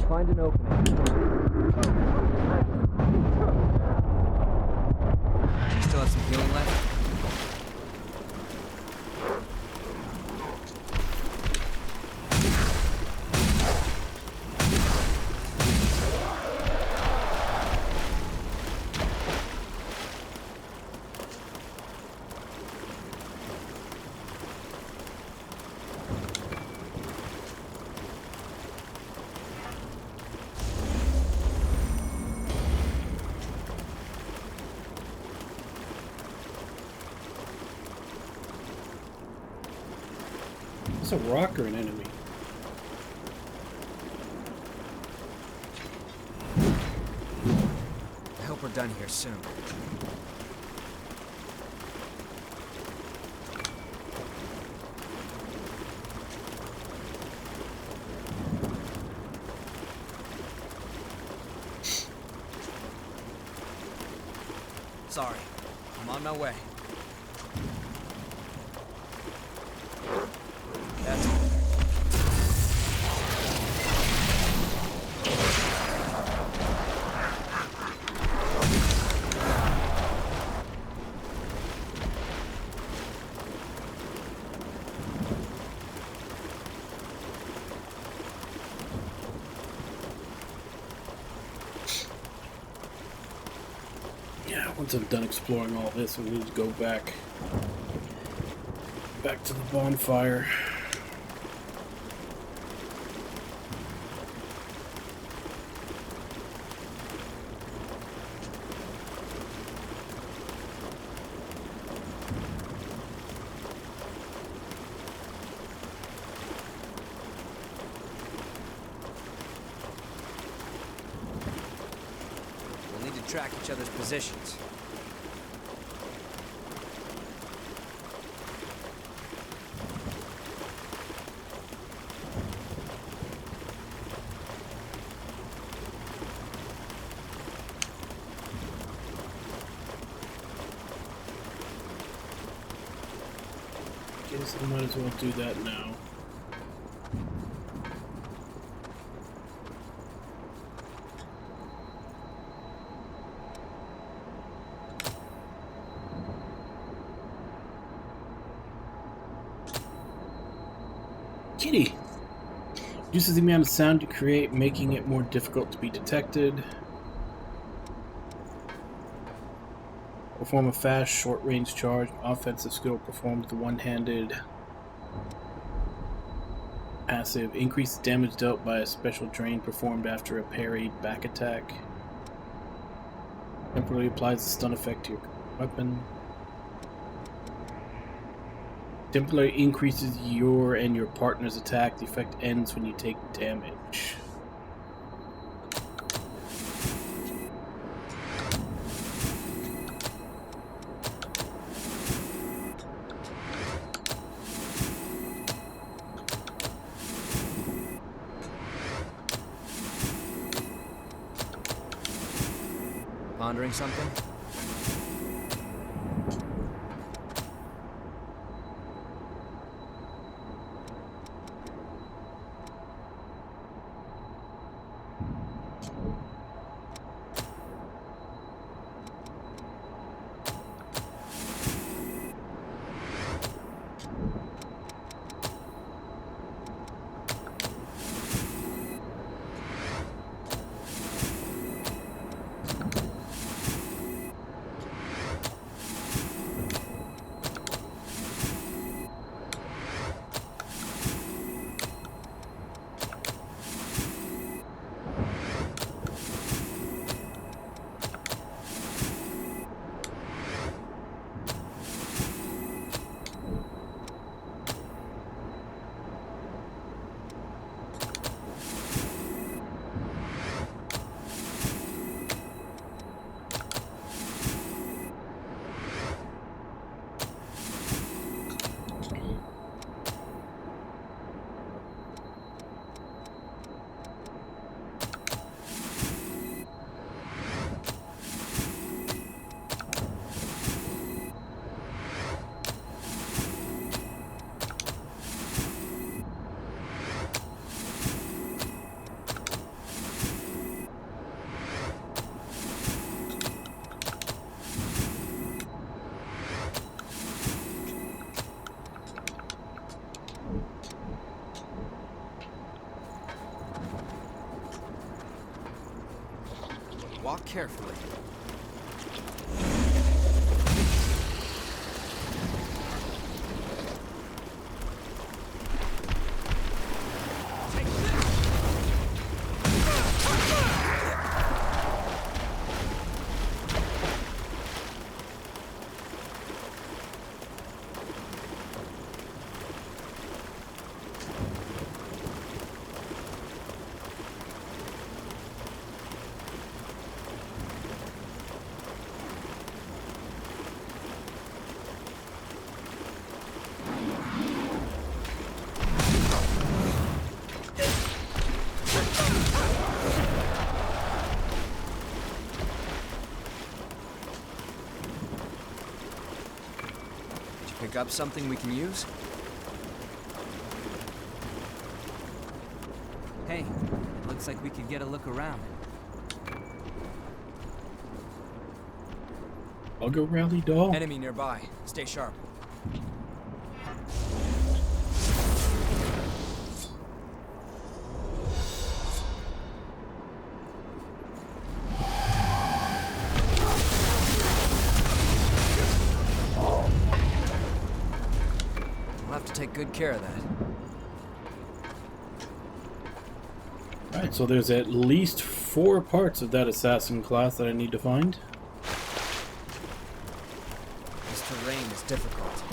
Find an opening. Still have some healing left? It's a rock or an enemy? I hope we're done here soon. Sorry, I'm on my way. That's all. Yeah, once I'm done exploring all this, we need to go back to the bonfire. track each other's positions. Guess I might as well do that now. Kitty! Reduces the amount of sound you create, making it more difficult to be detected. Perform a fast, short-range charge. Offensive skill performed with the one-handed. Passive. Increases damage dealt by a special drain performed after a parried back attack. Temporarily applies a stun effect to your weapon. Temporarily increases your and your partner's attack. The effect ends when you take damage. Pondering something? Walk carefully. Pick up something we can use? Hey, looks like we could get a look around. I'll go rally doll. Enemy nearby. Stay sharp. We'll have to take good care of that. Alright, so there's at least 4 parts of that assassin class that I need to find. This terrain is difficult.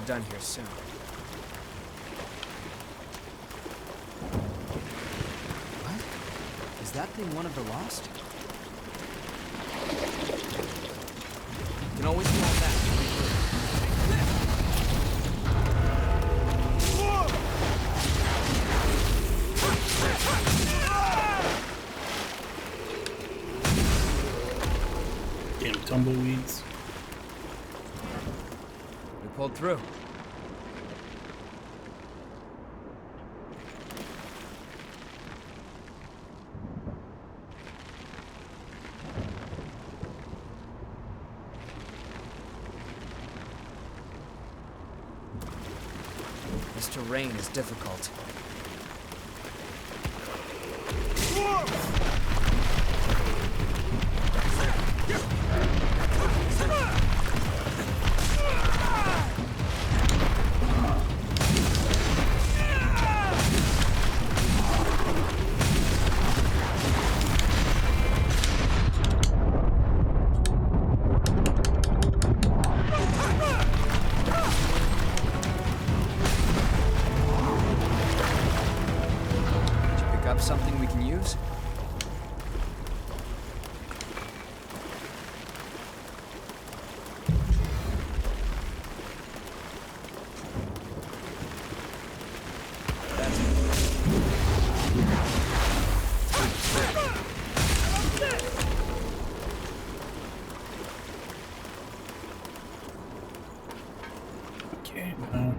we're done here soon. What? Is that thing one of the lost? You can always call back. Damn tumbleweeds. We pulled through. This terrain is difficult. Something we can use? Okay, well,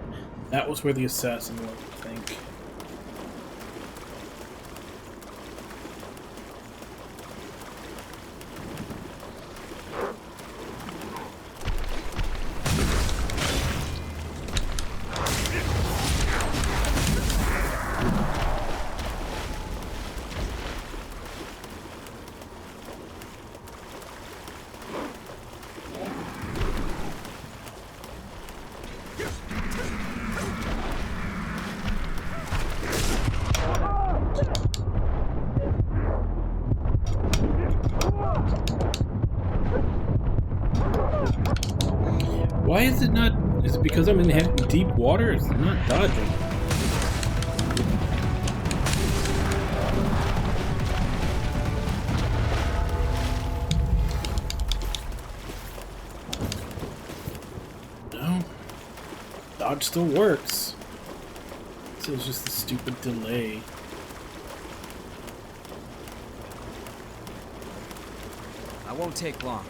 that was where the assassin was, I think. Why is it not? Is it because I'm in deep water? It's not dodging. No. Dodge still works. So it's just a stupid delay. I won't take long.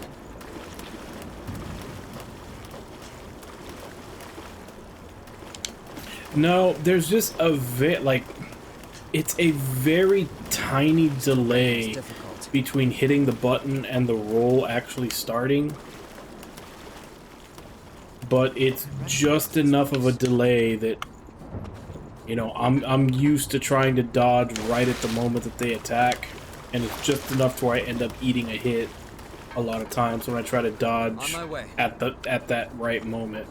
No, there's just a it's a very tiny delay between hitting the button and the roll actually starting. But it's just enough of a delay that, you know, I'm used to trying to dodge right at the moment that they attack, and it's just enough to where I end up eating a hit a lot of times when I try to dodge at that right moment.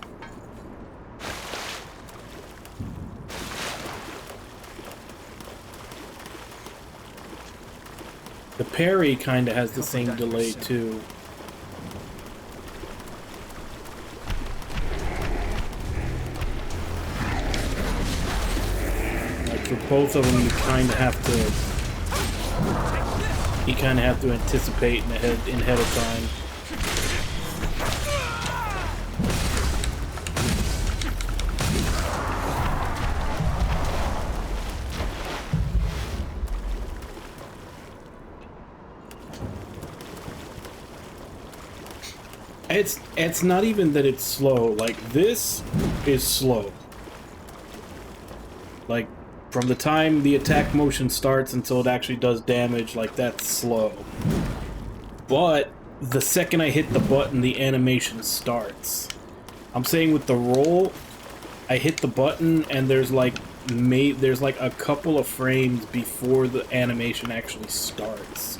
The parry kind of has the same delay too. Like for both of them, you kind of have to anticipate ahead of time. It's not even that it's slow. Like, this is slow. Like, from the time the attack motion starts until it actually does damage, like, that's slow. But the second I hit the button, the animation starts. I'm saying with the roll, I hit the button and there's like a couple of frames before the animation actually starts.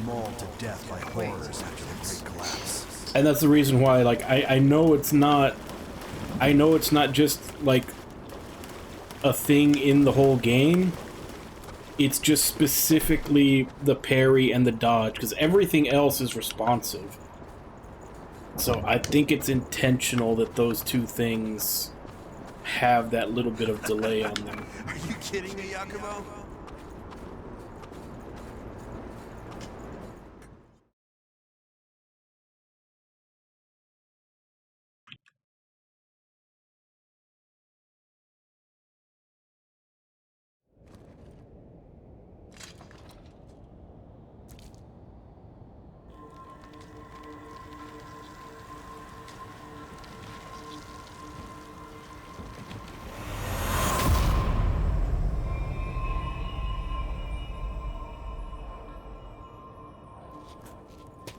mauled to death by horrors after the Great Collapse. And that's the reason why, like, I know it's not... I know it's not just, like, a thing in the whole game. It's just specifically the parry and the dodge, because everything else is responsive. So I think it's intentional that those two things have that little bit of delay on them. Are you kidding me, Yakumo?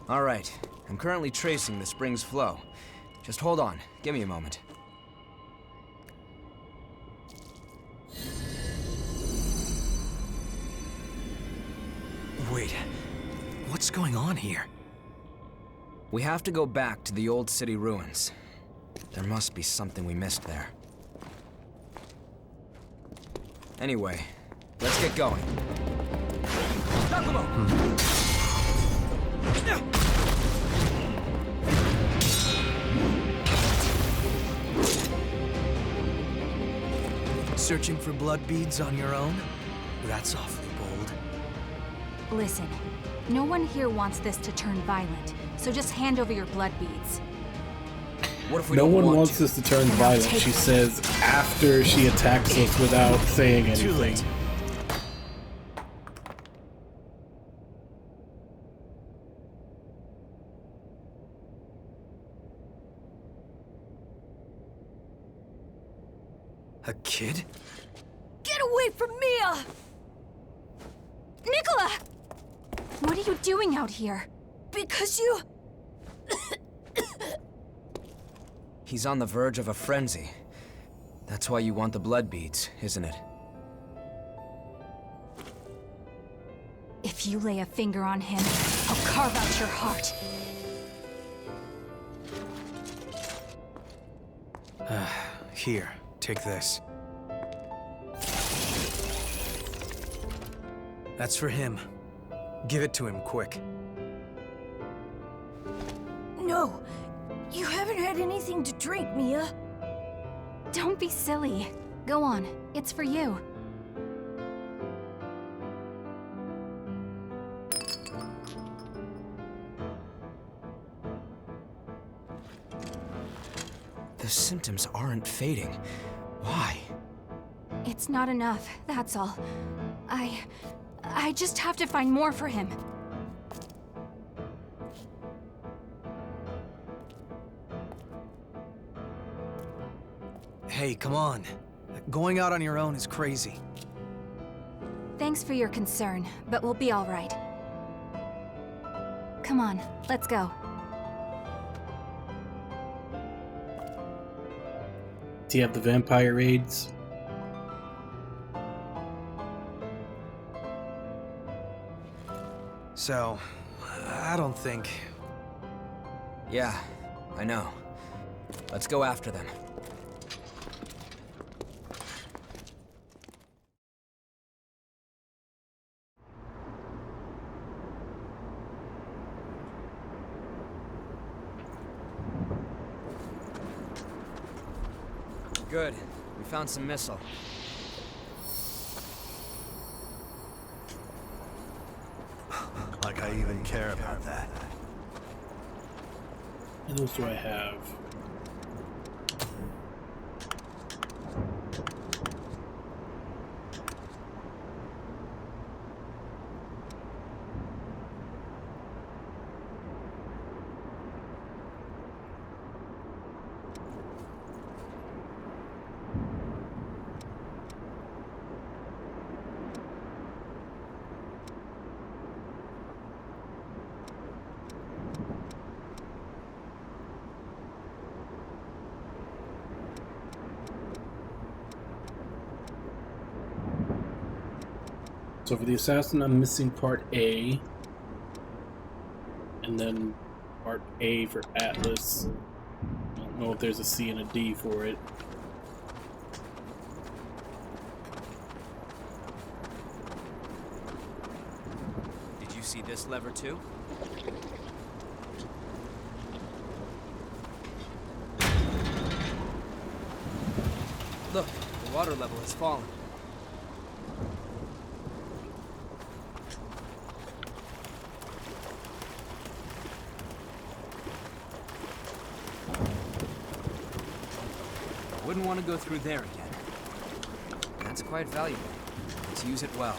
All right, I'm currently tracing the spring's flow. Just hold on, give me a moment. Wait, what's going on here? We have to go back to the old city ruins. There must be something we missed there. Anyway, let's get going. Yakumo! Searching for blood beads on your own? That's awfully bold. Listen, no one here wants this to turn violent, so just hand over your blood beads. What if we No don't one want wants this to turn violent, she says after she attacks us without saying anything. Too late. A kid? Get away from Mia! Nicola! What are you doing out here? Because you... He's on the verge of a frenzy. That's why you want the blood beads, isn't it? If you lay a finger on him, I'll carve out your heart. Here, take this. That's for him. Give it to him, quick. No, you haven't had anything to drink, Mia. Don't be silly. Go on, it's for you. The symptoms aren't fading. Why? It's not enough, that's all. I just have to find more for him. Hey, come on. Going out on your own is crazy. Thanks for your concern, but we'll be all right. Come on, let's go. Do you have the vampire aids? So, I don't think... Yeah, I know. Let's go after them. Good. We found some missile. Like I even care about that. What else do I have? So for the assassin, I'm missing part A. and then part A for Atlas. I don't know if there's a C and a D for it. Did you see this lever too? Look, the water level has fallen. Wouldn't want to go through there again. That's quite valuable. Let's use it well.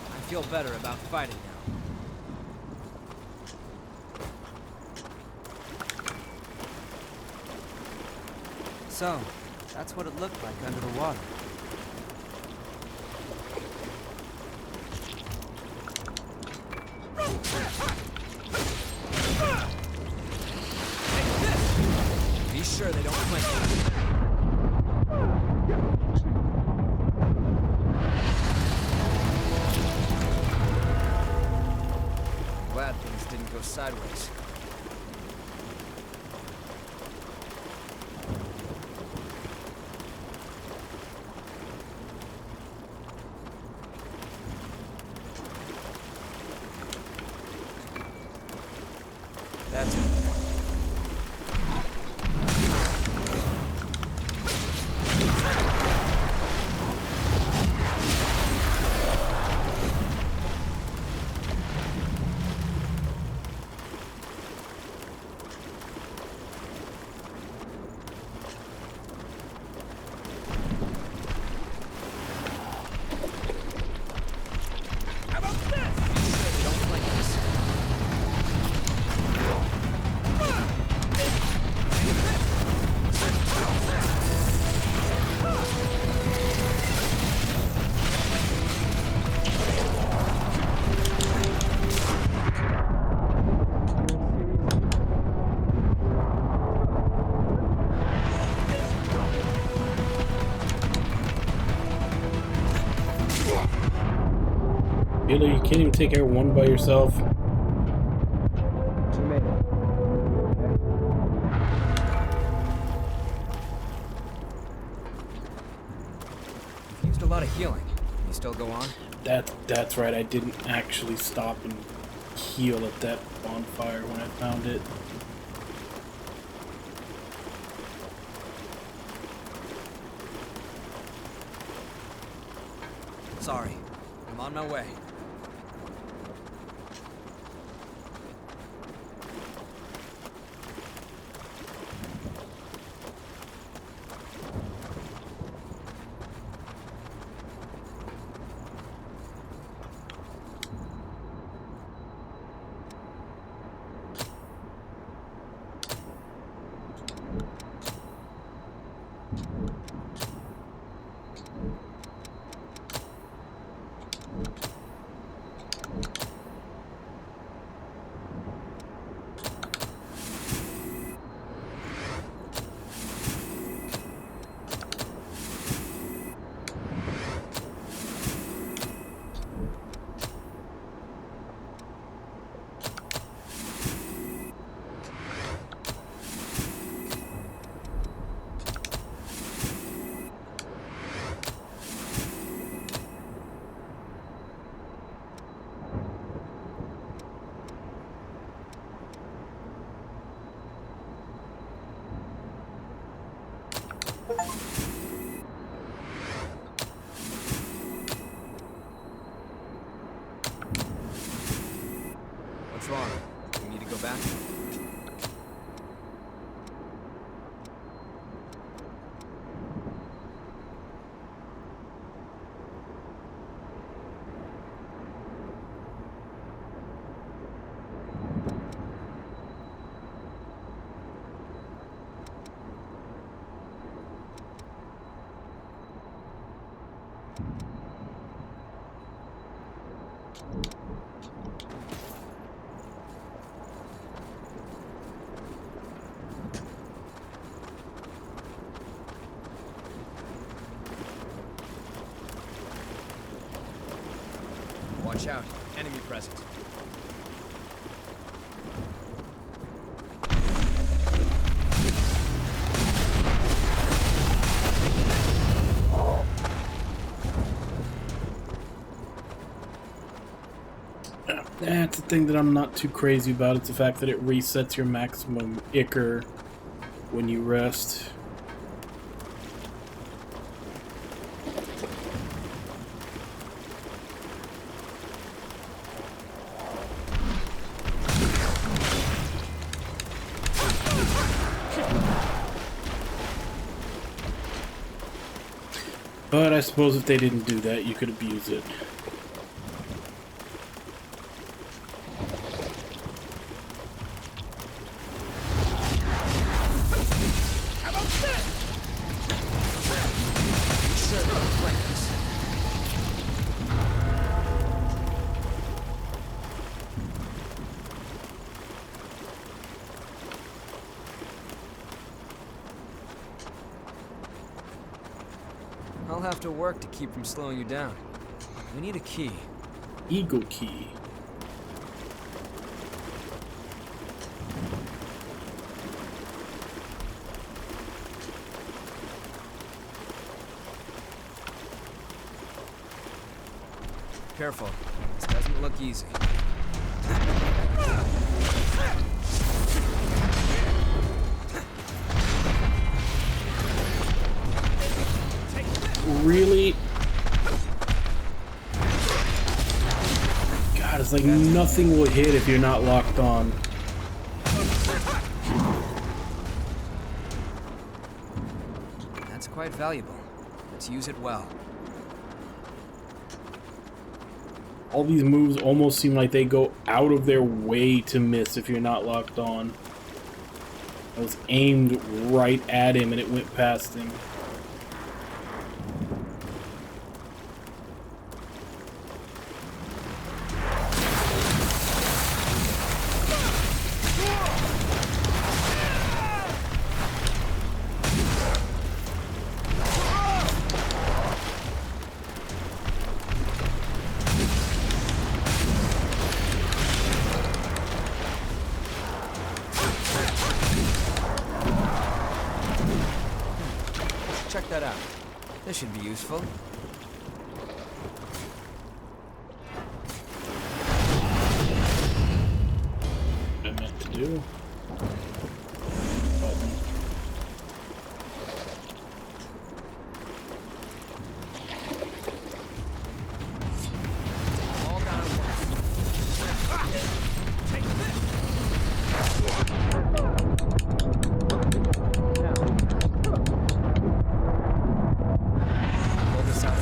I feel better about fighting now. So, that's what it looked like under the water. Be sure they don't flinch. Glad things didn't go sideways. That's it. Really, you can't even take care of one by yourself. Used a lot of healing. You still go on? That's right. I didn't actually stop and heal at that bonfire when I found it. Sorry. I'm on my way. What's wrong? We need to go back? Watch out. Enemy present. That's the thing that I'm not too crazy about. It's the fact that it resets your maximum Ichor when you rest. But I suppose if they didn't do that, you could abuse it. I'll have to work to keep from slowing you down. We need a key. Eagle key. Careful. This doesn't look easy. Really? God, it's like nothing will hit if you're not locked on. That's quite valuable. Let's use it well. All these moves almost seem like they go out of their way to miss if you're not locked on. I was aimed right at him and it went past him. Check that out. This should be useful. What I meant to do. All down at once. Take this. Pull this out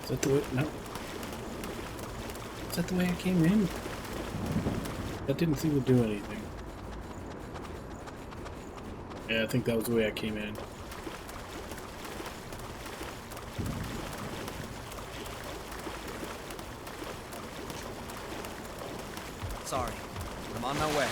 Is that the way? No. Is that the way I came in? That didn't seem to do anything. Yeah, I think that was the way I came in. Sorry, I'm on my way.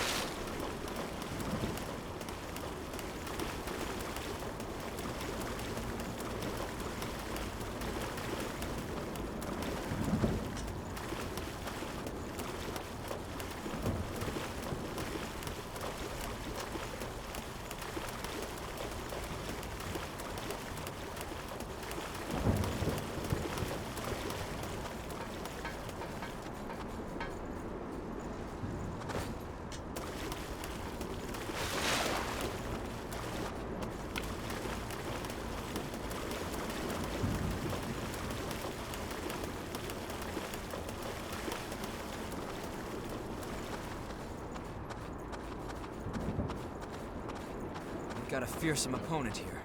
Got a fearsome opponent here.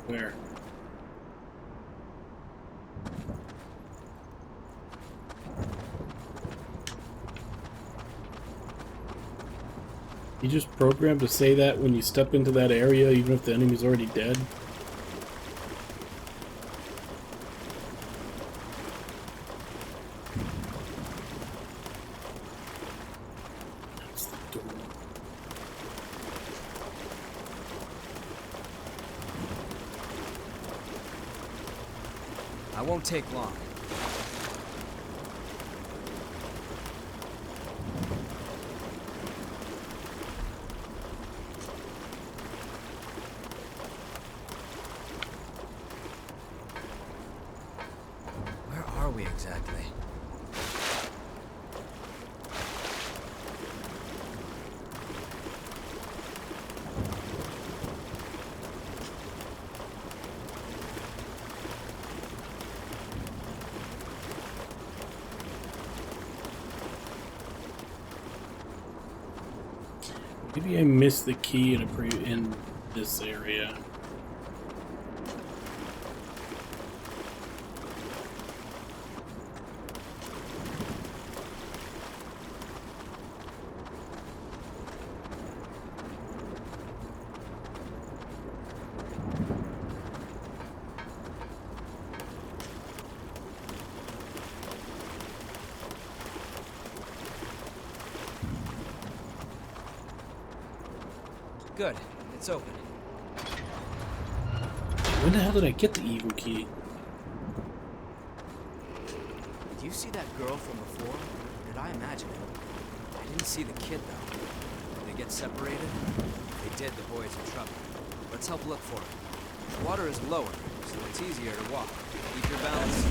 Where? You just programmed to say that when you step into that area, even if the enemy's already dead? I won't take long. Where are we exactly? Maybe I missed the key in this area. Good, it's open. When the hell did I get the evil key? Do you see that girl from before? Or did I imagine it? I didn't see the kid though. Did they get separated? If they did, the boy's in trouble. Let's help look for him. The water is lower, so it's easier to walk. Keep your balance.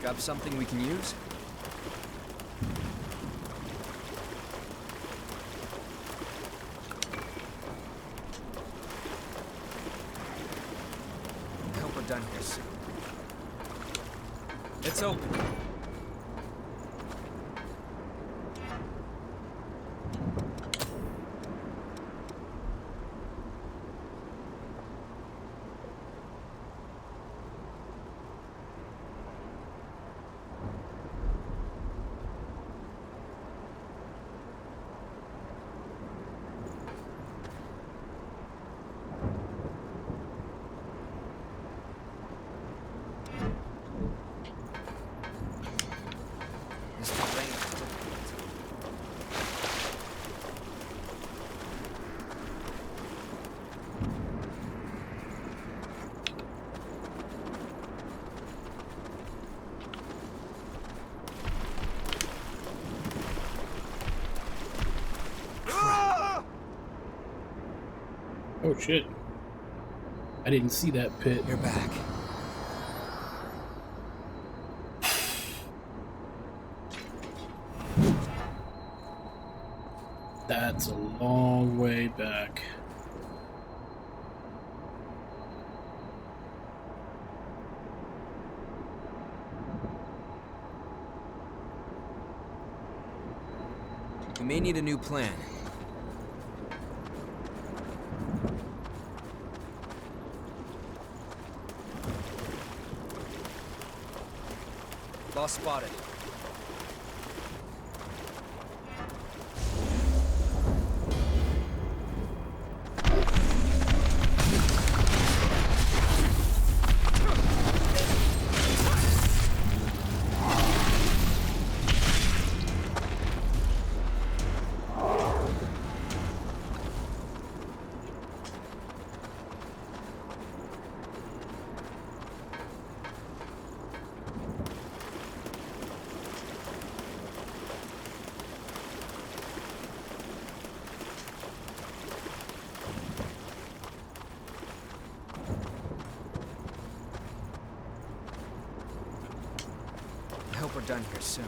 Up something we can use? I hope we're done here soon. It's open. Oh shit. I didn't see that pit. You're back. That's a long way back. We may need a new plan. Boss spotted. I hope we're done here soon.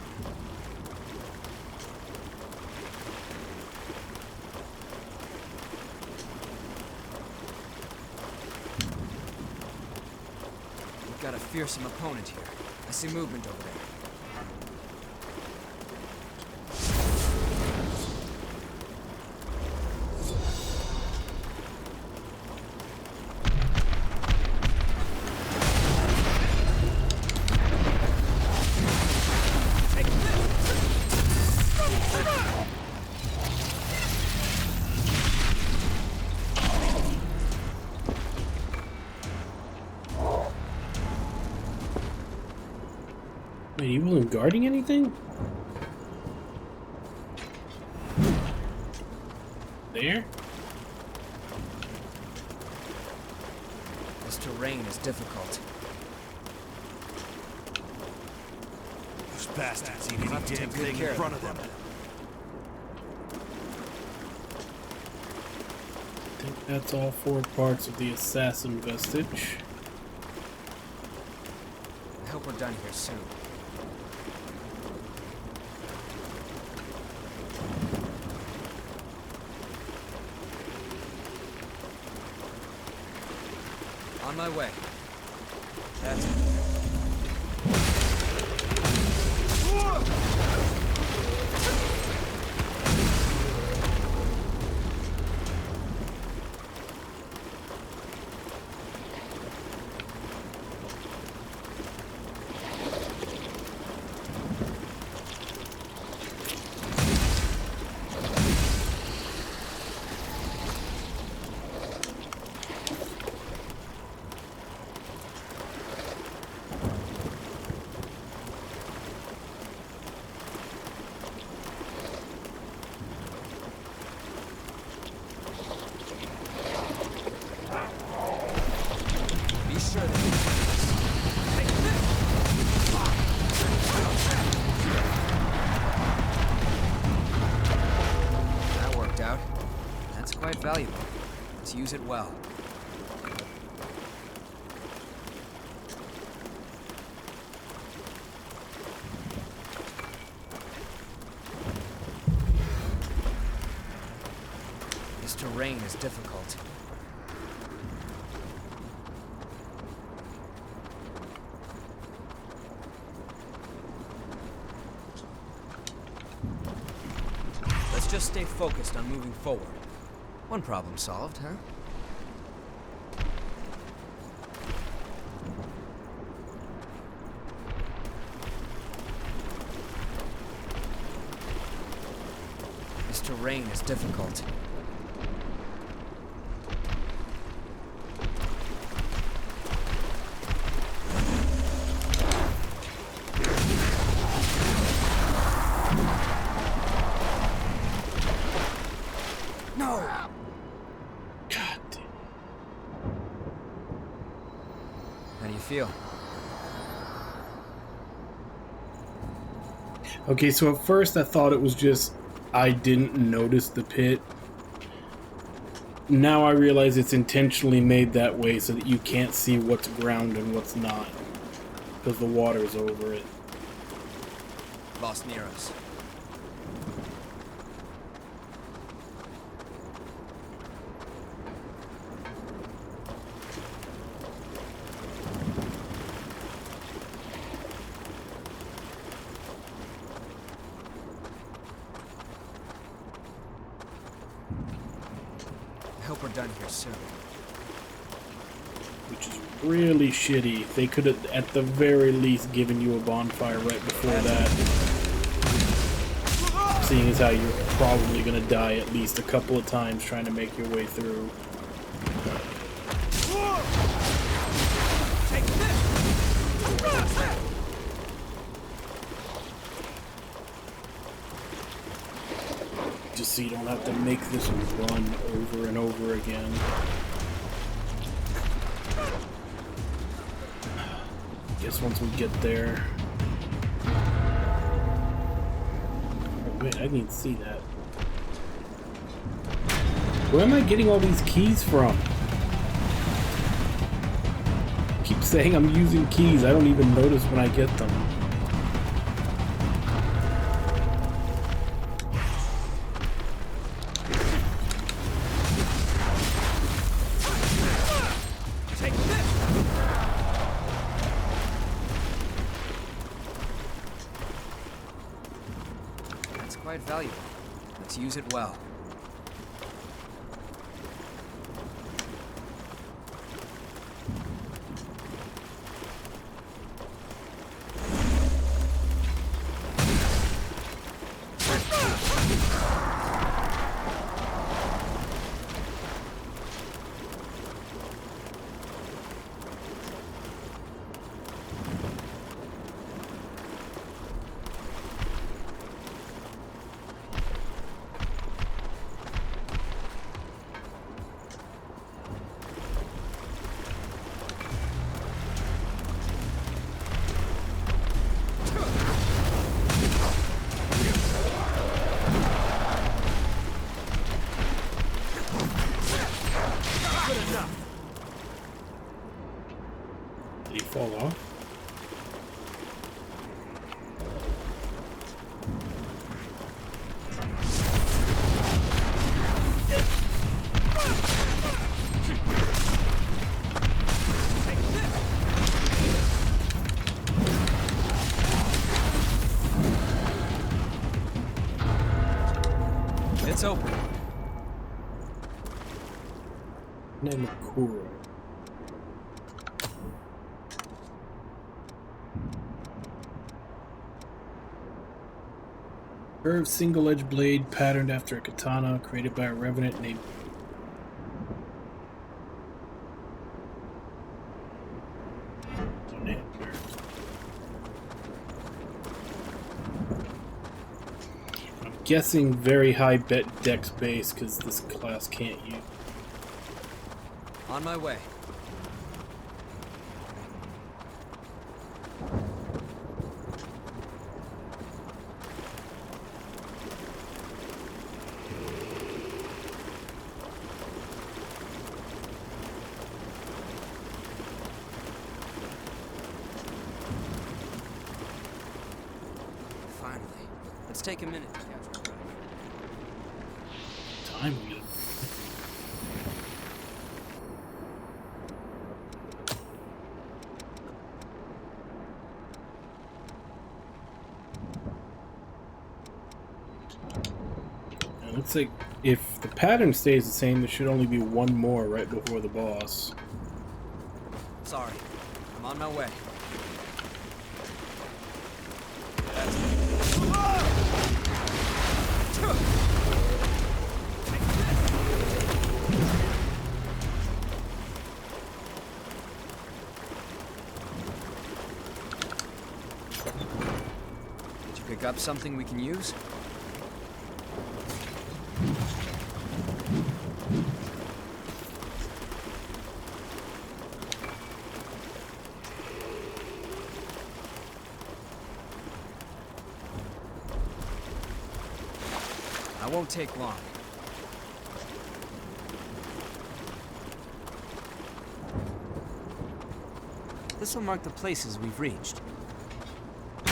We've got a fearsome opponent here. I see movement over there. Wait, you wasn't guarding anything? There? This terrain is difficult. Those bastards eat We'll any have to damn take good thing care in of front of them. I think that's all 4 parts of the assassin vestige. I hope we're done here soon. On my way. That's it. Be sure that that worked out. That's quite valuable. Let's use it well. This terrain is difficult. Let's just stay focused on moving forward. One problem solved, huh? This terrain is difficult. No! God damn. How do you feel? Okay, so at first I thought it was just I didn't notice the pit. now I realize it's intentionally made that way so that you can't see what's ground and what's not. Because the water's over it. Lost near us. I hope we're done here soon. Which is really shitty. They could have, at the very least, given you a bonfire right before that. Seeing as how you're probably going to die at least a couple of times trying to make your way through. Take this! Just so you don't have to make this run over and over again. Guess once we get there... Oh, wait, I didn't see that. Where am I getting all these keys from? I keep saying I'm using keys. I don't even notice when I get them. Quite valuable. Let's use it well. Did he fall off? It's open. Namakura. Curved single-edged blade patterned after a katana created by a revenant named... I'm guessing very high bet dex base because this class can't use. On my way. Finally. Let's take a minute to catch our breath. Time wheel. It looks like if the pattern stays the same, there should only be one more right before the boss. Sorry. I'm on my way. Did you pick up something we can use? I won't take long. This'll mark the places we've reached. I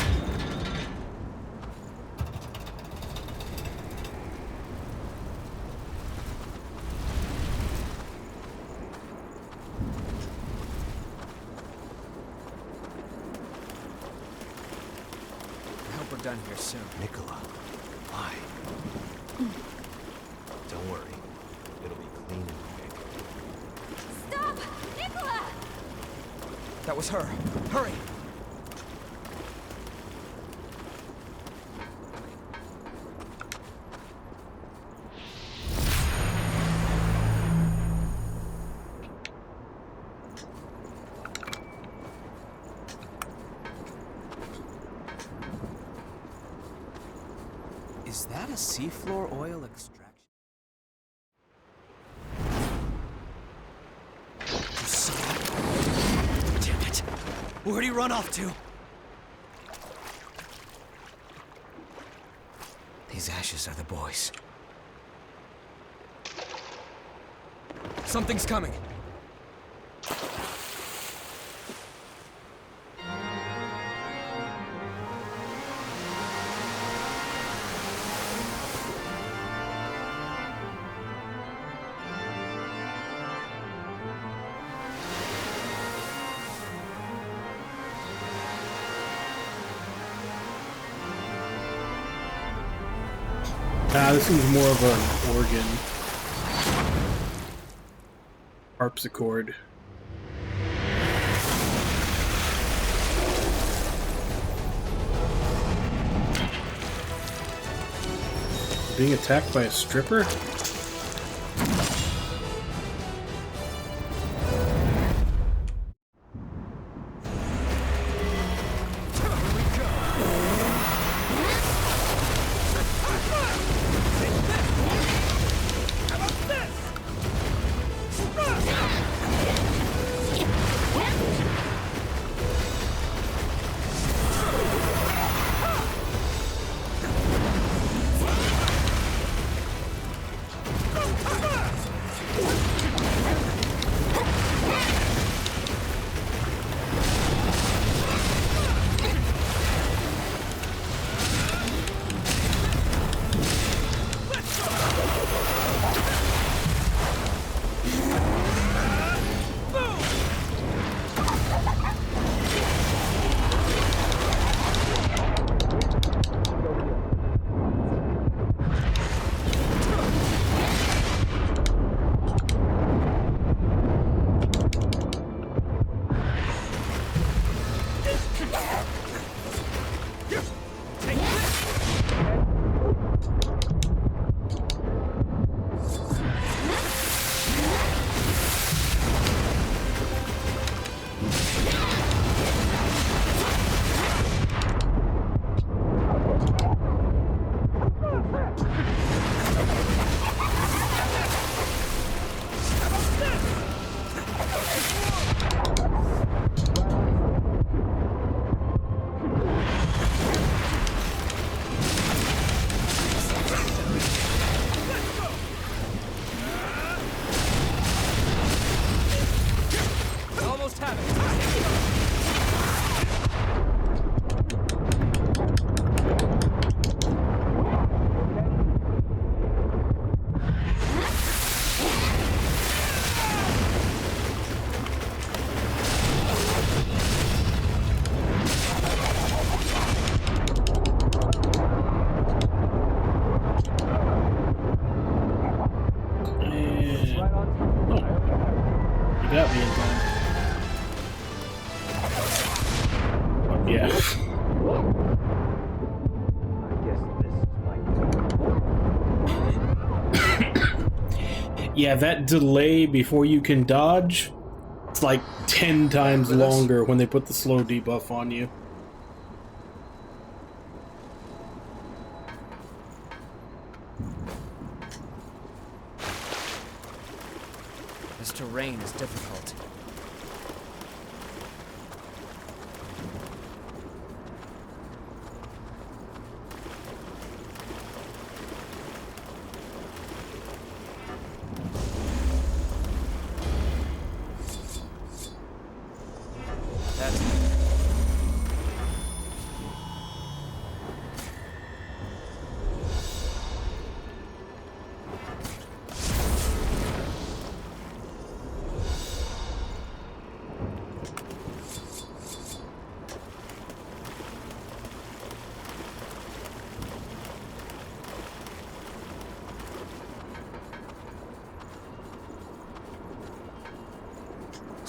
hope we're done here soon. Nicola, why? Don't worry. It'll be clean and quick. Stop! Nicola! That was her. Hurry! Is that a seafloor oil extraction? You saw it? Damn it! Where'd he run off to? These ashes are the boys. Something's coming. This seems more of an organ. Harpsichord. Being attacked by a stripper? Yeah, that delay before you can dodge, it's like 10 times longer when they put the slow debuff on you. This terrain is difficult. That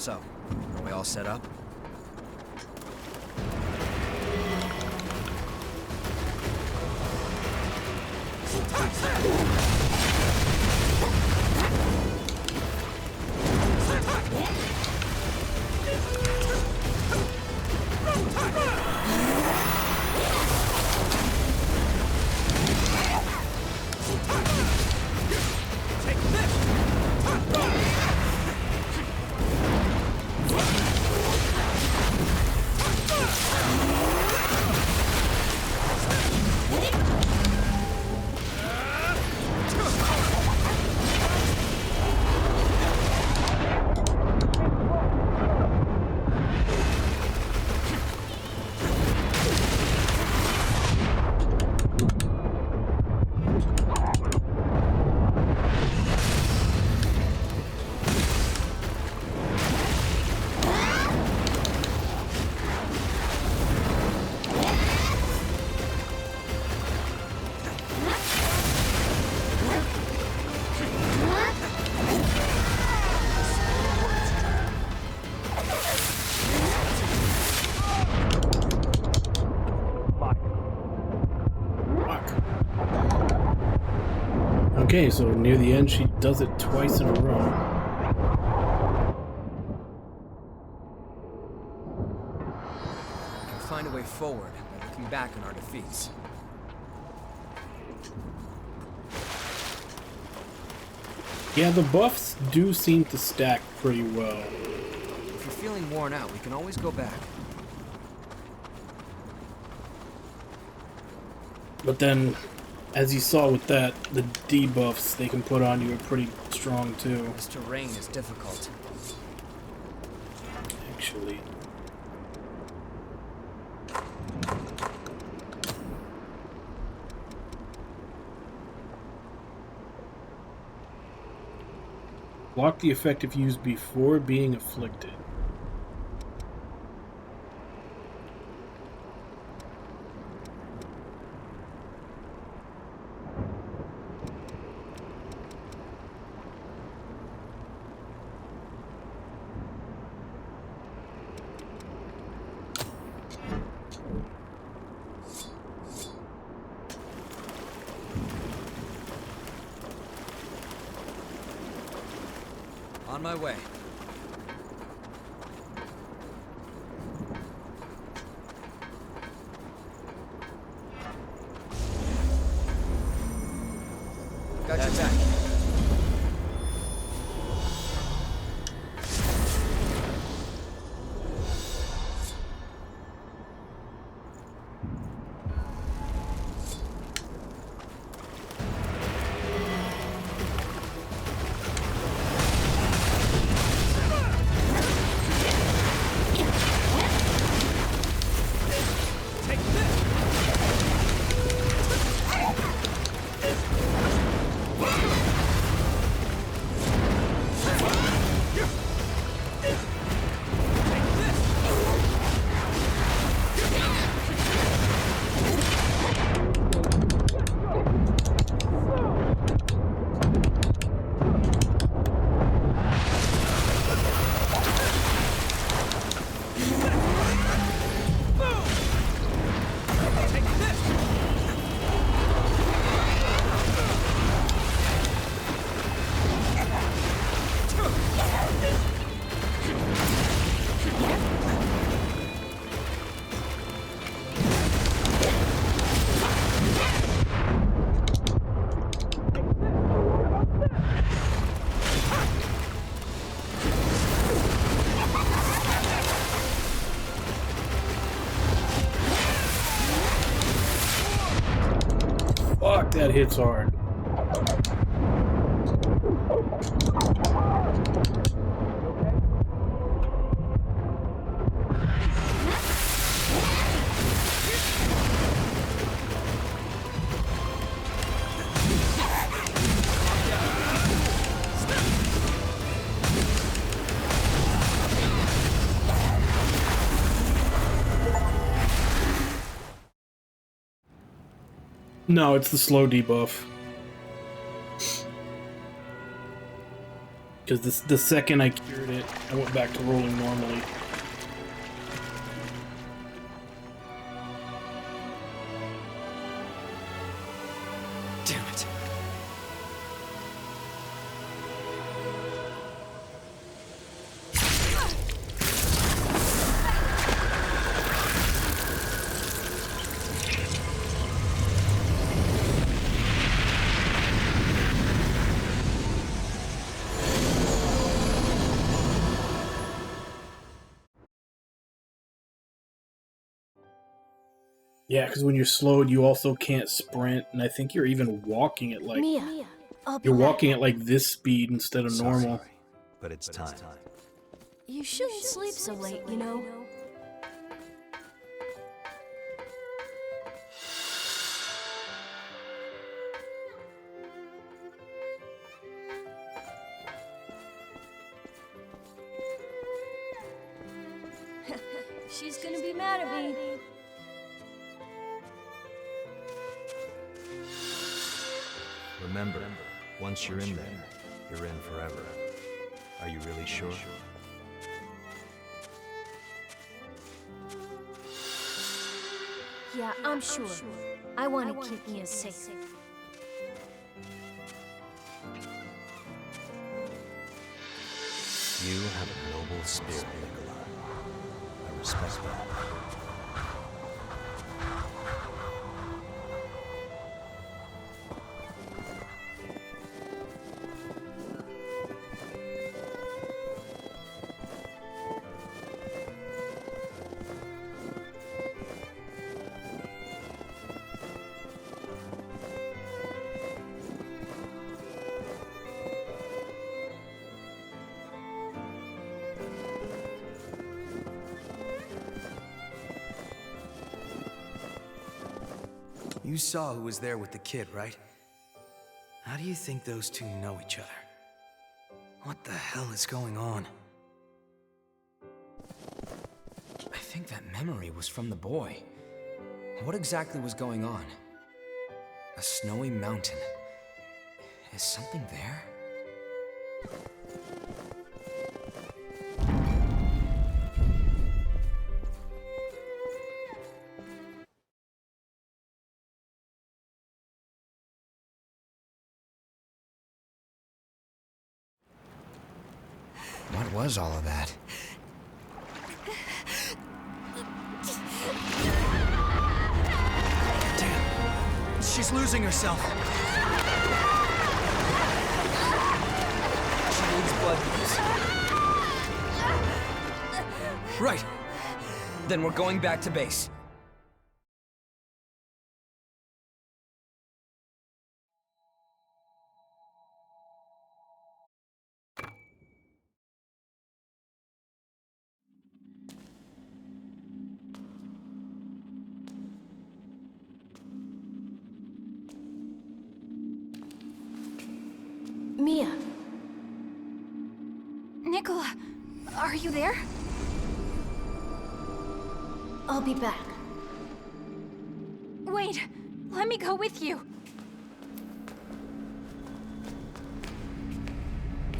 So, are we all set up? Okay, so near the end, she does it twice in a row. We can find a way forward by looking back on our defeats. Yeah, the buffs do seem to stack pretty well. If you're feeling worn out, we can always go back. But then, as you saw with that, the debuffs they can put on you are pretty strong too. This terrain is difficult. Actually. Block the effect if used before being afflicted. On my way. Got your back. Fuck, that hits hard. No, it's the slow debuff. Because the second I cured it, I went back to rolling normally. Damn it. Yeah, because when you're slowed, you also can't sprint, and I think you're even walking at like Mia, I'll be you're back. walking at like this speed instead of normal. But it's time. You shouldn't sleep so late, you know. She's gonna be mad at me. Remember, once you're in there, you're in forever. Are you really sure? Yeah, I'm sure. I want to keep Mia safe. You have a noble spirit, Nikolai. I respect that. You saw who was there with the kid, right? How do you think those two know each other? What the hell is going on? I think that memory was from the boy. What exactly was going on? A snowy mountain. Is something there? What was all of that? Damn. She's losing herself. She needs blood beads. Right. Then we're going back to base. Mia. Nicola, are you there? I'll be back. Wait, let me go with you.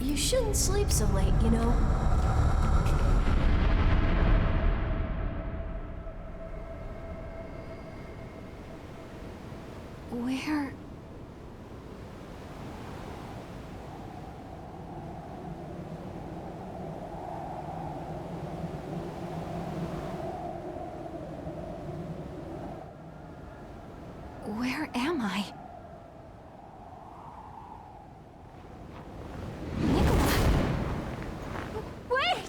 You shouldn't sleep so late, you know. Where... Where am I? Nicola! Wait!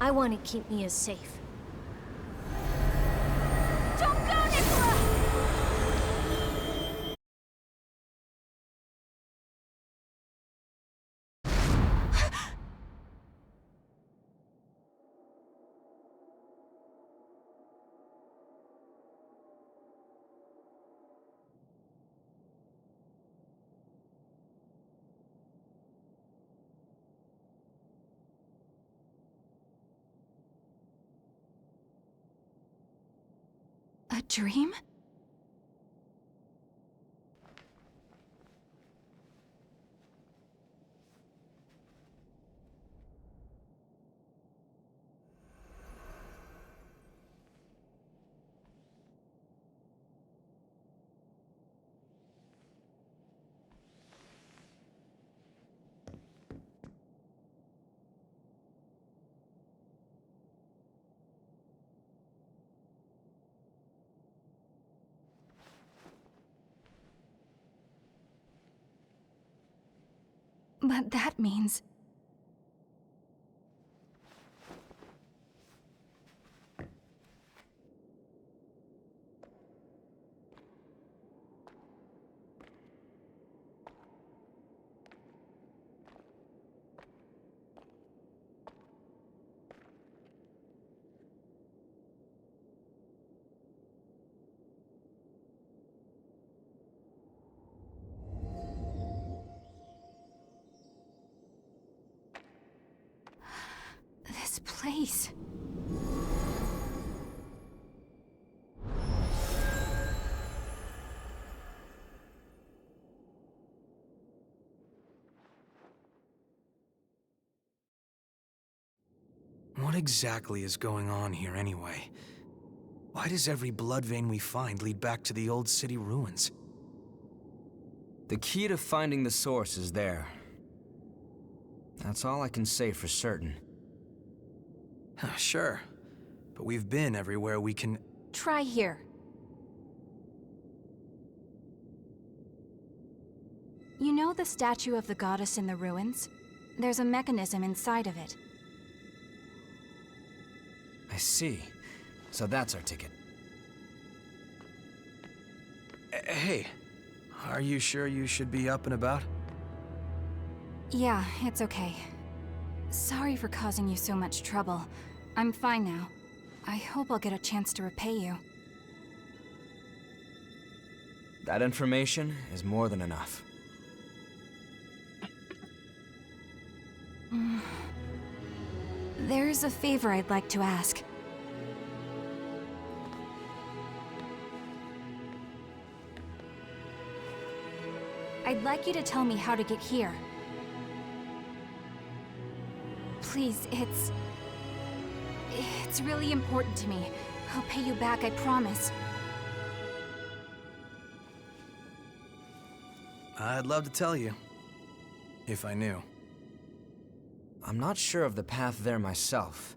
I want to keep Mia safe. Don't go, Nicola! dream? But that means... this place... What exactly is going on here anyway? Why does every blood vein we find lead back to the old city ruins? The key to finding the source is there. That's all I can say for certain. Sure, but we've been everywhere we can... Try here. You know the statue of the goddess in the ruins? There's a mechanism inside of it. I see. So that's our ticket. Hey, are you sure you should be up and about? Yeah, it's okay. Sorry for causing you so much trouble. I'm fine now. I hope I'll get a chance to repay you. That information is more than enough. There's a favor I'd like to ask. I'd like you to tell me how to get here. Please, it's really important to me. I'll pay you back, I promise. I'd love to tell you, if I knew. I'm not sure of the path there myself.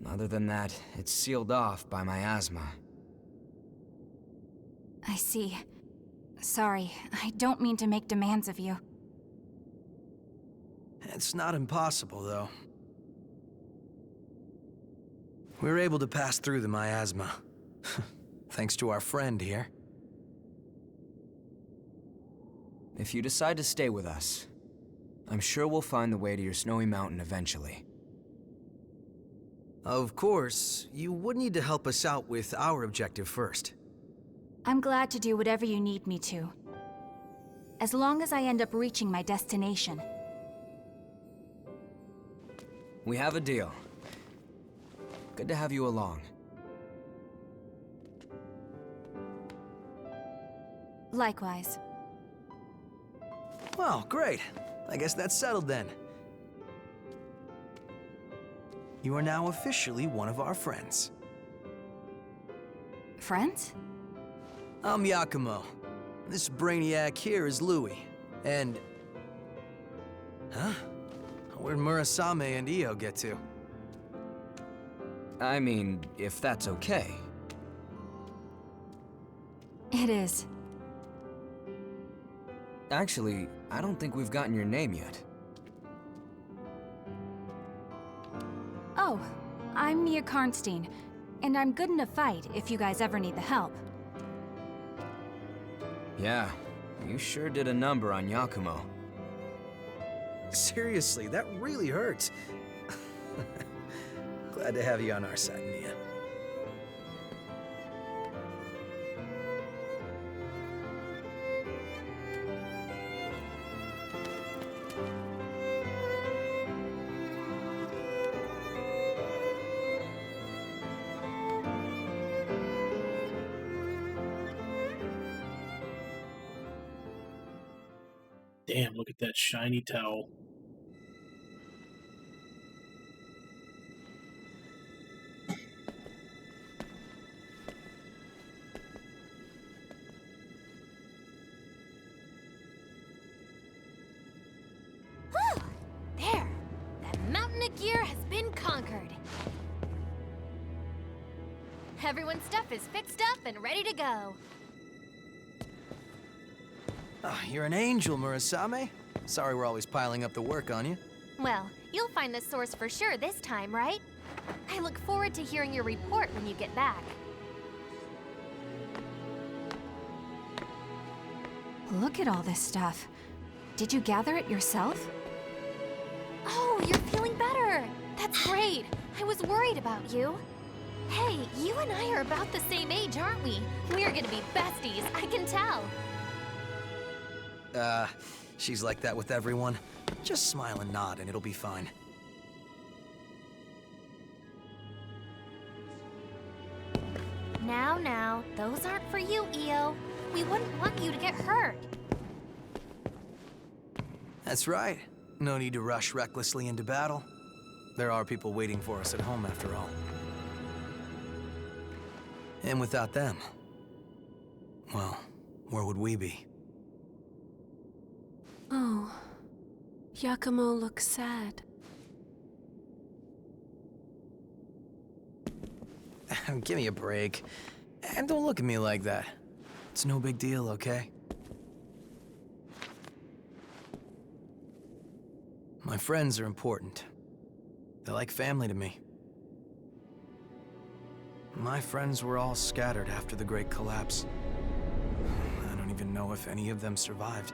Other than that, it's sealed off by my asthma. I see. Sorry, I don't mean to make demands of you. It's not impossible, though. We were able to pass through the miasma. Thanks to our friend here. If you decide to stay with us, I'm sure we'll find the way to your snowy mountain eventually. Of course, you would need to help us out with our objective first. I'm glad to do whatever you need me to. As long as I end up reaching my destination. We have a deal. Good to have you along. Likewise. Well, great. I guess that's settled then. You are now officially one of our friends. Friends? I'm Yakumo. This brainiac here is Louis. And... Huh? Where'd Murasame and Io get to? I mean, if that's okay. It is. Actually, I don't think we've gotten your name yet. Oh, I'm Mia Karnstein, and I'm good in a fight if you guys ever need the help. Yeah, you sure did a number on Yakumo. Seriously, that really hurts. Glad to have you on our side, Mia. Damn, look at that shiny towel. Whew! There! That mountain of gear has been conquered. Everyone's stuff is fixed up and ready to go. Oh, you're an angel, Murasame. Sorry we're always piling up the work on you. Well, you'll find the source for sure this time, right? I look forward to hearing your report when you get back. Look at all this stuff. Did you gather it yourself? Oh, you're feeling better! That's great! I was worried about you. Hey, you and I are about the same age, aren't we? We're gonna be besties, I can tell. She's like that with everyone. Just smile and nod and it'll be fine. Now, those aren't for you, Io. We wouldn't want you to get hurt. That's right. No need to rush recklessly into battle. There are people waiting for us at home after all. And without them, well, where would we be? Oh, Yakumo looks sad. Give me a break. And don't look at me like that. It's no big deal, okay? My friends are important. They're like family to me. My friends were all scattered after the Great Collapse. I don't even know if any of them survived.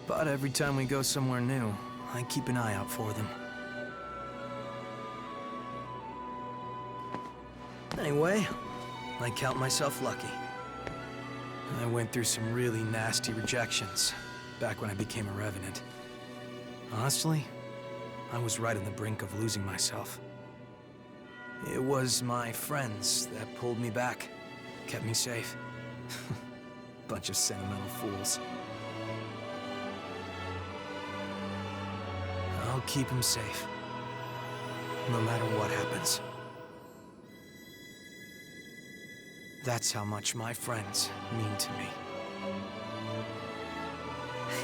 But every time we go somewhere new, I keep an eye out for them. Anyway, I count myself lucky. I went through some really nasty rejections back when I became a Revenant. Honestly, I was right on the brink of losing myself. It was my friends that pulled me back, kept me safe. Bunch of sentimental fools. I'll keep him safe, no matter what happens. That's how much my friends mean to me.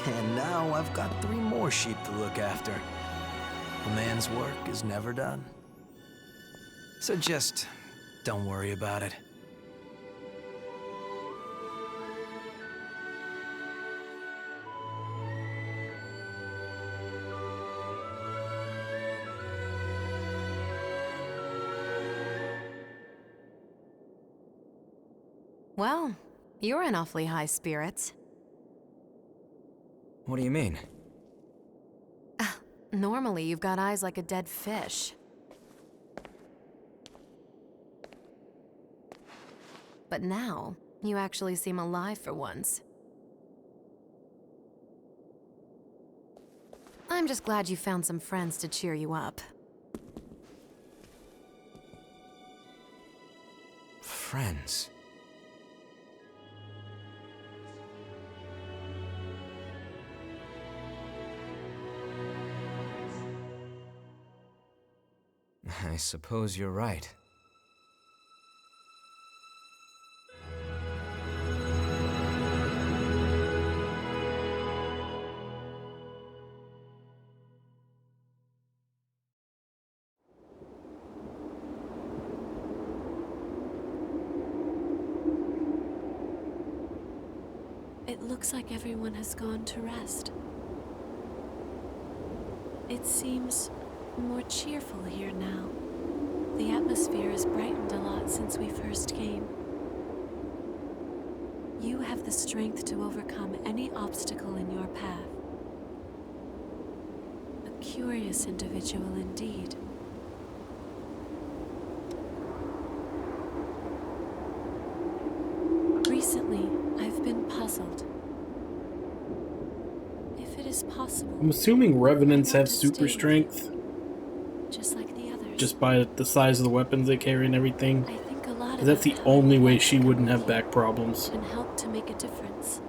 And now I've got 3 more sheep to look after. A man's work is never done. So just don't worry about it. Well, you're in awfully high spirits. What do you mean? Normally, you've got eyes like a dead fish. But now, you actually seem alive for once. I'm just glad you found some friends to cheer you up. Friends? I suppose you're right. It looks like everyone has gone to rest. It seems more cheerful here now. The atmosphere has brightened a lot since we first came. You have the strength to overcome any obstacle in your path. A curious individual indeed. Recently, I've been puzzled. If it is possible, I'm assuming Revenants have super strength. just like the others. Just by the size of the weapons they carry and everything. I think a lot thought That's the about only way she wouldn't have back problems. and help to make a difference.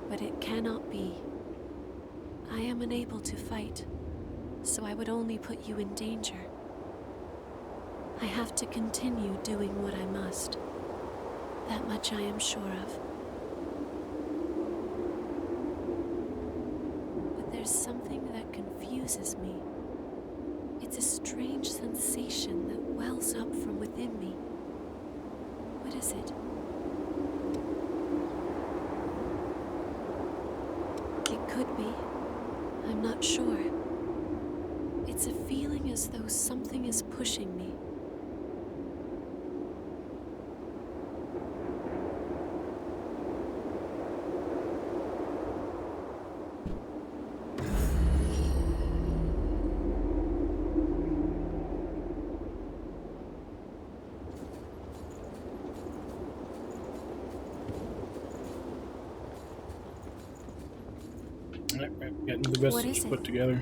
But it cannot be. I am unable to fight, so I would only put you in danger. I have to continue doing what I must. That much I am sure of. But there's something that confuses me. It's a strange sensation that wells up from within me. What is it? It could be. I'm not sure. It's a feeling as though something is pushing me. Alright, getting the vestige put together.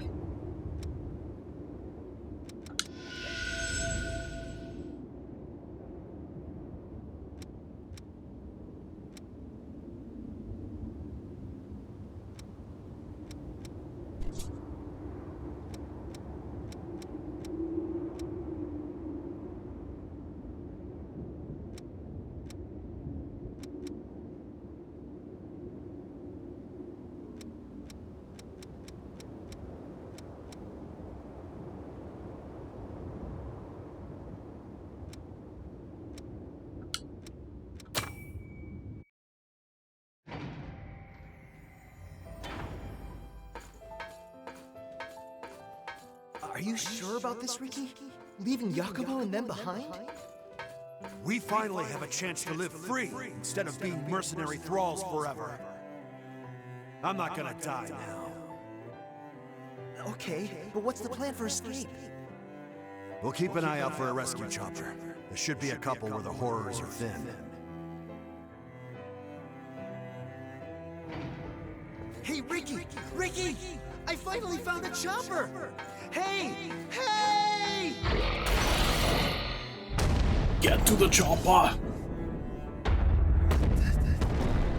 Are you sure about this, Ricky? Leaving Yakumo and them behind? We finally have a chance to live free instead of being mercenary thralls forever. I'm not gonna die now. Okay, but what's the plan for escape? We'll keep an eye out for a rescue chopper. There should be a couple where the horrors are thin. Hey, Ricky! Ricky! I finally found a chopper! Hey! Hey! Get to the chopper!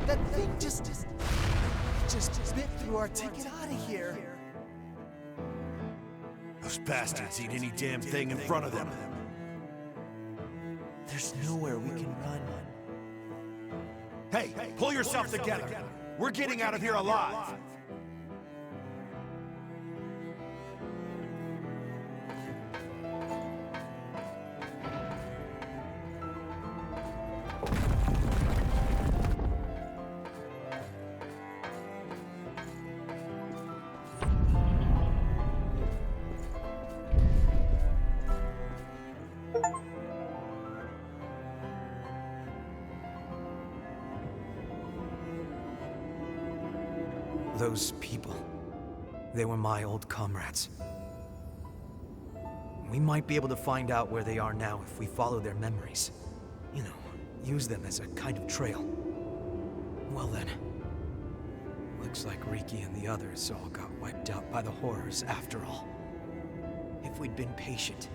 That thing just bit through our ticket out of here. Those bastards eat any damn thing in front of them. There's nowhere we can run. Hey, pull yourself together. We're getting out of here alive. Those people, they were my old comrades. We might be able to find out where they are now if we follow their memories. You know, use them as a kind of trail. Well then, looks like Riki and the others all got wiped out by the horrors after all. If we'd been patient,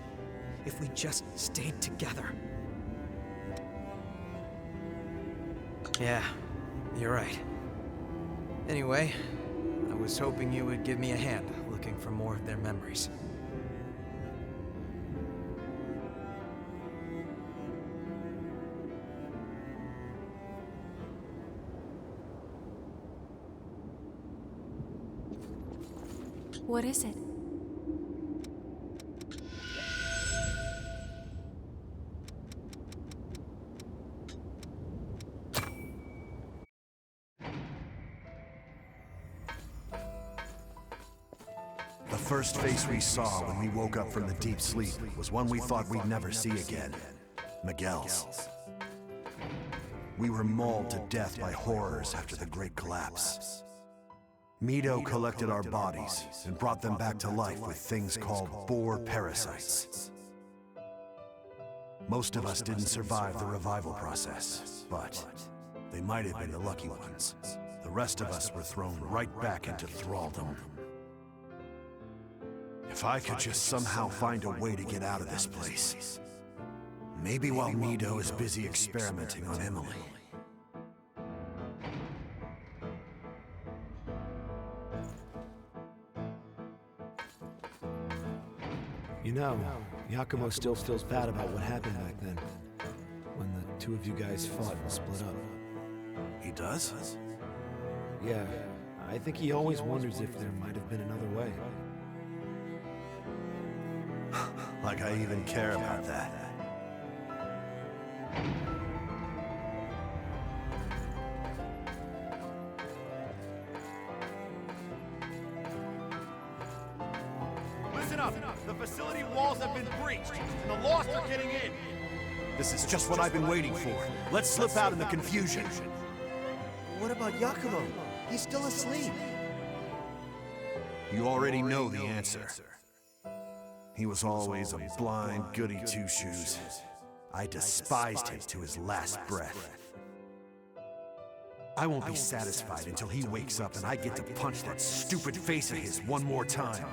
if we just stayed together. Yeah, you're right. Anyway, I was hoping you would give me a hand looking for more of their memories. What is it? The first face we saw when we woke up from the deep sleep was one we thought we'd never see again. Miguel's. We were mauled to death by horrors after the Great Collapse. Mito collected our bodies and brought them back to life with things called boar parasites. Most of us didn't survive the revival process, but they might have been the lucky ones. The rest of us were thrown right back into thraldom. If I could just somehow find a way to get out of this place. Maybe while Nido is busy experimenting on Emily. You know, Yakumo still feels bad about what happened back then, when the two of you guys fought and split up. He does? Yeah, I think he always wonders if there might have been another way. Like I even care about that. Listen up! The facility walls have been breached, and the Lost are getting in! This is just what I've been waiting for. Let's slip out in the confusion. What about Yakumo? He's still asleep. You already know the answer. He was always a blind goody two-shoes. I despised him to his last breath. I won't be satisfied until he wakes up and I get to punch that stupid face of his one more time.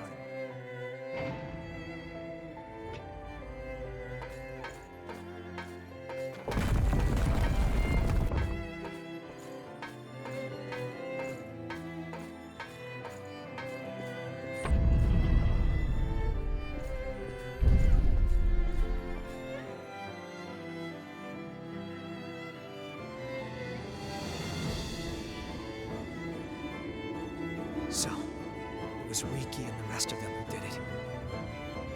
So, it was Riki and the rest of them who did it.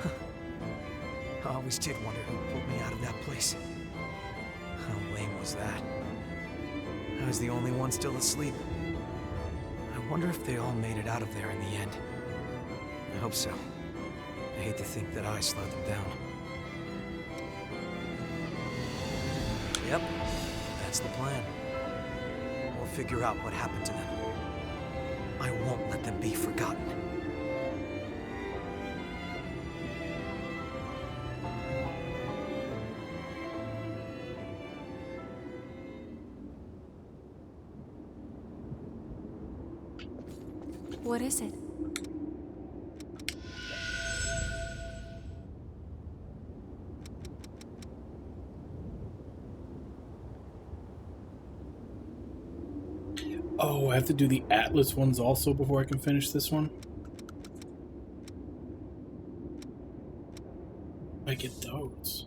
Huh. I always did wonder who pulled me out of that place. How lame was that? I was the only one still asleep. I wonder if they all made it out of there in the end. I hope so. I hate to think that I slowed them down. Yep, that's the plan. We'll figure out what happened to them. I won't let them be forgotten. What is it? Oh, I have to do the Atlas ones also before I can finish this one? I get those.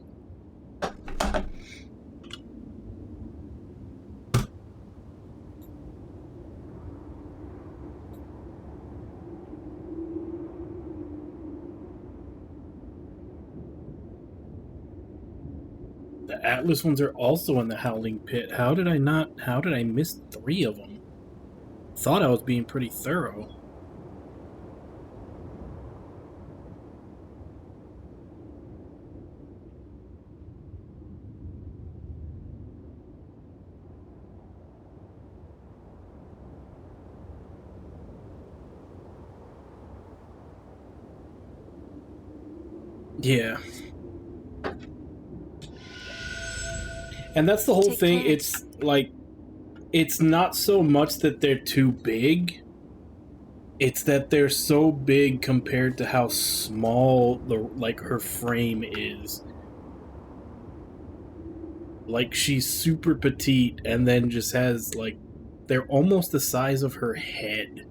The Atlas ones are also in the Howling Pit. How did I miss 3 of them? Thought I was being pretty thorough. Yeah. And that's the whole thing. It's like, it's not so much that they're too big. It's that they're so big compared to how small her frame is. Like, she's super petite and then just has, like, they're almost the size of her head.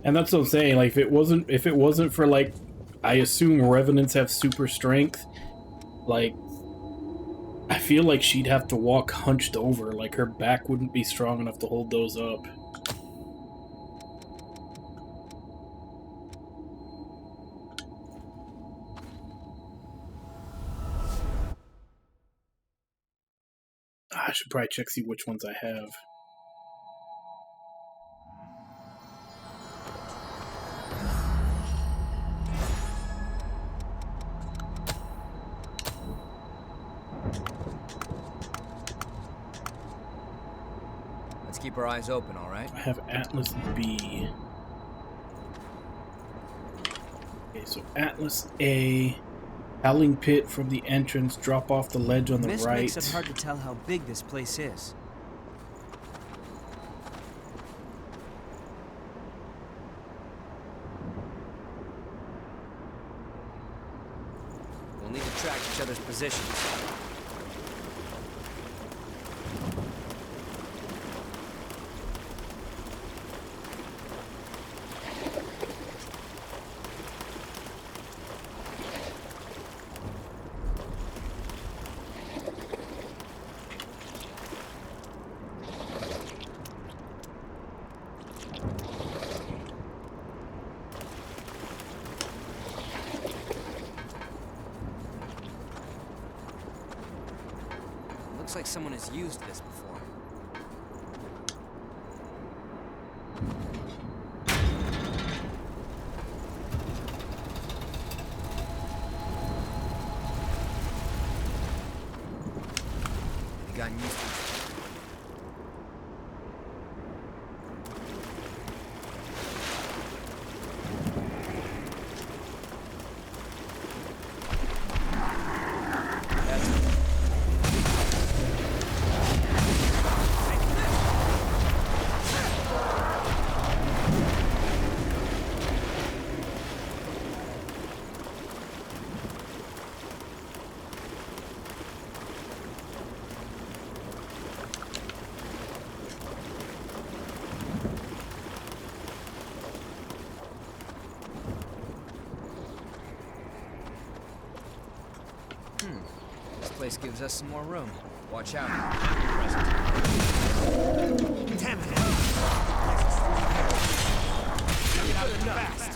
And that's what I'm saying, like, if it wasn't for, like, I assume Revenants have super strength, like, I feel like she'd have to walk hunched over, like, her back wouldn't be strong enough to hold those up. I should probably check, see which ones I have. Keep our eyes open, all right? I have Atlas B. Okay, so Atlas A Howling pit from the entrance. Drop off the ledge on the Mist right. makes it hard to tell how big this place is. We'll need to track each other's positions. Looks like someone has used this before. They've gotten used to it. This place gives us some more room. Watch out. Damn it! Get out of here fast!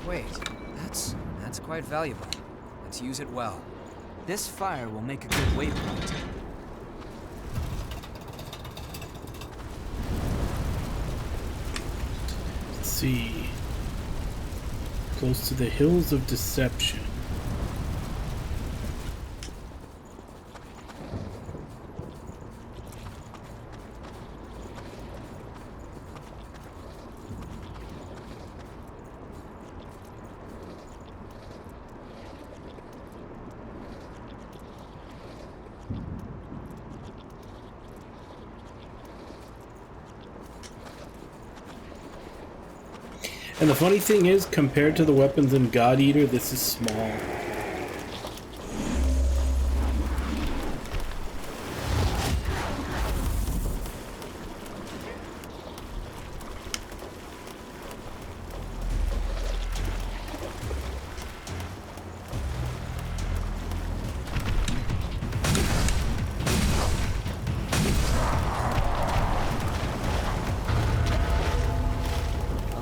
Wait, that's quite valuable. Let's use it well. This fire will make a good waypoint. Let's see. Close to the Hills of Deception. And the funny thing is, compared to the weapons in God Eater, this is small.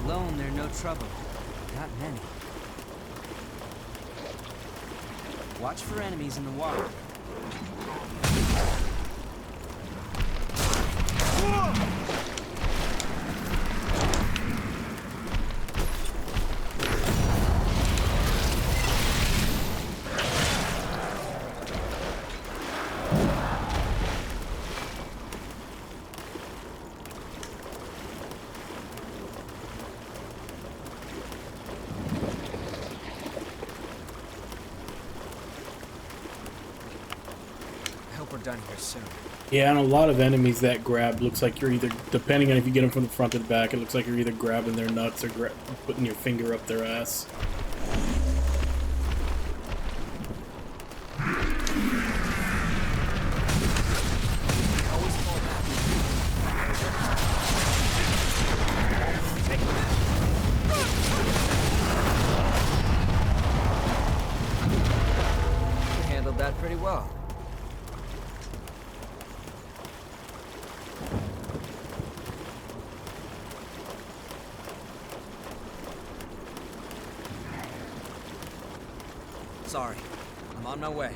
Alone, they're no trouble. Not many. Watch for enemies in the water. We're done here soon. Yeah, and a lot of enemies that grab looks like you're either, depending on if you get them from the front to the back, it looks like you're either grabbing their nuts or putting your finger up their ass. You handled that pretty well. Sorry, I'm on my way.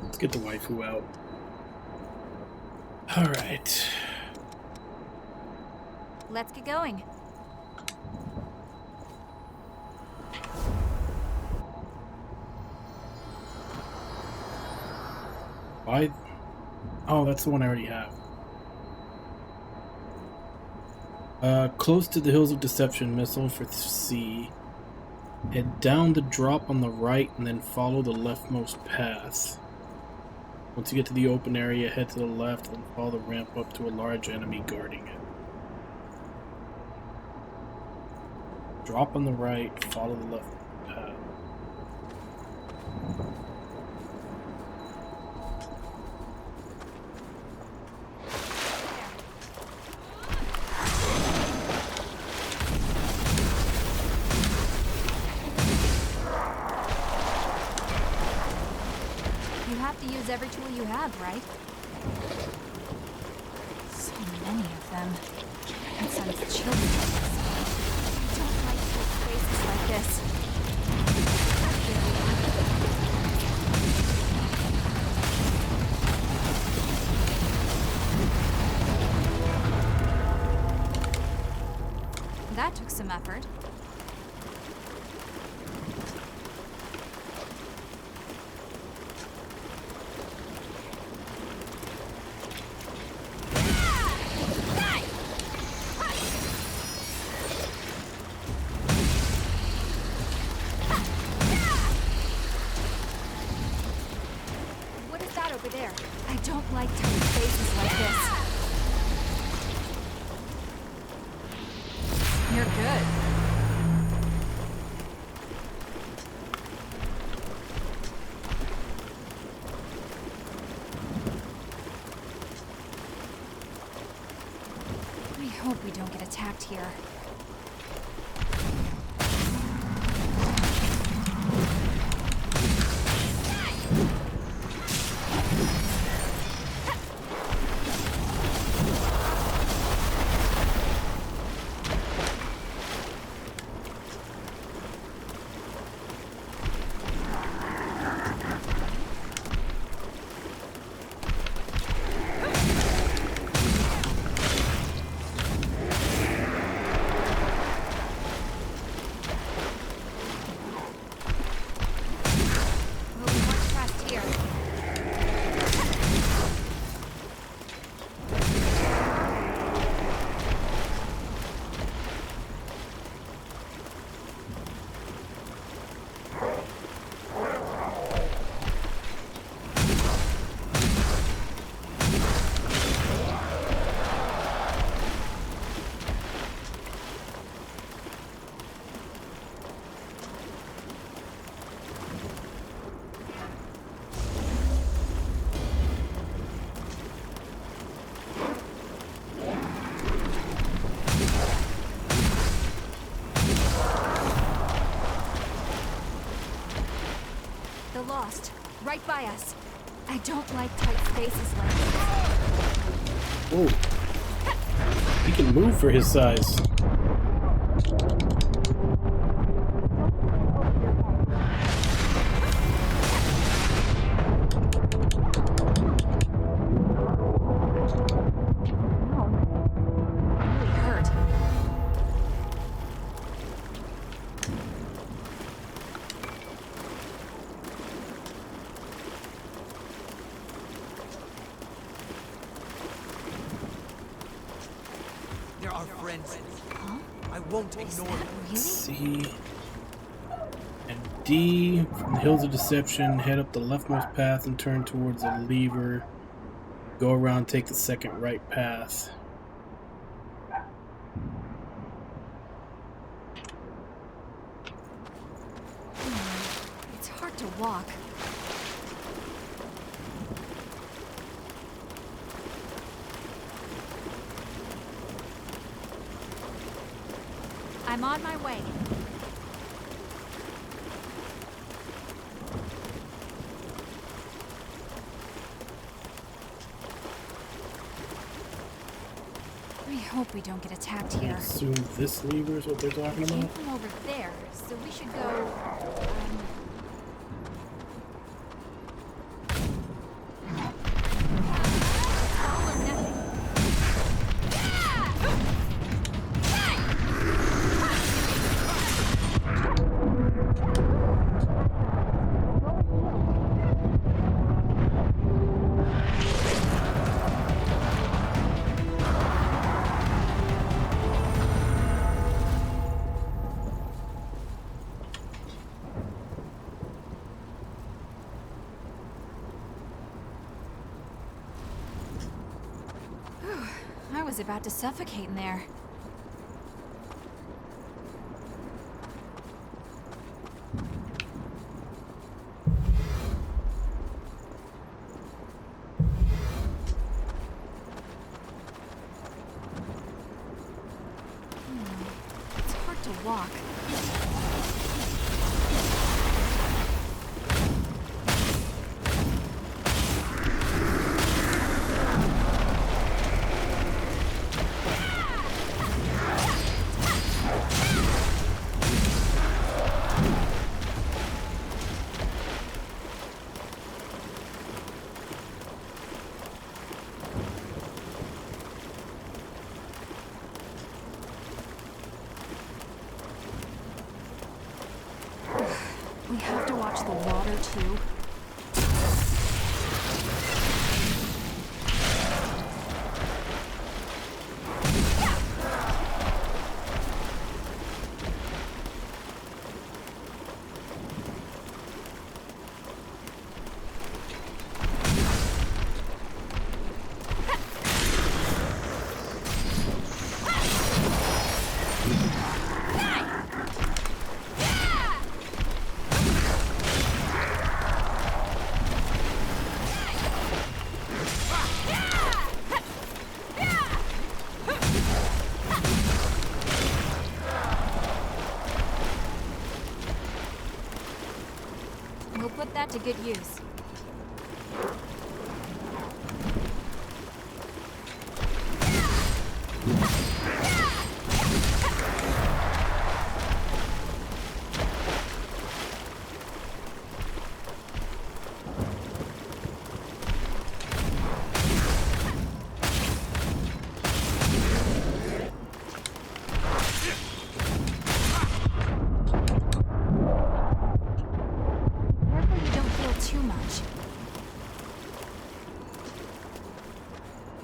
Let's get the waifu out. Alright. Let's get going. Oh, that's the one I already have. Close to the Hills of Deception, missile for C. Head down the drop on the right and then follow the leftmost path. Once you get to the open area, head to the left and follow the ramp up to a large enemy guarding it. Drop on the right, follow the left path. You have to use every tool you have, right? So many of them. And some children. I don't like places like this. That took some effort. What is that over there? I don't like tight spaces like this. You're good. I hope we don't get attacked here. Lost. Right by us. I don't like tight spaces like this. Whoa. He can move for his size. Really hurt. There are friends. Huh? I won't ignore them. Really? C and D. From the Hills of Deception, head up the leftmost path and turn towards the lever. Go around, take the second right path. It's hard to walk. I'm on my way. I hope we don't get attacked I here. assume this lever is what they're talking It came about. from over there, so we should go. All or nothing. was about to suffocate in there. It's hard to walk. We have to watch the water, too. We'll put that to good use.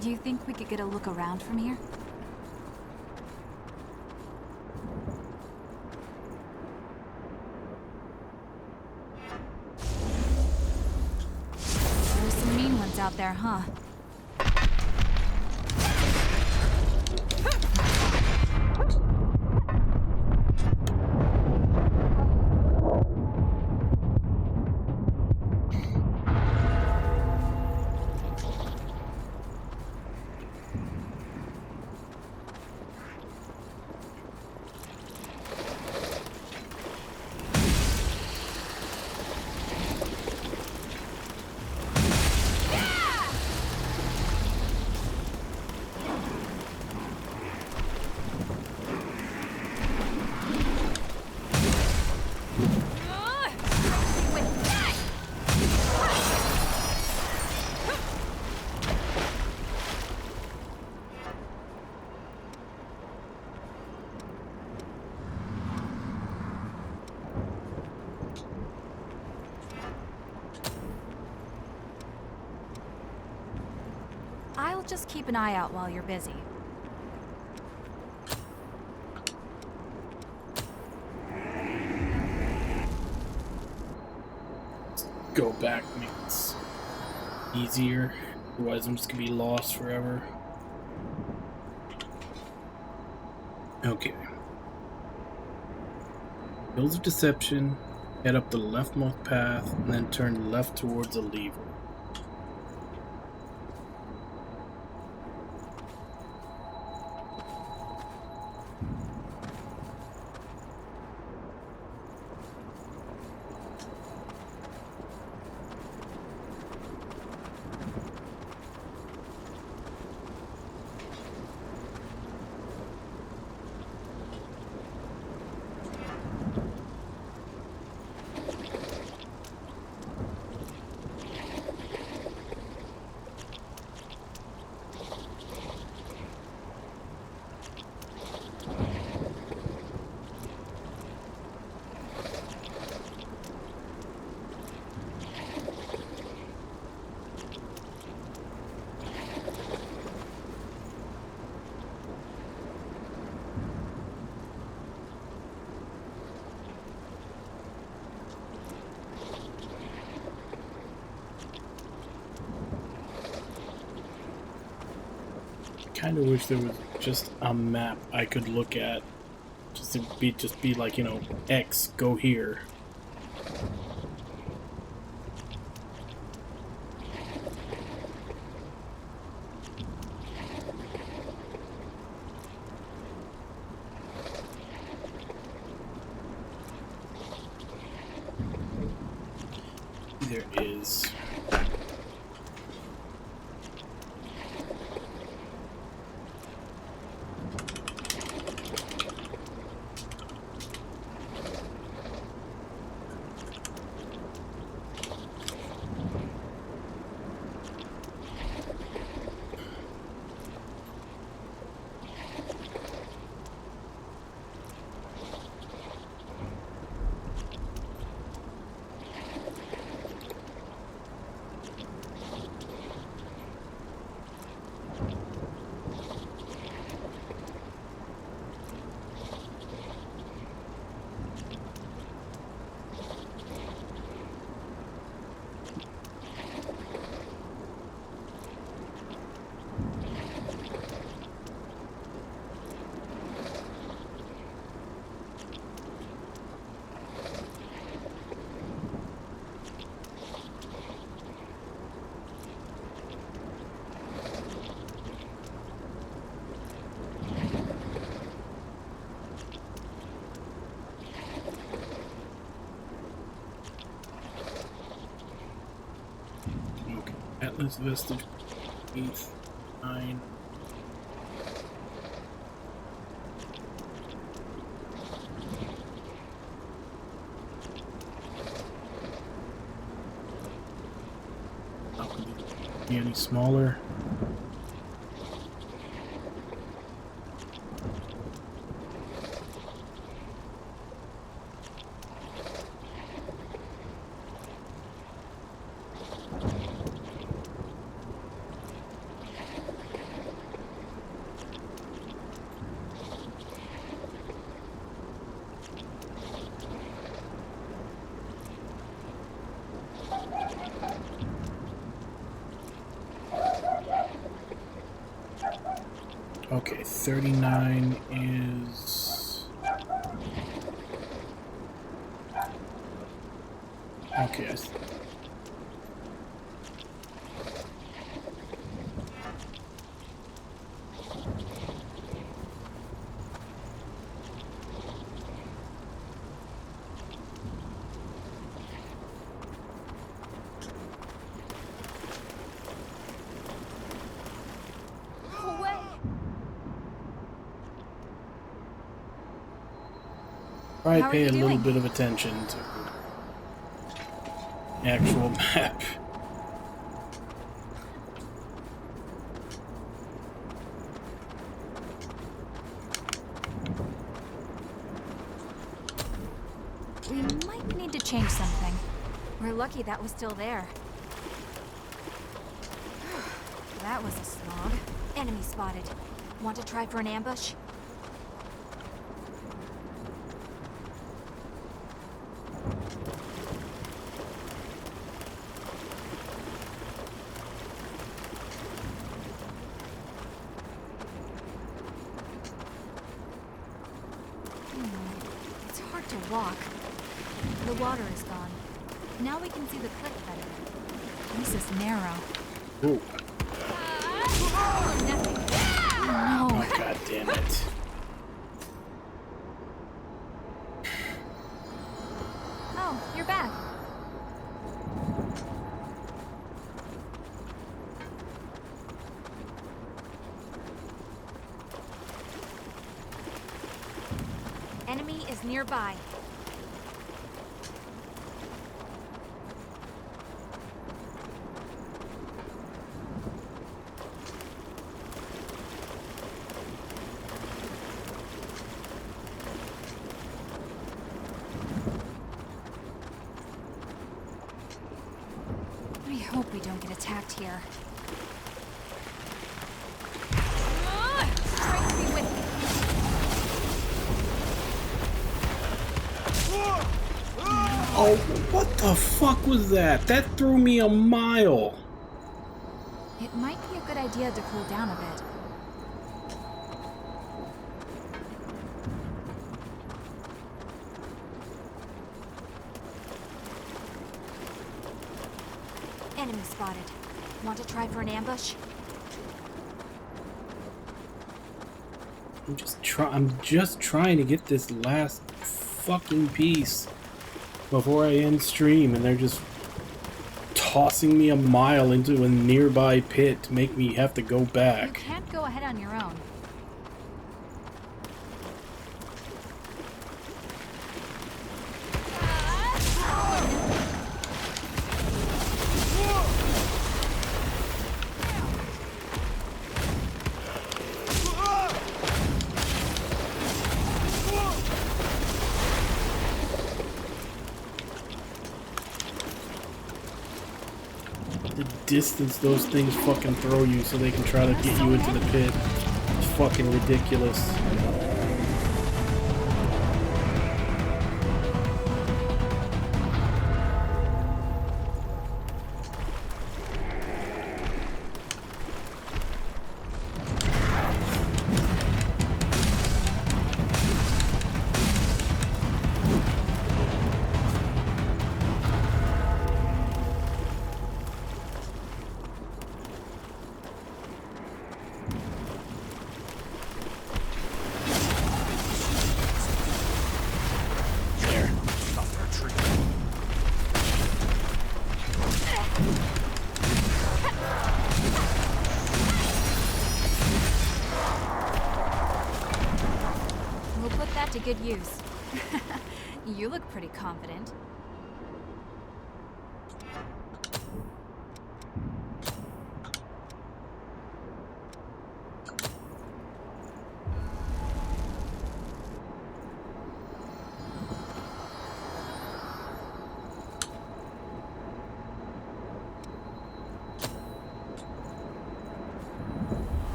Do you think we could get a look around from here? There's some mean ones out there, huh? I'll just keep an eye out while you're busy. Go back makes it easier. Otherwise, I'm just gonna be lost forever. Okay. Hills of Deception. Head up the leftmost path, and then turn left towards a lever. kind of wish there was just a map I could look at. Just be like, you know, X, go here. There is. Atlas Vestige 9. How could it be any smaller? Okay, 39 is... Okay, I see. Probably pay a little bit of attention to the actual map. We might need to change something. We're lucky that was still there. That was a slog. Enemy spotted. Want to try for an ambush? It's hard to walk. The water is gone. Now we can see the cliff better. This is narrow. Ooh. Oh, nothing. Oh, no. Oh, God damn it. Oh, you're back. Enemy is nearby. I hope we don't get attacked here. Try to be with me. Oh, what the fuck was that? That threw me a mile. It might be a good idea to cool down a bit. Enemy spotted. Want to try for an ambush? I'm just trying to get this last fucking piece before I end stream, and they're just tossing me a mile into a nearby pit to make me have to go back. You can't go ahead on your own. The distance those things fucking throw you so they can try to get you into the pit. It's fucking ridiculous. We'll put that to good use. You look pretty confident.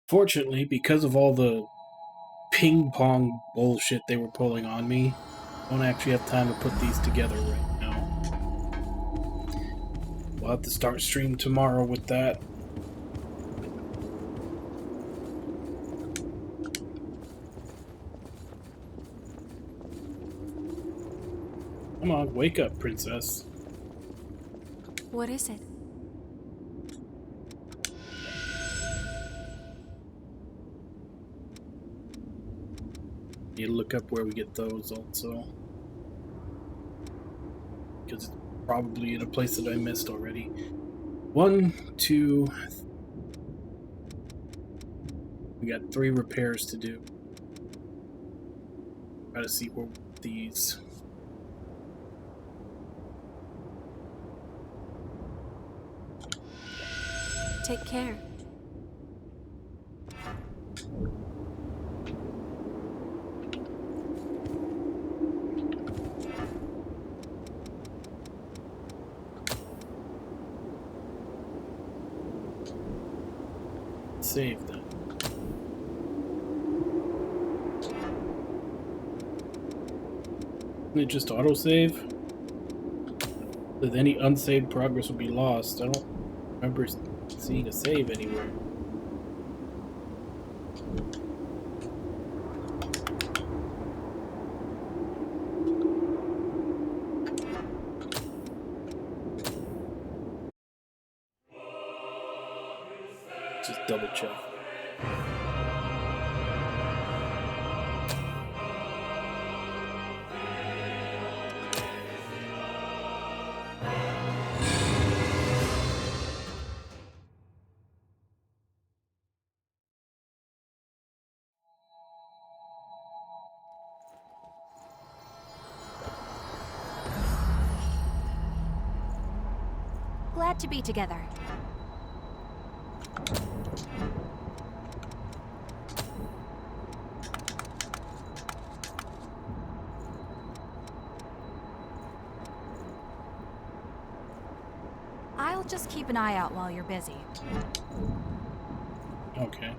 Fortunately, because of all the ping pong bullshit they were pulling on me, I don't actually have time to put these together right now. We'll have to start stream tomorrow with that. Come on, wake up, princess. What is it? Need to look up where we get those also. Because it's probably in a place that I missed already. 1, 2... We got 3 repairs to do. Gotta see where these... Take care. Save them. Isn't it just autosave? That any unsaved progress will be lost. I don't remember seeing a save anywhere. Just double check. Glad to be together. I'll just keep an eye out while you're busy. Okay.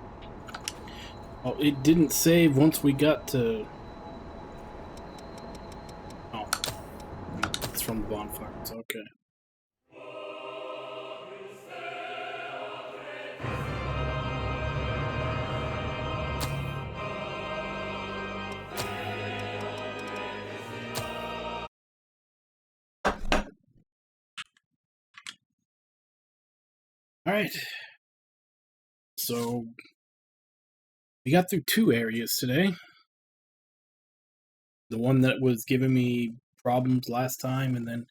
Oh, it didn't save once we got to... Oh. It's from the bonfire. It's okay. Alright. So, we got through 2 areas today. The one that was giving me problems last time, and then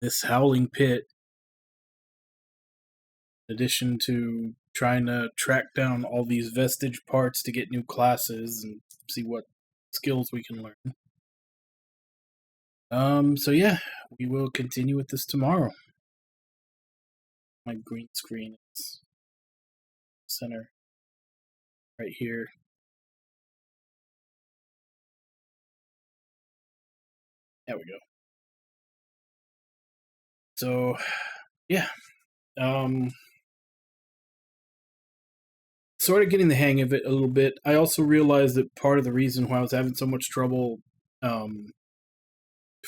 this Howling Pit. In addition to trying to track down all these vestige parts to get new classes and see what skills we can learn. So yeah, we will continue with this tomorrow. My green screen is center right here. There we go. So, yeah. Sort of getting the hang of it a little bit. I also realized that part of the reason why I was having so much trouble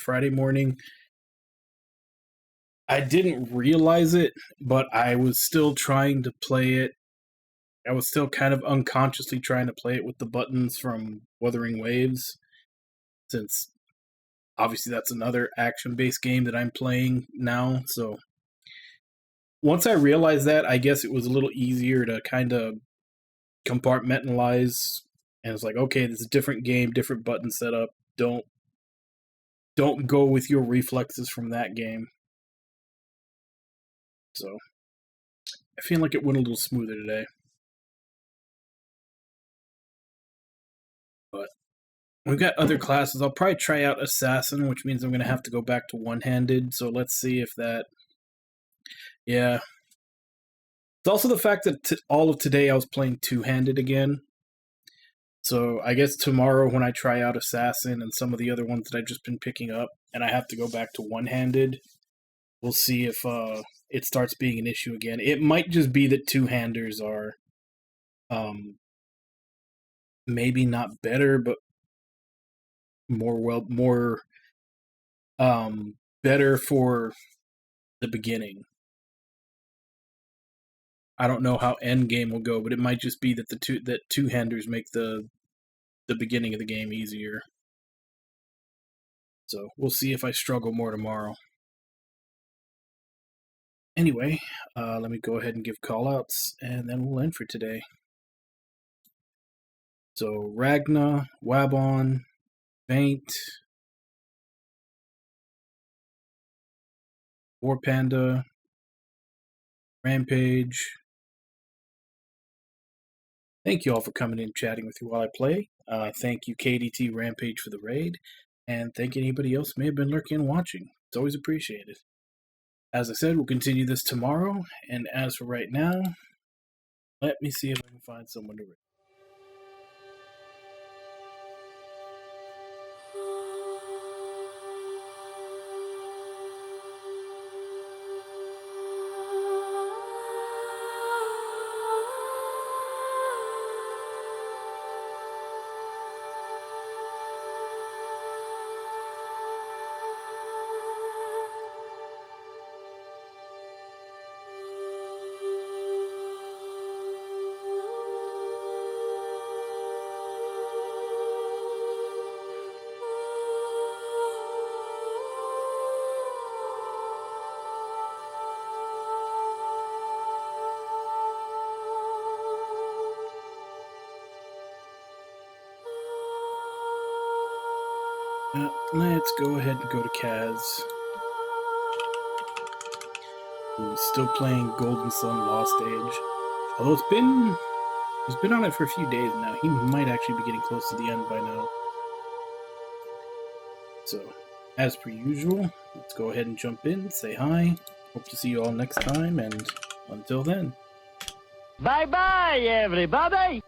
Friday morning, I didn't realize it, but I was still trying to play it. I was still kind of unconsciously trying to play it with the buttons from Wuthering Waves, since obviously that's another action-based game that I'm playing now. So once I realized that, I guess it was a little easier to kind of compartmentalize, and it's like, okay, this is a different game, different button setup. Don't go with your reflexes from that game. So I feel like it went a little smoother today. But we've got other classes. I'll probably try out Assassin, which means I'm going to have to go back to one-handed. So let's see if that... Yeah. It's also the fact that all of today I was playing two-handed again. So I guess tomorrow when I try out Assassin and some of the other ones that I've just been picking up, and I have to go back to one-handed, we'll see if it starts being an issue again. It might just be that two-handers are maybe not better, but more better for the beginning. I don't know how endgame will go, but it might just be that two-handers make the beginning of the game easier. So we'll see if I struggle more tomorrow. Anyway, let me go ahead and give callouts, and then we'll end for today. So Ragna, Wabon, Vaint, War Panda, Rampage. Thank you all for coming in and chatting with you while I play. Thank you, KDT Rampage, for the raid. And thank anybody else who may have been lurking and watching. It's always appreciated. As I said, we'll continue this tomorrow. And as for right now, let me see if I can find someone to raid. Let's go ahead and go to Kaz, who's still playing Golden Sun Lost Age. Although he's been on it for a few days now. He might actually be getting close to the end by now. So, as per usual, let's go ahead and jump in, say hi. Hope to see you all next time, and until then. Bye-bye, everybody!